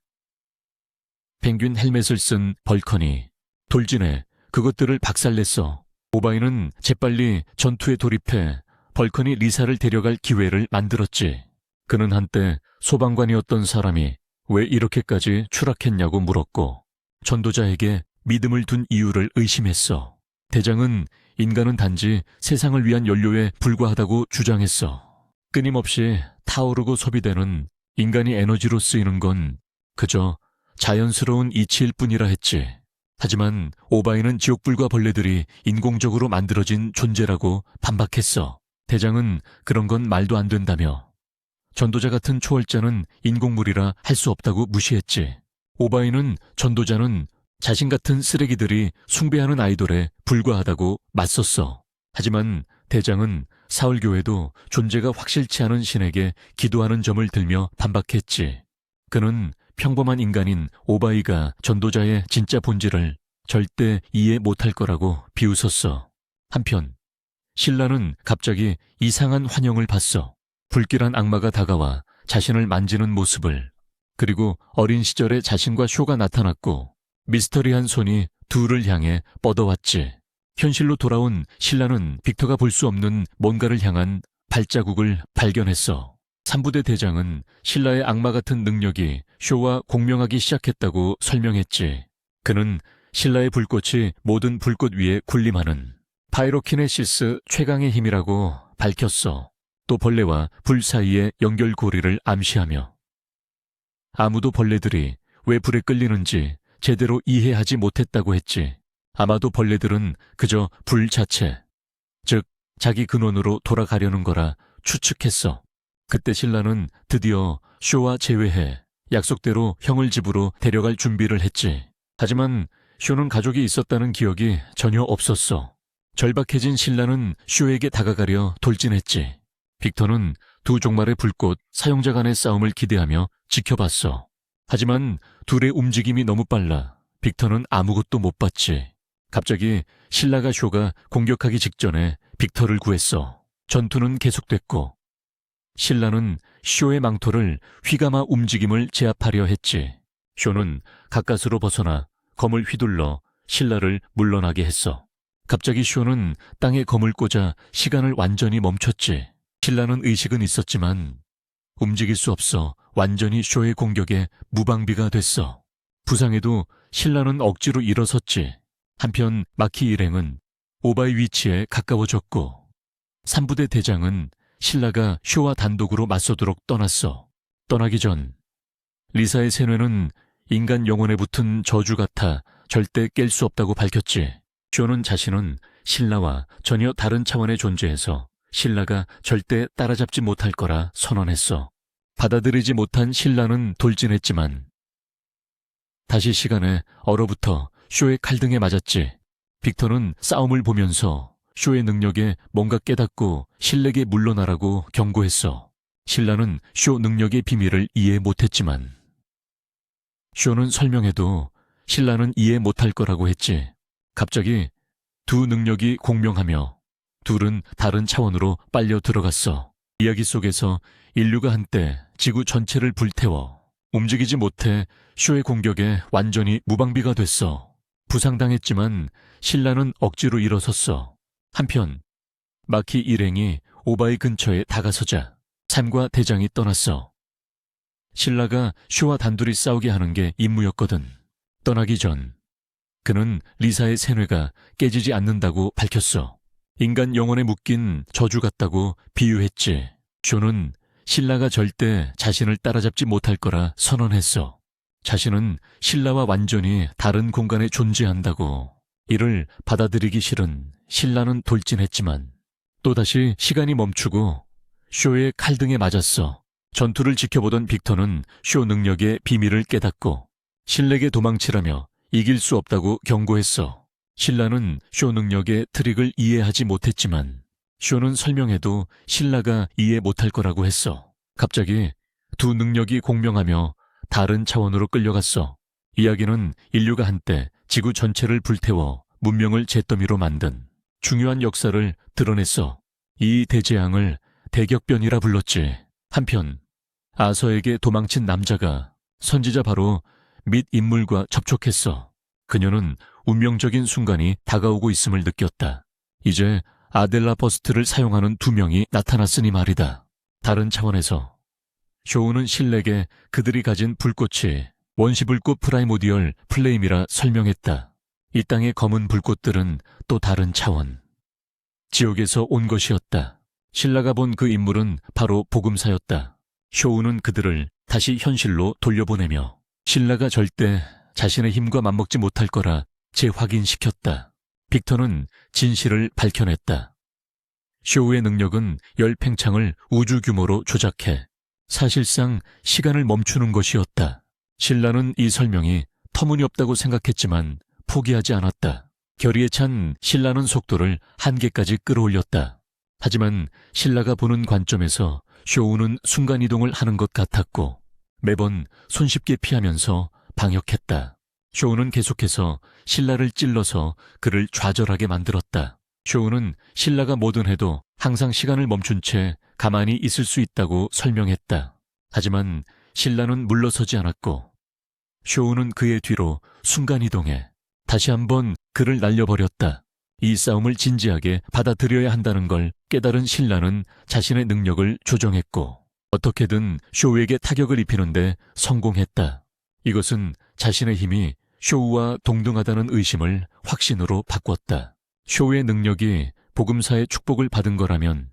펭귄 헬멧을 쓴 벌컨이 돌진해 그것들을 박살냈어. 오바이는 재빨리 전투에 돌입해 벌컨이 리사를 데려갈 기회를 만들었지. 그는 한때 소방관이었던 사람이 왜 이렇게까지 추락했냐고 물었고 전도자에게 믿음을 둔 이유를 의심했어. 대장은 인간은 단지 세상을 위한 연료에 불과하다고 주장했어. 끊임없이 타오르고 소비되는 인간이 에너지로 쓰이는 건 그저 자연스러운 이치일 뿐이라 했지. 하지만 오바이는 지옥불과 벌레들이 인공적으로 만들어진 존재라고 반박했어. 대장은 그런 건 말도 안 된다며 전도자 같은 초월자는 인공물이라 할 수 없다고 무시했지. 오바이는 전도자는 자신 같은 쓰레기들이 숭배하는 아이돌에 불과하다고 맞섰어. 하지만 대장은 사울교회도 존재가 확실치 않은 신에게 기도하는 점을 들며 반박했지. 그는 평범한 인간인 오바이가 전도자의 진짜 본질을 절대 이해 못할 거라고 비웃었어. 한편 신라는 갑자기 이상한 환영을 봤어. 불길한 악마가 다가와 자신을 만지는 모습을. 그리고 어린 시절의 자신과 쇼가 나타났고 미스터리한 손이 둘을 향해 뻗어왔지. 현실로 돌아온 신라는 빅터가 볼 수 없는 뭔가를 향한 발자국을 발견했어. 3부대 대장은 신라의 악마 같은 능력이 쇼와 공명하기 시작했다고 설명했지. 그는 신라의 불꽃이 모든 불꽃 위에 군림하는 파이로키네시스 최강의 힘이라고 밝혔어. 또 벌레와 불 사이의 연결고리를 암시하며 아무도 벌레들이 왜 불에 끌리는지 제대로 이해하지 못했다고 했지. 아마도 벌레들은 그저 불 자체, 즉 자기 근원으로 돌아가려는 거라 추측했어. 그때 신라는 드디어 쇼와 재회해 약속대로 형을 집으로 데려갈 준비를 했지. 하지만 쇼는 가족이 있었다는 기억이 전혀 없었어. 절박해진 신라는 쇼에게 다가가려 돌진했지. 빅터는 두 종말의 불꽃 사용자 간의 싸움을 기대하며 지켜봤어. 하지만 둘의 움직임이 너무 빨라 빅터는 아무것도 못 봤지. 갑자기 신라가 쇼가 공격하기 직전에 빅터를 구했어. 전투는 계속됐고 신라는 쇼의 망토를 휘감아 움직임을 제압하려 했지. 쇼는 가까스로 벗어나 검을 휘둘러 신라를 물러나게 했어. 갑자기 쇼는 땅에 검을 꽂아 시간을 완전히 멈췄지. 신라는 의식은 있었지만 움직일 수 없어 완전히 쇼의 공격에 무방비가 됐어. 부상에도 신라는 억지로 일어섰지. 한편 마키 일행은 오바이 위치에 가까워졌고 3부대 대장은 신라가 쇼와 단독으로 맞서도록 떠났어. 떠나기 전 리사의 세뇌는 인간 영혼에 붙은 저주 같아 절대 깰 수 없다고 밝혔지. 쇼는 자신은 신라와 전혀 다른 차원의 존재에서 신라가 절대 따라잡지 못할 거라 선언했어. 받아들이지 못한 신라는 돌진했지만 다시 시간에 얼어붙어 쇼의 칼등에 맞았지. 빅터는 싸움을 보면서 쇼의 능력에 뭔가 깨닫고 신에게 물러나라고 경고했어. 신라는 쇼 능력의 비밀을 이해 못했지만 쇼는 설명해도 신라는 이해 못할 거라고 했지. 갑자기 두 능력이 공명하며 둘은 다른 차원으로 빨려 들어갔어. 이야기 속에서 인류가 한때 지구 전체를 불태워 움직이지 못해 쇼의 공격에 완전히 무방비가 됐어. 부상당했지만 신라는 억지로 일어섰어. 한편 마키 일행이 오바이 근처에 다가서자 삼과 대장이 떠났어. 신라가 쇼와 단둘이 싸우게 하는 게 임무였거든. 떠나기 전 그는 리사의 세뇌가 깨지지 않는다고 밝혔어. 인간 영혼에 묶인 저주 같다고 비유했지. 쇼는 신라가 절대 자신을 따라잡지 못할 거라 선언했어. 자신은 신라와 완전히 다른 공간에 존재한다고. 이를 받아들이기 싫은 신라는 돌진했지만 또다시 시간이 멈추고 쇼의 칼등에 맞았어. 전투를 지켜보던 빅터는 쇼 능력의 비밀을 깨닫고 신에게 도망치라며 이길 수 없다고 경고했어. 신라는 쇼 능력의 트릭을 이해하지 못했지만 쇼는 설명해도 신라가 이해 못할 거라고 했어. 갑자기 두 능력이 공명하며 다른 차원으로 끌려갔어. 이야기는 인류가 한때 지구 전체를 불태워 문명을 잿더미로 만든 중요한 역사를 드러냈어. 이 대재앙을 대격변이라 불렀지. 한편 아서에게 도망친 남자가 선지자 바로 밋 인물과 접촉했어. 그녀는 운명적인 순간이 다가오고 있음을 느꼈다. 이제 아델라 버스트를 사용하는 두 명이 나타났으니 말이다. 다른 차원에서 쇼우는 신에게 그들이 가진 불꽃이 원시불꽃 프라이모디얼 플레임이라 설명했다. 이 땅의 검은 불꽃들은 또 다른 차원, 지옥에서 온 것이었다. 신라가 본 그 인물은 바로 복음사였다. 쇼우는 그들을 다시 현실로 돌려보내며 신라가 절대 자신의 힘과 맞먹지 못할 거라 재확인시켰다. 빅터는 진실을 밝혀냈다. 쇼우의 능력은 열 팽창을 우주 규모로 조작해 사실상 시간을 멈추는 것이었다. 신라는 이 설명이 터무니없다고 생각했지만 포기하지 않았다. 결의에 찬 신라는 속도를 한계까지 끌어올렸다. 하지만 신라가 보는 관점에서 쇼우는 순간이동을 하는 것 같았고 매번 손쉽게 피하면서 방역했다. 쇼우는 계속해서 신라를 찔러서 그를 좌절하게 만들었다. 쇼우는 신라가 뭐든 해도 항상 시간을 멈춘 채 가만히 있을 수 있다고 설명했다. 하지만 신라는 물러서지 않았고 쇼우는 그의 뒤로 순간이동해 다시 한번 그를 날려버렸다. 이 싸움을 진지하게 받아들여야 한다는 걸 깨달은 신라는 자신의 능력을 조정했고 어떻게든 쇼우에게 타격을 입히는데 성공했다. 이것은 자신의 힘이 쇼우와 동등하다는 의심을 확신으로 바꿨다. 쇼우의 능력이 복음사의 축복을 받은 거라면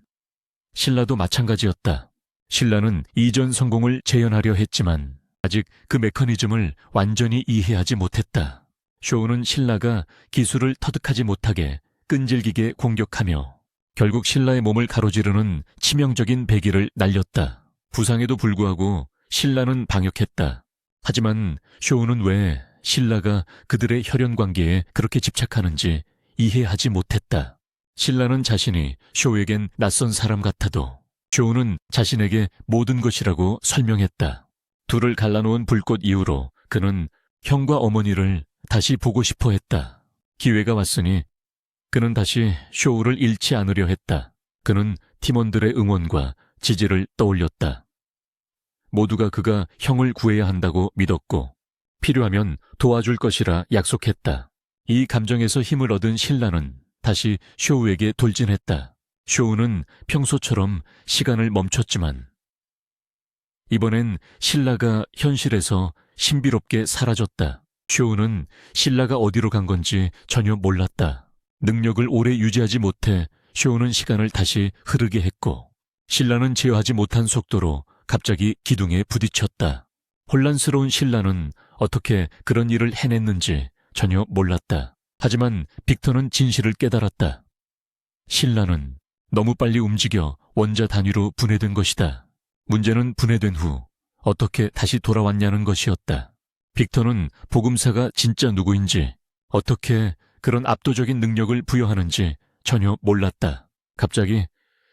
신라도 마찬가지였다. 신라는 이전 성공을 재현하려 했지만 아직 그 메커니즘을 완전히 이해하지 못했다. 쇼우는 신라가 기술을 터득하지 못하게 끈질기게 공격하며 결국 신라의 몸을 가로지르는 치명적인 배기를 날렸다. 부상에도 불구하고 신라는 방역했다. 하지만 쇼우는 왜 신라가 그들의 혈연 관계에 그렇게 집착하는지 이해하지 못했다. 신라는 자신이 쇼우에겐 낯선 사람 같아도 쇼우는 자신에게 모든 것이라고 설명했다. 둘을 갈라놓은 불꽃 이후로 그는 형과 어머니를 다시 보고 싶어 했다. 기회가 왔으니 그는 다시 쇼우를 잃지 않으려 했다. 그는 팀원들의 응원과 지지를 떠올렸다. 모두가 그가 형을 구해야 한다고 믿었고 필요하면 도와줄 것이라 약속했다. 이 감정에서 힘을 얻은 신라는 다시 쇼우에게 돌진했다. 쇼우는 평소처럼 시간을 멈췄지만 이번엔 신라가 현실에서 신비롭게 사라졌다. 쇼우는 신라가 어디로 간 건지 전혀 몰랐다. 능력을 오래 유지하지 못해 쇼우는 시간을 다시 흐르게 했고 신라는 제어하지 못한 속도로 갑자기 기둥에 부딪혔다. 혼란스러운 신라는 어떻게 그런 일을 해냈는지 전혀 몰랐다. 하지만 빅터는 진실을 깨달았다. 신라는 너무 빨리 움직여 원자 단위로 분해된 것이다. 문제는 분해된 후 어떻게 다시 돌아왔냐는 것이었다. 빅터는 복음사가 진짜 누구인지 어떻게 그런 압도적인 능력을 부여하는지 전혀 몰랐다. 갑자기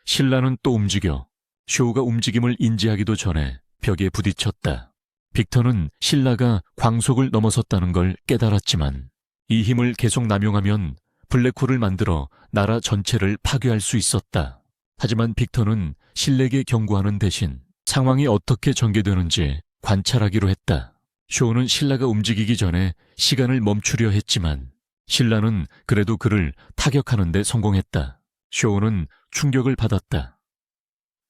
신라는 또 움직여 쇼우가 움직임을 인지하기도 전에 벽에 부딪혔다. 빅터는 신라가 광속을 넘어섰다는 걸 깨달았지만 이 힘을 계속 남용하면 블랙홀을 만들어 나라 전체를 파괴할 수 있었다. 하지만 빅터는 신에게 경고하는 대신 상황이 어떻게 전개되는지 관찰하기로 했다. 쇼는 신라가 움직이기 전에 시간을 멈추려 했지만 신라는 그래도 그를 타격하는 데 성공했다. 쇼는 충격을 받았다.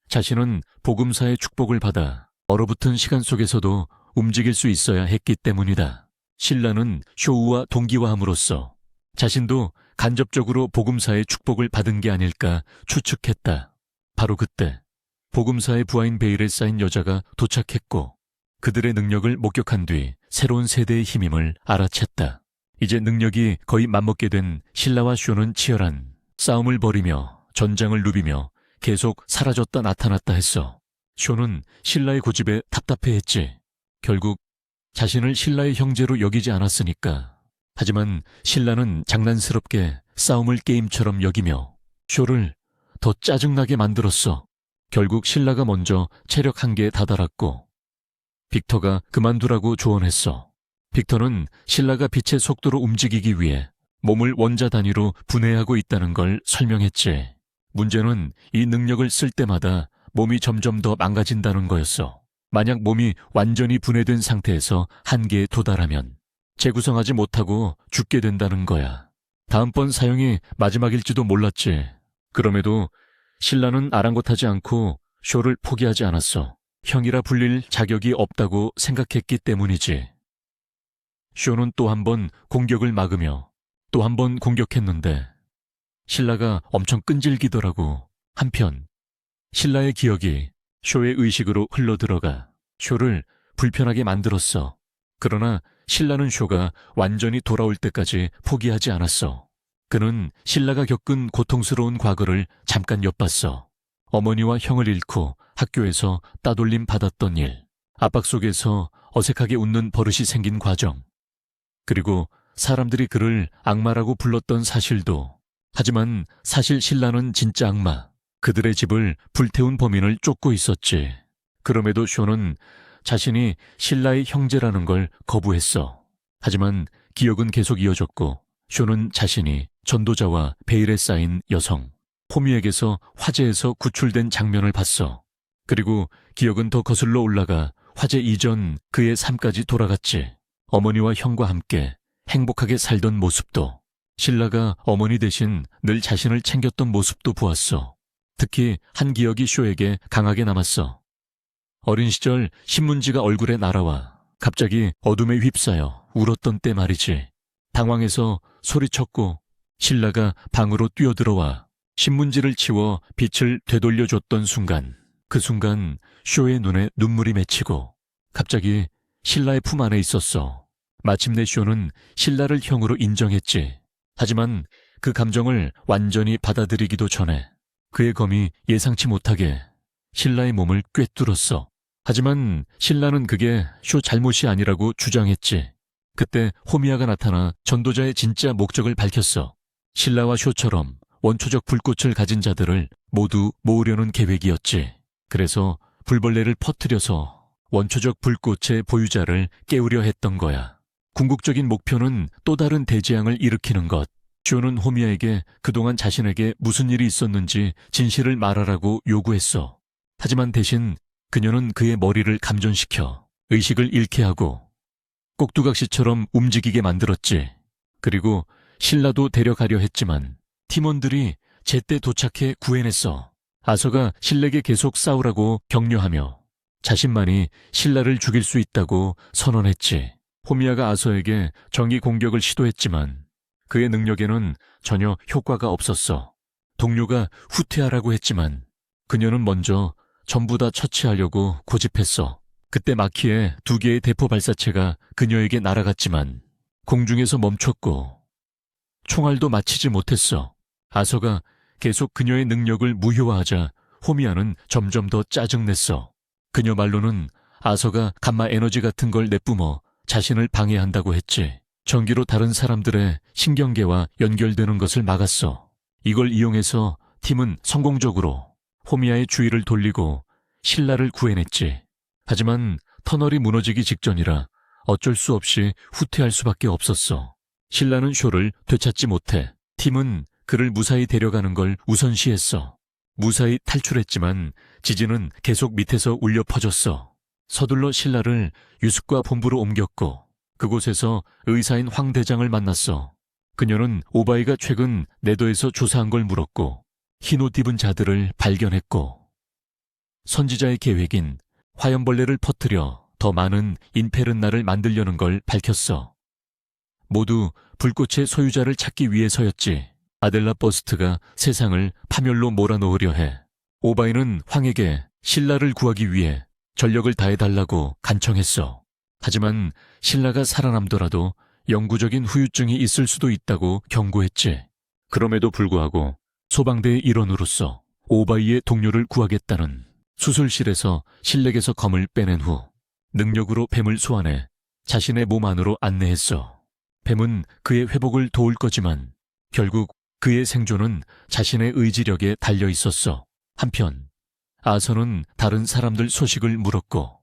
자신은 복음사의 축복을 받아 얼어붙은 시간 속에서도 움직일 수 있어야 했기 때문이다. 신라는 쇼우와 동기화함으로써 자신도 간접적으로 복음사의 축복을 받은 게 아닐까 추측했다. 바로 그때 복음사의 부하인 베일에 쌓인 여자가 도착했고 그들의 능력을 목격한 뒤 새로운 세대의 힘임을 알아챘다. 이제 능력이 거의 맞먹게 된 신라와 쇼는 치열한 싸움을 벌이며 전장을 누비며 계속 사라졌다 나타났다 했어. 쇼는 신라의 고집에 답답해했지. 결국 자신을 신라의 형제로 여기지 않았으니까. 하지만 신라는 장난스럽게 싸움을 게임처럼 여기며 쇼를 더 짜증나게 만들었어. 결국 신라가 먼저 체력 한계에 다다랐고 빅터가 그만두라고 조언했어. 빅터는 신라가 빛의 속도로 움직이기 위해 몸을 원자 단위로 분해하고 있다는 걸 설명했지. 문제는 이 능력을 쓸 때마다 몸이 점점 더 망가진다는 거였어. 만약 몸이 완전히 분해된 상태에서 한계에 도달하면 재구성하지 못하고 죽게 된다는 거야. 다음번 사용이 마지막일지도 몰랐지. 그럼에도 신라는 아랑곳하지 않고 쇼를 포기하지 않았어. 형이라 불릴 자격이 없다고 생각했기 때문이지. 쇼는 또 한 번 공격을 막으며 또 한 번 공격했는데 신라가 엄청 끈질기더라고. 한편 신라의 기억이 쇼의 의식으로 흘러들어가 쇼를 불편하게 만들었어. 그러나 신라는 쇼가 완전히 돌아올 때까지 포기하지 않았어. 그는 신라가 겪은 고통스러운 과거를 잠깐 엿봤어. 어머니와 형을 잃고 학교에서 따돌림 받았던 일, 압박 속에서 어색하게 웃는 버릇이 생긴 과정, 그리고 사람들이 그를 악마라고 불렀던 사실도. 하지만 사실 신라는 진짜 악마, 그들의 집을 불태운 범인을 쫓고 있었지. 그럼에도 쇼는 자신이 신라의 형제라는 걸 거부했어. 하지만 기억은 계속 이어졌고 쇼는 자신이 전도자와 베일에 쌓인 여성 포미에게서 화재에서 구출된 장면을 봤어. 그리고 기억은 더 거슬러 올라가 화재 이전 그의 삶까지 돌아갔지. 어머니와 형과 함께 행복하게 살던 모습도, 신라가 어머니 대신 늘 자신을 챙겼던 모습도 보았어. 특히 한 기억이 쇼에게 강하게 남았어. 어린 시절 신문지가 얼굴에 날아와 갑자기 어둠에 휩싸여 울었던 때 말이지. 당황해서 소리쳤고 신라가 방으로 뛰어들어와 신문지를 치워 빛을 되돌려줬던 순간, 그 순간 쇼의 눈에 눈물이 맺히고 갑자기 신라의 품 안에 있었어. 마침내 쇼는 신라를 형으로 인정했지. 하지만 그 감정을 완전히 받아들이기도 전에 그의 검이 예상치 못하게 신라의 몸을 꿰뚫었어. 하지만 신라는 그게 쇼 잘못이 아니라고 주장했지. 그때 호미야가 나타나 전도자의 진짜 목적을 밝혔어. 신라와 쇼처럼 원초적 불꽃을 가진 자들을 모두 모으려는 계획이었지. 그래서 불벌레를 퍼뜨려서 원초적 불꽃의 보유자를 깨우려 했던 거야. 궁극적인 목표는 또 다른 대재앙을 일으키는 것. 쇼는 호미야에게 그동안 자신에게 무슨 일이 있었는지 진실을 말하라고 요구했어. 하지만 대신 그녀는 그의 머리를 감전시켜 의식을 잃게 하고 꼭두각시처럼 움직이게 만들었지. 그리고 신라도 데려가려 했지만 팀원들이 제때 도착해 구해냈어. 아서가 신라에게 계속 싸우라고 격려하며 자신만이 신라를 죽일 수 있다고 선언했지. 호미야가 아서에게 정의 공격을 시도했지만 그의 능력에는 전혀 효과가 없었어. 동료가 후퇴하라고 했지만 그녀는 먼저 전부 다 처치하려고 고집했어. 그때 마키의 2개의 대포 발사체가 그녀에게 날아갔지만 공중에서 멈췄고 총알도 맞히지 못했어. 아서가 계속 그녀의 능력을 무효화하자 호미야는 점점 더 짜증냈어. 그녀 말로는 아서가 감마 에너지 같은 걸 내뿜어 자신을 방해한다고 했지. 전기로 다른 사람들의 신경계와 연결되는 것을 막았어. 이걸 이용해서 팀은 성공적으로 호미야의 주의를 돌리고 신라를 구해냈지. 하지만 터널이 무너지기 직전이라 어쩔 수 없이 후퇴할 수밖에 없었어. 신라는 쇼를 되찾지 못해 팀은 그를 무사히 데려가는 걸 우선시했어. 무사히 탈출했지만 지진은 계속 밑에서 울려 퍼졌어. 서둘러 신라를 유숙과 본부로 옮겼고 그곳에서 의사인 황 대장을 만났어. 그녀는 오바이가 최근 내도에서 조사한 걸 물었고 흰 옷 입은 자들을 발견했고 선지자의 계획인 화염벌레를 퍼뜨려 더 많은 인페른나를 만들려는 걸 밝혔어. 모두 불꽃의 소유자를 찾기 위해서였지. 아델라 버스트가 세상을 파멸로 몰아넣으려 해. 오바이는 황에게 신라를 구하기 위해 전력을 다해달라고 간청했어. 하지만 신라가 살아남더라도 영구적인 후유증이 있을 수도 있다고 경고했지. 그럼에도 불구하고 소방대의 일원으로서 오바이의 동료를 구하겠다는 수술실에서 실렉에서 검을 빼낸 후 능력으로 뱀을 소환해 자신의 몸 안으로 안내했어. 뱀은 그의 회복을 도울 거지만 결국 그의 생존은 자신의 의지력에 달려 있었어. 한편 아서는 다른 사람들 소식을 물었고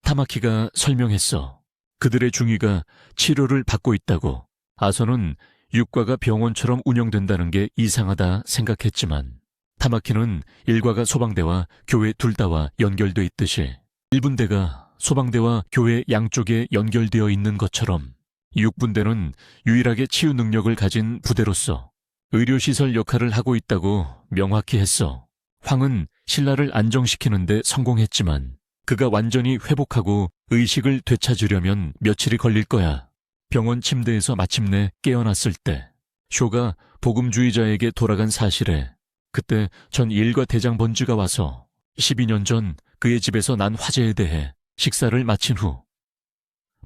타마키가 설명했어. 그들의 중위가 치료를 받고 있다고. 아서는 육과가 병원처럼 운영된다는 게 이상하다 생각했지만 타마키는 일과가 소방대와 교회 둘 다와 연결돼 있듯이 1분대가 소방대와 교회 양쪽에 연결되어 있는 것처럼 6분대는 유일하게 치유 능력을 가진 부대로서 의료시설 역할을 하고 있다고 명확히 했어. 황은 신라를 안정시키는 데 성공했지만 그가 완전히 회복하고 의식을 되찾으려면 며칠이 걸릴 거야. 병원 침대에서 마침내 깨어났을 때 쇼가 복음주의자에게 돌아간 사실에 그때 전 일과 대장 번즈가 와서 12년 전 그의 집에서 난 화재에 대해 식사를 마친 후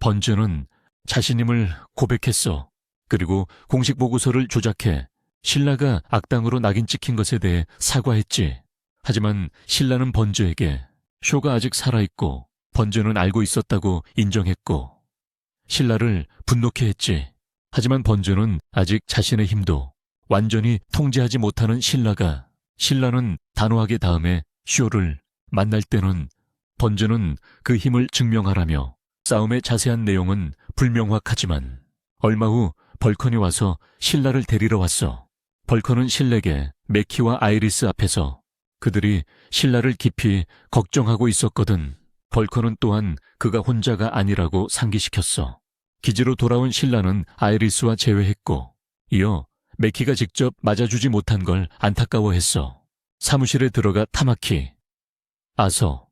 번즈는 자신임을 고백했어. 그리고 공식 보고서를 조작해 신라가 악당으로 낙인 찍힌 것에 대해 사과했지. 하지만 신라는 번즈에게 쇼가 아직 살아있고 번즈는 알고 있었다고 인정했고 신라를 분노케 했지. 하지만 번즈는 아직 자신의 힘도 완전히 통제하지 못하는 신라는 단호하게 다음에 쇼를 만날 때는 번즈는 그 힘을 증명하라며 싸움의 자세한 내용은 불명확하지만 얼마 후 벌컨이 와서 신라를 데리러 왔어. 벌컨은 신에게 메키와 아이리스 앞에서 그들이 신라를 깊이 걱정하고 있었거든. 벌컨은 또한 그가 혼자가 아니라고 상기시켰어. 기지로 돌아온 신라는 아이리스와 재회했고 이어 메키가 직접 맞아주지 못한 걸 안타까워했어. 사무실에 들어가 타마키, 아서,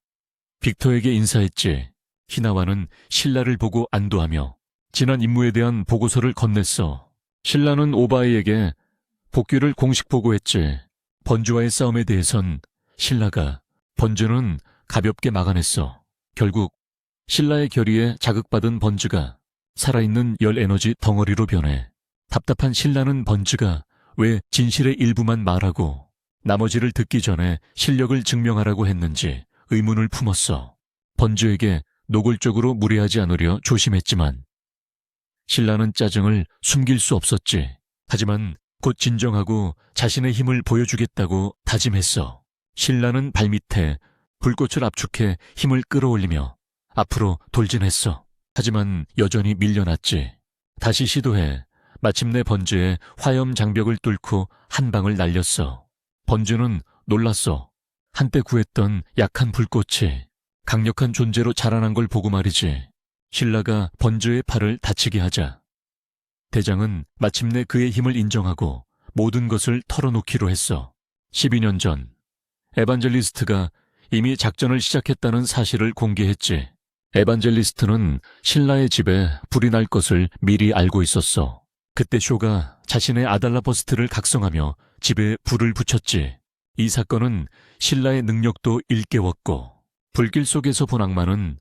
빅터에게 인사했지. 히나와는 신라를 보고 안도하며 지난 임무에 대한 보고서를 건넸어. 신라는 오바이에게 복귀를 공식 보고했지. 번즈와의 싸움에 대해선 신라가 번즈는 가볍게 막아냈어. 결국 신라의 결의에 자극받은 번즈가 살아있는 열 에너지 덩어리로 변해 답답한 신라는 번즈가 왜 진실의 일부만 말하고 나머지를 듣기 전에 실력을 증명하라고 했는지 의문을 품었어. 번즈에게 노골적으로 무례하지 않으려 조심했지만 신라는 짜증을 숨길 수 없었지. 하지만 곧 진정하고 자신의 힘을 보여주겠다고 다짐했어. 신라는 발밑에 불꽃을 압축해 힘을 끌어올리며 앞으로 돌진했어. 하지만 여전히 밀려났지. 다시 시도해 마침내 번즈의 화염 장벽을 뚫고 한 방을 날렸어. 번즈는 놀랐어. 한때 구했던 약한 불꽃이 강력한 존재로 자라난 걸 보고 말이지. 신라가 번즈의 팔을 다치게 하자 대장은 마침내 그의 힘을 인정하고 모든 것을 털어놓기로 했어. 12년 전 에반젤리스트가 이미 작전을 시작했다는 사실을 공개했지. 에반젤리스트는 신라의 집에 불이 날 것을 미리 알고 있었어. 그때 쇼가 자신의 아달라버스트를 각성하며 집에 불을 붙였지. 이 사건은 신라의 능력도 일깨웠고 불길 속에서 본 악마는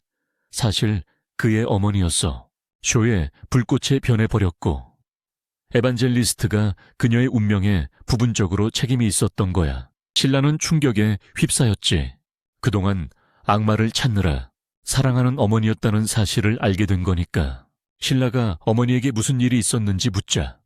사실 그의 어머니였어. 쇼의 불꽃에 변해버렸고 에반젤리스트가 그녀의 운명에 부분적으로 책임이 있었던 거야. 신라는 충격에 휩싸였지. 그동안 악마를 찾느라 사랑하는 어머니였다는 사실을 알게 된 거니까. 신라가 어머니에게 무슨 일이 있었는지 묻자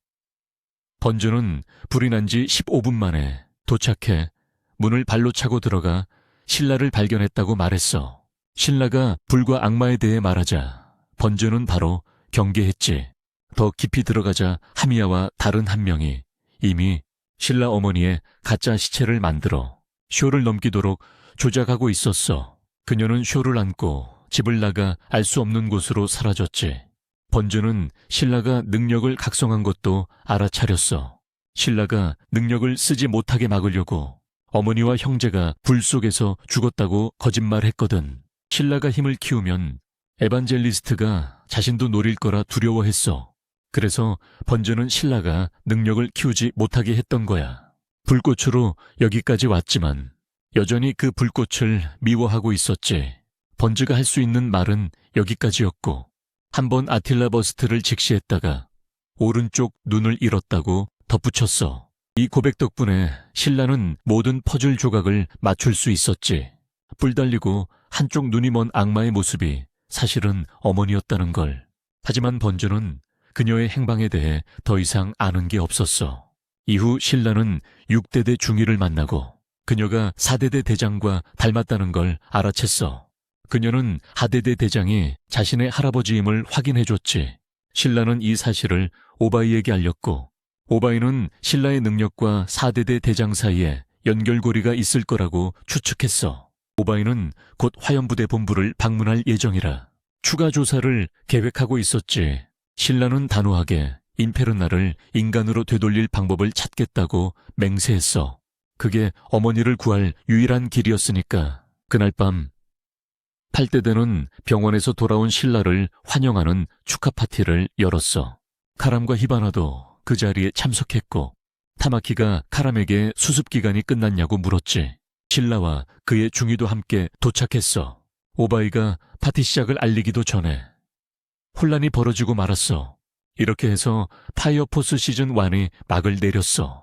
번즈는 불이 난 지 15분 만에 도착해 문을 발로 차고 들어가 신라를 발견했다고 말했어. 신라가 불과 악마에 대해 말하자 번즈는 바로 경계했지. 더 깊이 들어가자 하미야와 다른 한 명이 이미 신라 어머니의 가짜 시체를 만들어 쇼를 넘기도록 조작하고 있었어. 그녀는 쇼를 안고 집을 나가 알 수 없는 곳으로 사라졌지. 번주는 신라가 능력을 각성한 것도 알아차렸어. 신라가 능력을 쓰지 못하게 막으려고 어머니와 형제가 불 속에서 죽었다고 거짓말했거든. 신라가 힘을 키우면 에반젤리스트가 자신도 노릴 거라 두려워했어. 그래서 번주는 신라가 능력을 키우지 못하게 했던 거야. 불꽃으로 여기까지 왔지만 여전히 그 불꽃을 미워하고 있었지. 번주가 할 수 있는 말은 여기까지였고, 한번 아틸라 버스트를 직시했다가 오른쪽 눈을 잃었다고 덧붙였어. 이 고백 덕분에 신라는 모든 퍼즐 조각을 맞출 수 있었지. 뿔 달리고 한쪽 눈이 먼 악마의 모습이 사실은 어머니였다는 걸. 하지만 번주는 그녀의 행방에 대해 더 이상 아는 게 없었어. 이후 신라는 6대대 중위를 만나고 그녀가 4대대 대장과 닮았다는 걸 알아챘어. 그녀는 하대대 대장이 자신의 할아버지임을 확인해줬지. 신라는 이 사실을 오바이에게 알렸고, 오바이는 신라의 능력과 4대대 대장 사이에 연결고리가 있을 거라고 추측했어. 오바이는 곧 화염부대 본부를 방문할 예정이라 추가 조사를 계획하고 있었지. 신라는 단호하게 인페르나를 인간으로 되돌릴 방법을 찾겠다고 맹세했어. 그게 어머니를 구할 유일한 길이었으니까. 그날 밤 8대대는 병원에서 돌아온 신라를 환영하는 축하 파티를 열었어. 카람과 히바나도 그 자리에 참석했고, 타마키가 카람에게 수습기간이 끝났냐고 물었지. 신라와 그의 중위도 함께 도착했어. 오바이가 파티 시작을 알리기도 전에 혼란이 벌어지고 말았어. 이렇게 해서 파이어포스 시즌 1이 막을 내렸어.